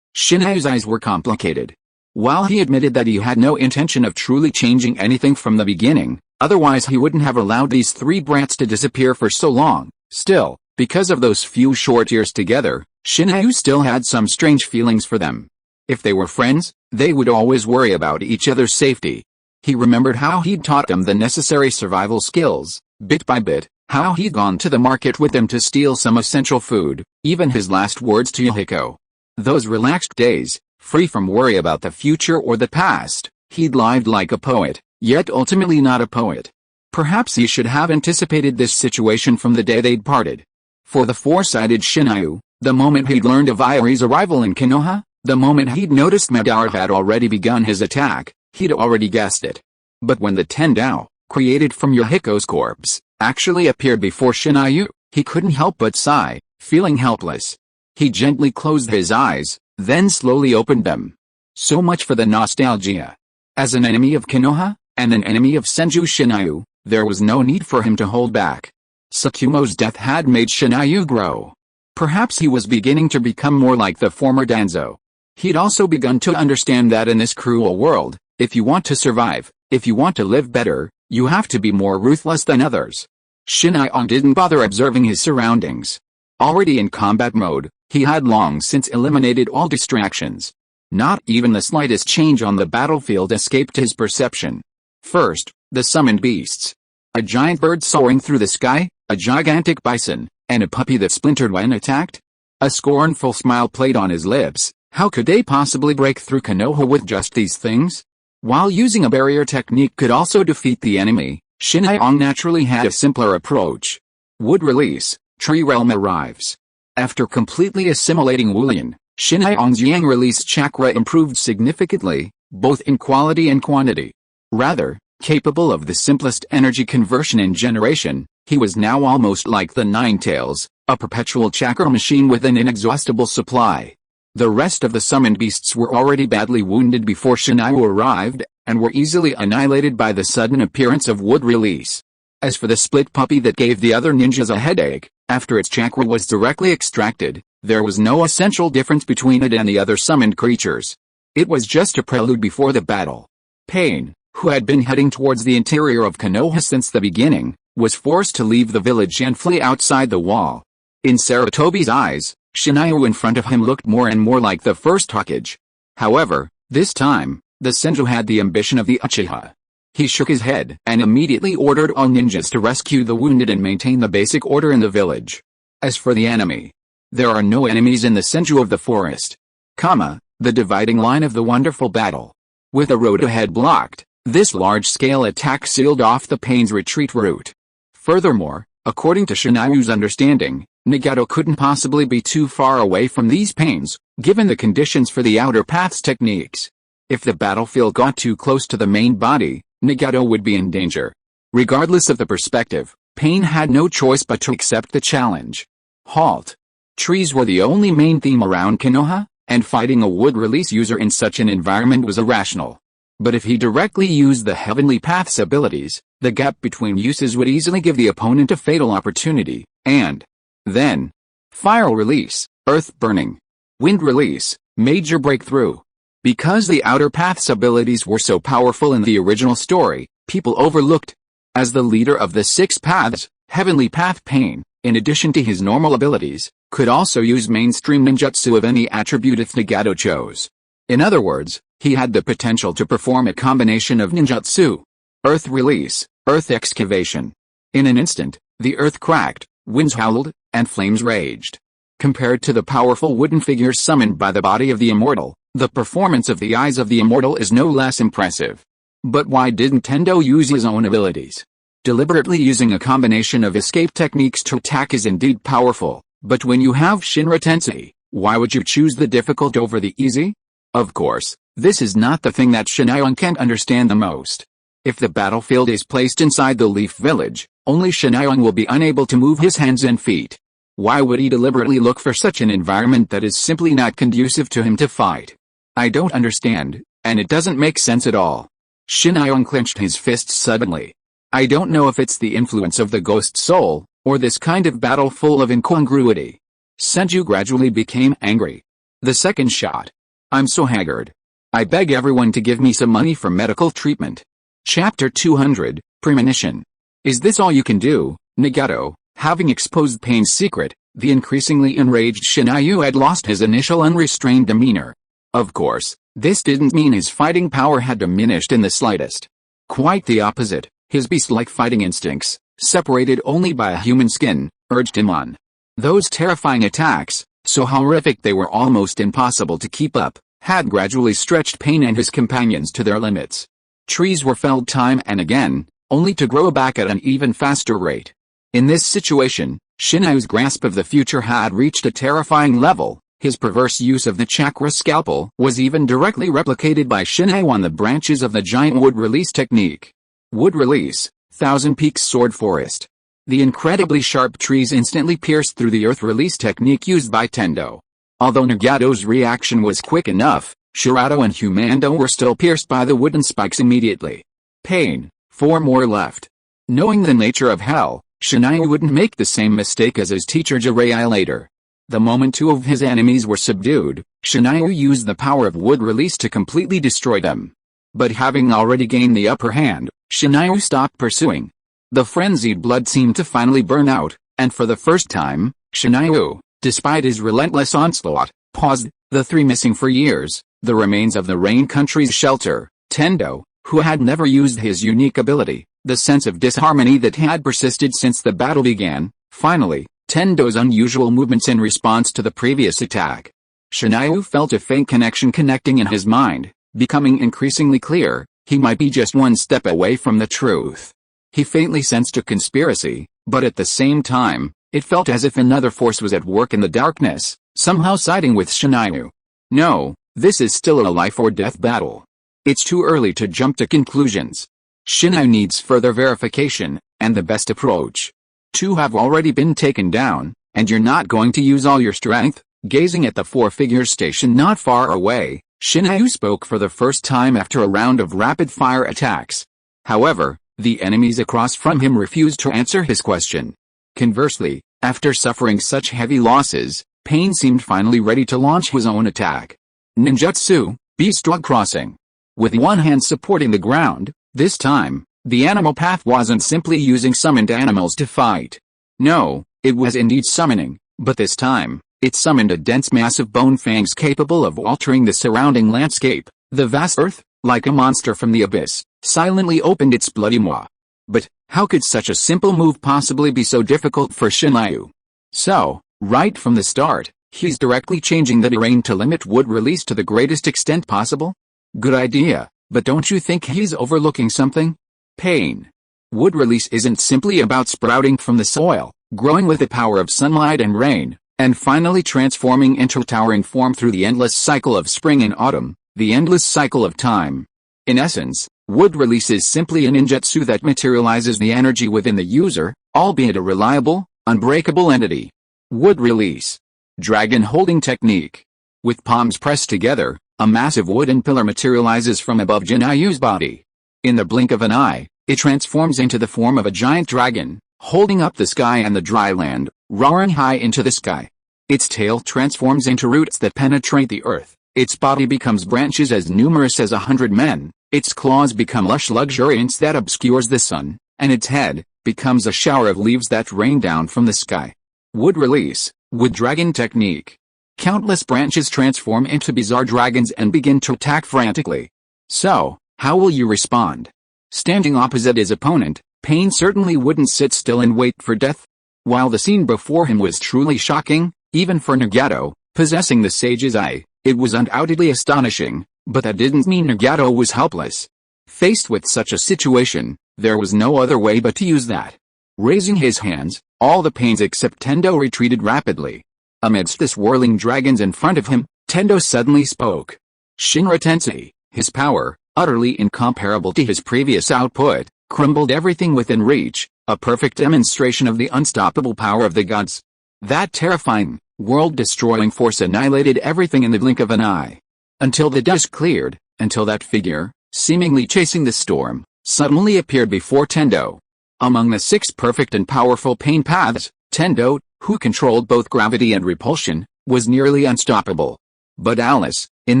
Shinayu's eyes were complicated. While he admitted that he had no intention of truly changing anything from the beginning, otherwise he wouldn't have allowed these 3 brats to disappear for so long, still, because of those few short years together, Shinayu still had some strange feelings for them. If they were friends, they would always worry about each other's safety. He remembered how he'd taught them the necessary survival skills, bit by bit, how he'd gone to the market with them to steal some essential food, even his last words to Yahiko. Those relaxed days, free from worry about the future or the past, he'd lived like a poet, yet ultimately not a poet. Perhaps he should have anticipated this situation from the day they'd parted. For the four-sided Shinayu, the moment he'd learned of Iori's arrival in Konoha, the moment he'd noticed Madara had already begun his attack, he'd already guessed it. But when the Tendao, created from Yahiko's corpse, actually appeared before Shinayu, He couldn't help but sigh, feeling helpless. He gently closed his eyes, then slowly opened them. So much for the nostalgia. As an enemy of Konoha, and an enemy of Senju Shinayu, there was no need for him to hold back. Tsukumo's death had made Shinayu grow. Perhaps he was beginning to become more like the former Danzo. He'd also begun to understand that in this cruel world, if you want to survive, if you want to live better, you have to be more ruthless than others. Shinayu didn't bother observing his surroundings. Already in combat mode, he had long since eliminated all distractions. Not even the slightest change on the battlefield escaped his perception. First, the summoned beasts. A giant bird soaring through the sky, a gigantic bison, and a puppy that splintered when attacked. A scornful smile played on his lips. How could they possibly break through Konoha with just these things? While using a barrier technique could also defeat the enemy, Shinayu naturally had a simpler approach. Wood release, tree realm arrives. After completely assimilating Wulian, Shinayong's yang release chakra improved significantly, both in quality and quantity. Rather, capable of the simplest energy conversion in generation, he was now almost like the Nine Tails, a perpetual chakra machine with an inexhaustible supply. The rest of the summoned beasts were already badly wounded before Shinayu arrived, and were easily annihilated by the sudden appearance of wood release. As for the split puppy that gave the other ninjas a headache, after its chakra was directly extracted, there was no essential difference between it and the other summoned creatures. It was just a prelude before the battle. Pain, who had been heading towards the interior of Konoha since the beginning, was forced to leave the village and flee outside the wall. In Sarutobi's eyes, Shinayu in front of him looked more and more like the First Hokage. However, this time, the Senju had the ambition of the Uchiha. He shook his head and immediately ordered all ninjas to rescue the wounded and maintain the basic order in the village. As for the enemy, there are no enemies in the Senju of the forest. The dividing line of the wonderful battle. With a road ahead blocked, this large-scale attack sealed off the pain's retreat route. Furthermore, according to Shinayu's understanding, Nagato couldn't possibly be too far away from these pains, given the conditions for the outer path's techniques. If the battlefield got too close to the main body, Nagato would be in danger. Regardless of the perspective, Pain had no choice but to accept the challenge. Halt. Trees were the only main theme around Konoha, and fighting a wood release user in such an environment was irrational. But if he directly used the Heavenly Path's abilities, the gap between uses would easily give the opponent a fatal opportunity, and then, fire release, earth burning, wind release, major breakthrough. Because the outer path's abilities were so powerful in the original story, people overlooked. As the leader of the six paths, Heavenly Path Pain, in addition to his normal abilities, could also use mainstream ninjutsu of any attribute if Nagato chose. In other words, he had the potential to perform a combination of ninjutsu. Earth release, earth excavation. In an instant, the earth cracked, winds howled, and flames raged. Compared to the powerful wooden figures summoned by the body of the immortal, the performance of the eyes of the immortal is no less impressive. But why didn't Tendo use his own abilities? Deliberately using a combination of escape techniques to attack is indeed powerful, but when you have Shinra Tensei, why would you choose the difficult over the easy? Of course, this is not the thing that Shinayu can't understand the most. If the battlefield is placed inside the Leaf Village, only Shinayu will be unable to move his hands and feet. Why would he deliberately look for such an environment that is simply not conducive to him to fight? I don't understand, and it doesn't make sense at all. Shinayu clenched his fists suddenly. I don't know if it's the influence of the ghost soul, or this kind of battle full of incongruity. Senju gradually became angry. The second shot. I'm so haggard. I beg everyone to give me some money for medical treatment. Chapter 200, Premonition. Is this all you can do, Nagato? Having exposed Pain's secret, the increasingly enraged Shinayu had lost his initial unrestrained demeanor. Of course, this didn't mean his fighting power had diminished in the slightest. Quite the opposite, his beast-like fighting instincts, separated only by a human skin, urged him on. Those terrifying attacks, so horrific they were almost impossible to keep up, had gradually stretched Pain and his companions to their limits. Trees were felled time and again, only to grow back at an even faster rate. In this situation, Shinayu's grasp of the future had reached a terrifying level. His perverse use of the chakra scalpel was even directly replicated by Shinayu on the branches of the giant wood release technique. Wood release, Thousand Peaks Sword Forest. The incredibly sharp trees instantly pierced through the earth release technique used by Tendo. Although Nagato's reaction was quick enough, Shirato and Humando were still pierced by the wooden spikes immediately. Pain. 4 more left. Knowing the nature of hell, Shinayu wouldn't make the same mistake as his teacher Jiraiya later. The moment 2 of his enemies were subdued, Shinayu used the power of wood release to completely destroy them. But having already gained the upper hand, Shinayu stopped pursuing. The frenzied blood seemed to finally burn out, and for the first time, Shinayu, despite his relentless onslaught, paused. The 3 missing for years, the remains of the Rain Country's shelter, Tendo, who had never used his unique ability, the sense of disharmony that had persisted since the battle began, finally, Tendo's unusual movements in response to the previous attack. Shinayu felt a faint connection connecting in his mind, becoming increasingly clear. He might be just one step away from the truth. He faintly sensed a conspiracy, but at the same time, it felt as if another force was at work in the darkness, somehow siding with Shinayu. No, this is still a life-or-death battle. It's too early to jump to conclusions. Shinayu needs further verification, and the best approach. 2 have already been taken down, and you're not going to use all your strength? Gazing at the 4-figure station not far away, Shinayu spoke for the first time after a round of rapid-fire attacks. However, the enemies across from him refused to answer his question. Conversely, after suffering such heavy losses, Pain seemed finally ready to launch his own attack. Ninjutsu, Beast Drug Crossing. With one hand supporting the ground, this time, the animal path wasn't simply using summoned animals to fight. No, it was indeed summoning, but this time, it summoned a dense mass of bone fangs capable of altering the surrounding landscape. The vast earth, like a monster from the abyss, silently opened its bloody maw. But, how could such a simple move possibly be so difficult for Shinayu? So, right from the start, he's directly changing the terrain to limit wood release to the greatest extent possible? Good idea, but don't you think he's overlooking something? Pain. Wood release isn't simply about sprouting from the soil, growing with the power of sunlight and rain, and finally transforming into towering form through the endless cycle of spring and autumn, the endless cycle of time. In essence, wood release is simply a ninjutsu that materializes the energy within the user, albeit a reliable, unbreakable entity. Wood release. Dragon holding technique. With palms pressed together, a massive wooden pillar materializes from above Jinayu's body. In the blink of an eye, it transforms into the form of a giant dragon, holding up the sky and the dry land, roaring high into the sky. Its tail transforms into roots that penetrate the earth, its body becomes branches as numerous as 100 men, its claws become lush luxuriance that obscures the sun, and its head becomes a shower of leaves that rain down from the sky. Wood release. Wood dragon technique. Countless branches transform into bizarre dragons and begin to attack frantically. So, how will you respond? Standing opposite his opponent, Pain certainly wouldn't sit still and wait for death. While the scene before him was truly shocking, even for Nagato, possessing the sage's eye, it was undoubtedly astonishing, but that didn't mean Nagato was helpless. Faced with such a situation, there was no other way but to use that. Raising his hands, all the Pains except Tendo retreated rapidly. Amidst the swirling dragons in front of him, Tendo suddenly spoke. Shinra Tensei, his power, utterly incomparable to his previous output, crumbled everything within reach, a perfect demonstration of the unstoppable power of the gods. That terrifying, world-destroying force annihilated everything in the blink of an eye. Until the dust cleared, until that figure, seemingly chasing the storm, suddenly appeared before Tendo. Among the 6 perfect and powerful pain paths, Tendo, who controlled both gravity and repulsion, was nearly unstoppable. But Alice, in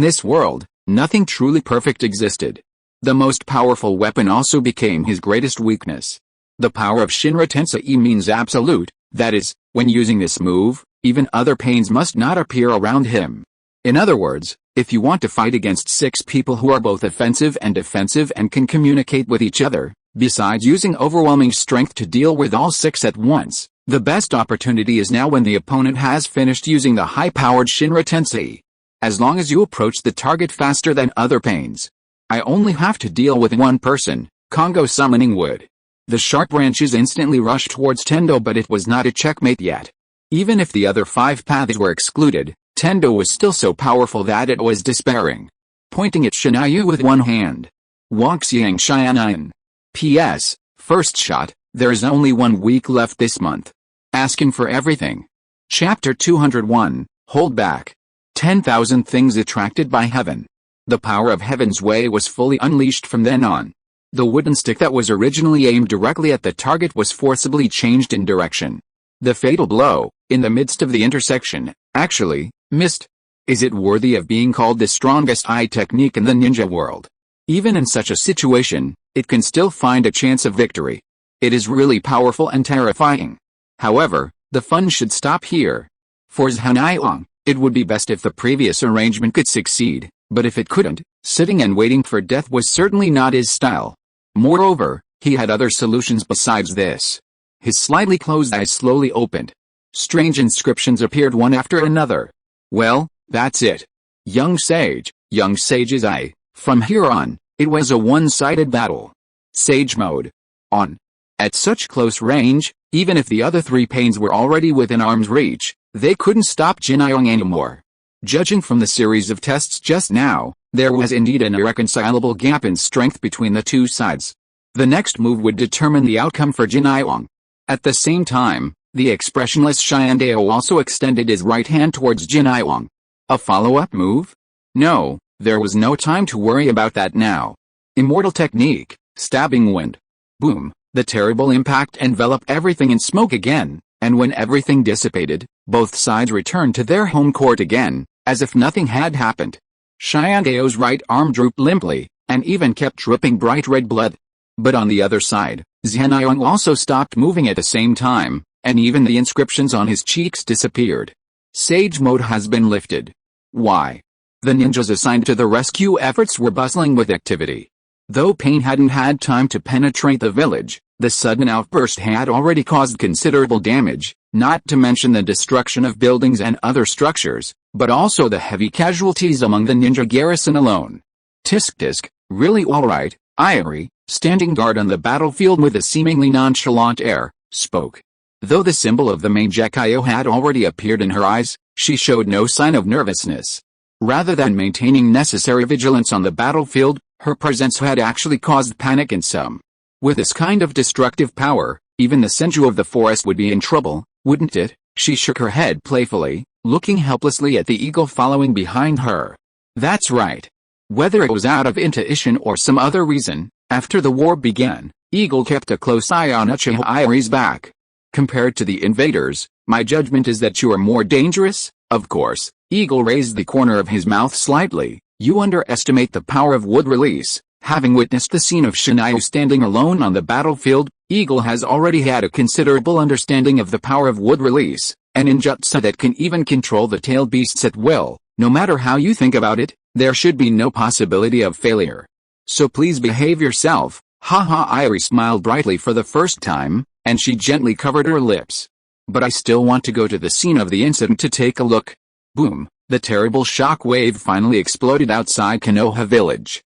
this world, nothing truly perfect existed. The most powerful weapon also became his greatest weakness. The power of Shinra Tensei means absolute, that is, when using this move, even other pains must not appear around him. In other words, if you want to fight against 6 people who are both offensive and defensive and can communicate with each other, besides using overwhelming strength to deal with all 6 at once, the best opportunity is now when the opponent has finished using the high-powered Shinra Tensei. As long as you approach the target faster than other pains. I only have to deal with one person, Kongo summoning wood. The sharp branches instantly rushed towards Tendo, but it was not a checkmate yet. Even if the other 5 paths were excluded, Tendo was still so powerful that it was despairing. Pointing at Shinayu with one hand. Wangxiang Xianan. P.S. First shot, There is only 1 week left this month. Asking for everything. Chapter 201, Hold Back. 10,000 things attracted by heaven. The power of heaven's way was fully unleashed from then on. The wooden stick that was originally aimed directly at the target was forcibly changed in direction. The fatal blow, in the midst of the intersection, actually missed. Is it worthy of being called the strongest eye technique in the ninja world? Even in such a situation, it can still find a chance of victory. It is really powerful and terrifying. However, the fun should stop here. For Zhanayong, it would be best if the previous arrangement could succeed, but if it couldn't, sitting and waiting for death was certainly not his style. Moreover, he had other solutions besides this. His slightly closed eyes slowly opened. Strange inscriptions appeared one after another. Well, that's it. Young Sage's eye. From here on, it was a one-sided battle. Sage mode. On. At such close range, even if the other 3 pains were already within arm's reach, they couldn't stop Jinayong anymore. Judging from the series of tests just now, there was indeed an irreconcilable gap in strength between the 2 sides. The next move would determine the outcome for Jinayong. At the same time, the expressionless Shyandao also extended his right hand towards Jinayong. A follow-up move? No, there was no time to worry about that now. Immortal technique, stabbing wind. Boom, the terrible impact enveloped everything in smoke again, and when everything dissipated, both sides returned to their home court again, as if nothing had happened. Shyandao's right arm drooped limply, and even kept dripping bright red blood. But on the other side, Zhanayong also stopped moving at the same time, and even the inscriptions on his cheeks disappeared. Sage mode has been lifted. Why? The ninjas assigned to the rescue efforts were bustling with activity. Though Pain hadn't had time to penetrate the village, the sudden outburst had already caused considerable damage, not to mention the destruction of buildings and other structures, but also the heavy casualties among the ninja garrison alone. Tisk, really alright, Irie, standing guard on the battlefield with a seemingly nonchalant air, spoke. Though the symbol of the Mangekyo had already appeared in her eyes, she showed no sign of nervousness. Rather than maintaining necessary vigilance on the battlefield, her presence had actually caused panic in some. With this kind of destructive power, even the Senju of the forest would be in trouble, wouldn't it? She shook her head playfully, looking helplessly at the eagle following behind her. That's right. Whether it was out of intuition or some other reason, after the war began, Eagle kept a close eye on Uchiha Irie's back. Compared to the invaders, my judgment is that you are more dangerous. Of course, Eagle raised the corner of his mouth slightly. You underestimate the power of wood release. Having witnessed the scene of Shinayu standing alone on the battlefield, Eagle has already had a considerable understanding of the power of wood release, an ninjutsu that can even control the tail beasts at will. No matter how you think about it, there should be no possibility of failure. So please behave yourself. Haha. Irie smiled brightly for the first time, and she gently covered her lips. But I still want to go to the scene of the incident to take a look. Boom, the terrible shock wave finally exploded outside Konoha village.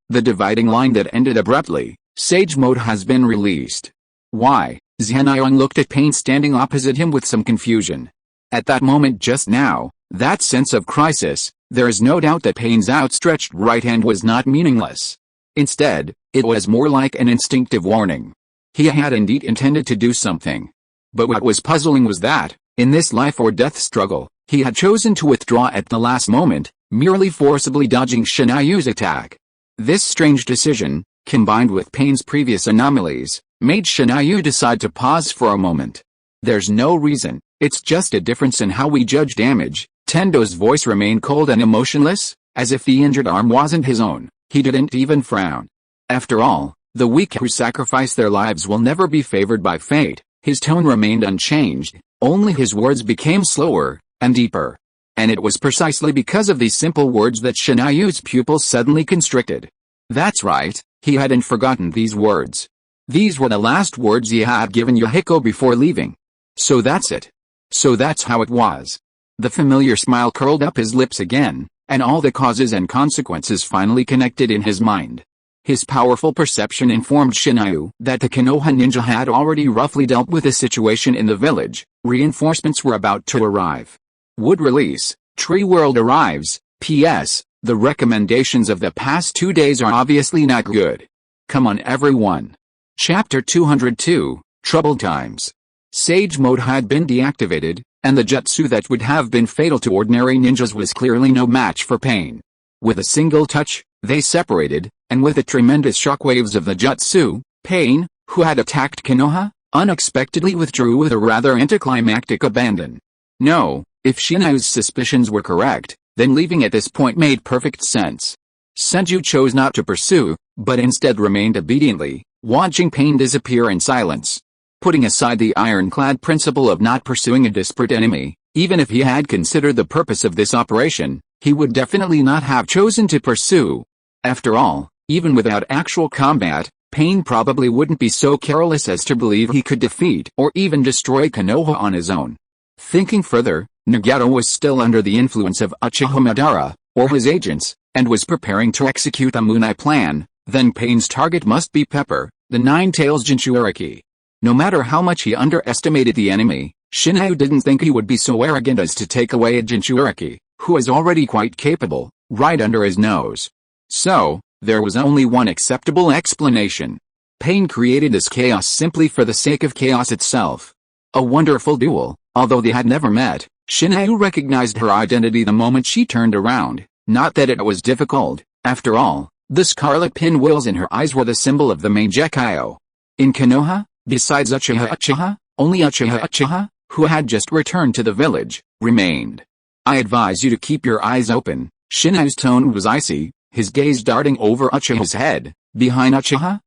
The dividing line that ended abruptly. Sage mode has been released. Why? Zhanayong looked at Pain standing opposite him with some confusion. At that moment just now, that sense of crisis, there is no doubt that Pain's outstretched right hand was not meaningless. Instead, it was more like an instinctive warning. He had indeed intended to do something. But what was puzzling was that, in this life or death struggle, he had chosen to withdraw at the last moment, merely forcibly dodging Shinayu's attack. This strange decision, combined with Pain's previous anomalies, made Shinayu decide to pause for a moment. There's no reason, it's just a difference in how we judge damage. Tendo's voice remained cold and emotionless, as if the injured arm wasn't his own. He didn't even frown. After all, the weak who sacrifice their lives will never be favored by fate. His tone remained unchanged, only his words became slower and deeper. And it was precisely because of these simple words that Shinayu's pupils suddenly constricted. That's right, he hadn't forgotten these words. These were the last words he had given Yahiko before leaving. So that's it. So that's how it was. The familiar smile curled up his lips again, and all the causes and consequences finally connected in his mind. His powerful perception informed Shinayu that the Konoha ninja had already roughly dealt with the situation in the village. Reinforcements were about to arrive. Wood release, Tree World arrives. P.S. The recommendations of the past 2 days are obviously not good. Come on everyone. Chapter 202, Troubled Times. Sage mode had been deactivated, and the jutsu that would have been fatal to ordinary ninjas was clearly no match for Pain. With a single touch, they separated, and with the tremendous shockwaves of the jutsu, Pain, who had attacked Konoha, unexpectedly withdrew with a rather anticlimactic abandon. No, if Shinju's suspicions were correct, then leaving at this point made perfect sense. Senju chose not to pursue, but instead remained obediently, watching Pain disappear in silence. Putting aside the ironclad principle of not pursuing a disparate enemy, even if he had considered the purpose of this operation, he would definitely not have chosen to pursue. After all, even without actual combat, Pain probably wouldn't be so careless as to believe he could defeat or even destroy Konoha on his own. Thinking further, Nagato was still under the influence of Uchiha Madara, or his agents, and was preparing to execute a Munai plan. Then Pain's target must be Pepper, the Nine-Tails Jinchuriki. No matter how much he underestimated the enemy, Shinju didn't think he would be so arrogant as to take away a Jinchuriki, who was already quite capable, right under his nose. So, there was only one acceptable explanation. Pain created this chaos simply for the sake of chaos itself. A wonderful duel, although they had never met, Shinju recognized her identity the moment she turned around. Not that it was difficult, after all, the scarlet pinwheels in her eyes were the symbol of the main Gekyo. In Konoha, besides Uchiha, only Uchiha, who had just returned to the village, remained. I advise you to keep your eyes open. Shinju's tone was icy, his gaze darting over Uchiha's head. Behind Uchiha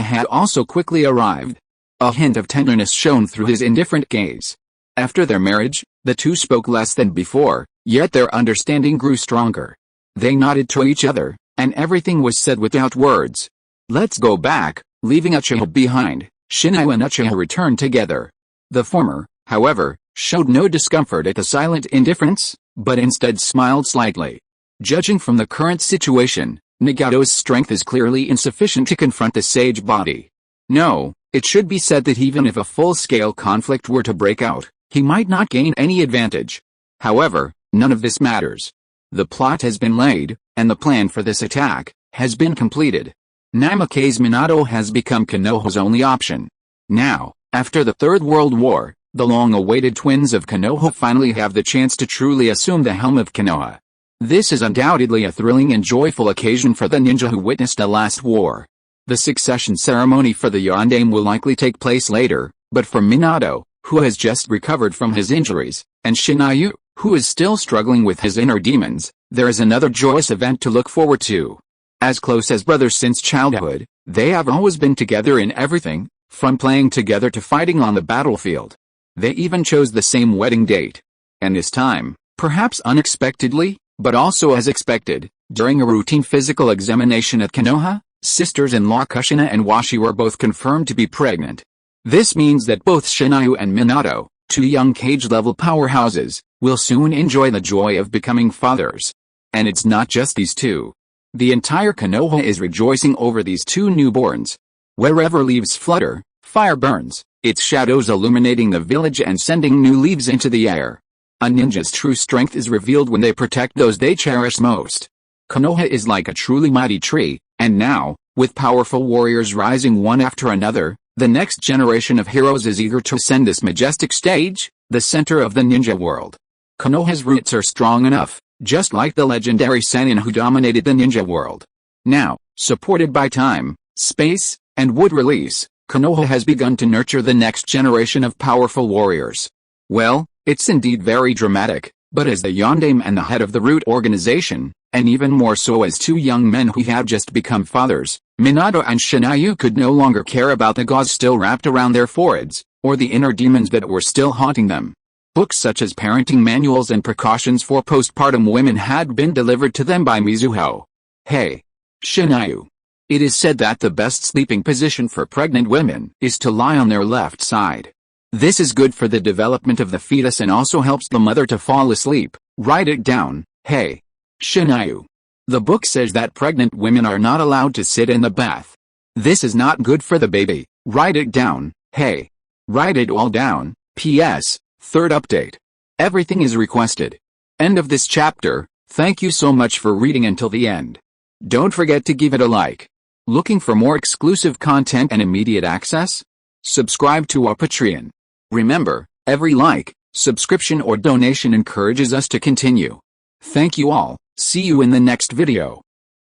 had also quickly arrived. A hint of tenderness shone through his indifferent gaze. After their marriage, the two spoke less than before, yet their understanding grew stronger. They nodded to each other, and everything was said without words. Let's go back. Leaving Uchiha behind, Shinju and Uchiha returned together. The former, however, showed no discomfort at the silent indifference, but instead smiled slightly. Judging from the current situation, Nagato's strength is clearly insufficient to confront the sage body. No, it should be said that even if a full-scale conflict were to break out, he might not gain any advantage. However, none of this matters. The plot has been laid, and the plan for this attack has been completed. Namikaze Minato has become Konoha's only option. Now, after the Third World War, the long-awaited twins of Konoha finally have the chance to truly assume the helm of Konoha. This is undoubtedly a thrilling and joyful occasion for the ninja who witnessed the last war. The succession ceremony for the Yondaime will likely take place later, but for Minato, who has just recovered from his injuries, and Shinju, who is still struggling with his inner demons, there is another joyous event to look forward to. As close as brothers since childhood, they have always been together in everything, from playing together to fighting on the battlefield. They even chose the same wedding date. And this time, perhaps unexpectedly, but also as expected, during a routine physical examination at Konoha, sisters-in-law Kushina and Washi were both confirmed to be pregnant. This means that both Shinju and Minato, two young cage-level powerhouses, will soon enjoy the joy of becoming fathers. And it's not just these two. The entire Konoha is rejoicing over these two newborns. Wherever leaves flutter, fire burns, its shadows illuminating the village and sending new leaves into the air. A ninja's true strength is revealed when they protect those they cherish most. Konoha is like a truly mighty tree, and now, with powerful warriors rising one after another, the next generation of heroes is eager to ascend this majestic stage, the center of the ninja world. Konoha's roots are strong enough, just like the legendary Sannin who dominated the ninja world. Now, supported by time, space, and wood release, Konoha has begun to nurture the next generation of powerful warriors. Well, it's indeed very dramatic, but as the Yondaime and the head of the root organization, and even more so as two young men who have just become fathers, Minato and Shinju could no longer care about the gauze still wrapped around their foreheads, or the inner demons that were still haunting them. Books such as parenting manuals and precautions for postpartum women had been delivered to them by Mizuho. Hey, Shinju. It is said that the best sleeping position for pregnant women is to lie on their left side. This is good for the development of the fetus and also helps the mother to fall asleep. Write it down, hey. Shinju. The book says that pregnant women are not allowed to sit in the bath. This is not good for the baby. Write it down, hey. Write it all down. P.S. Third update. Everything is requested. End of this chapter. Thank you so much for reading until the end. Don't forget to give it a like. Looking for more exclusive content and immediate access? Subscribe to our Patreon. Remember, every like, subscription or donation encourages us to continue. Thank you all. See you in the next video.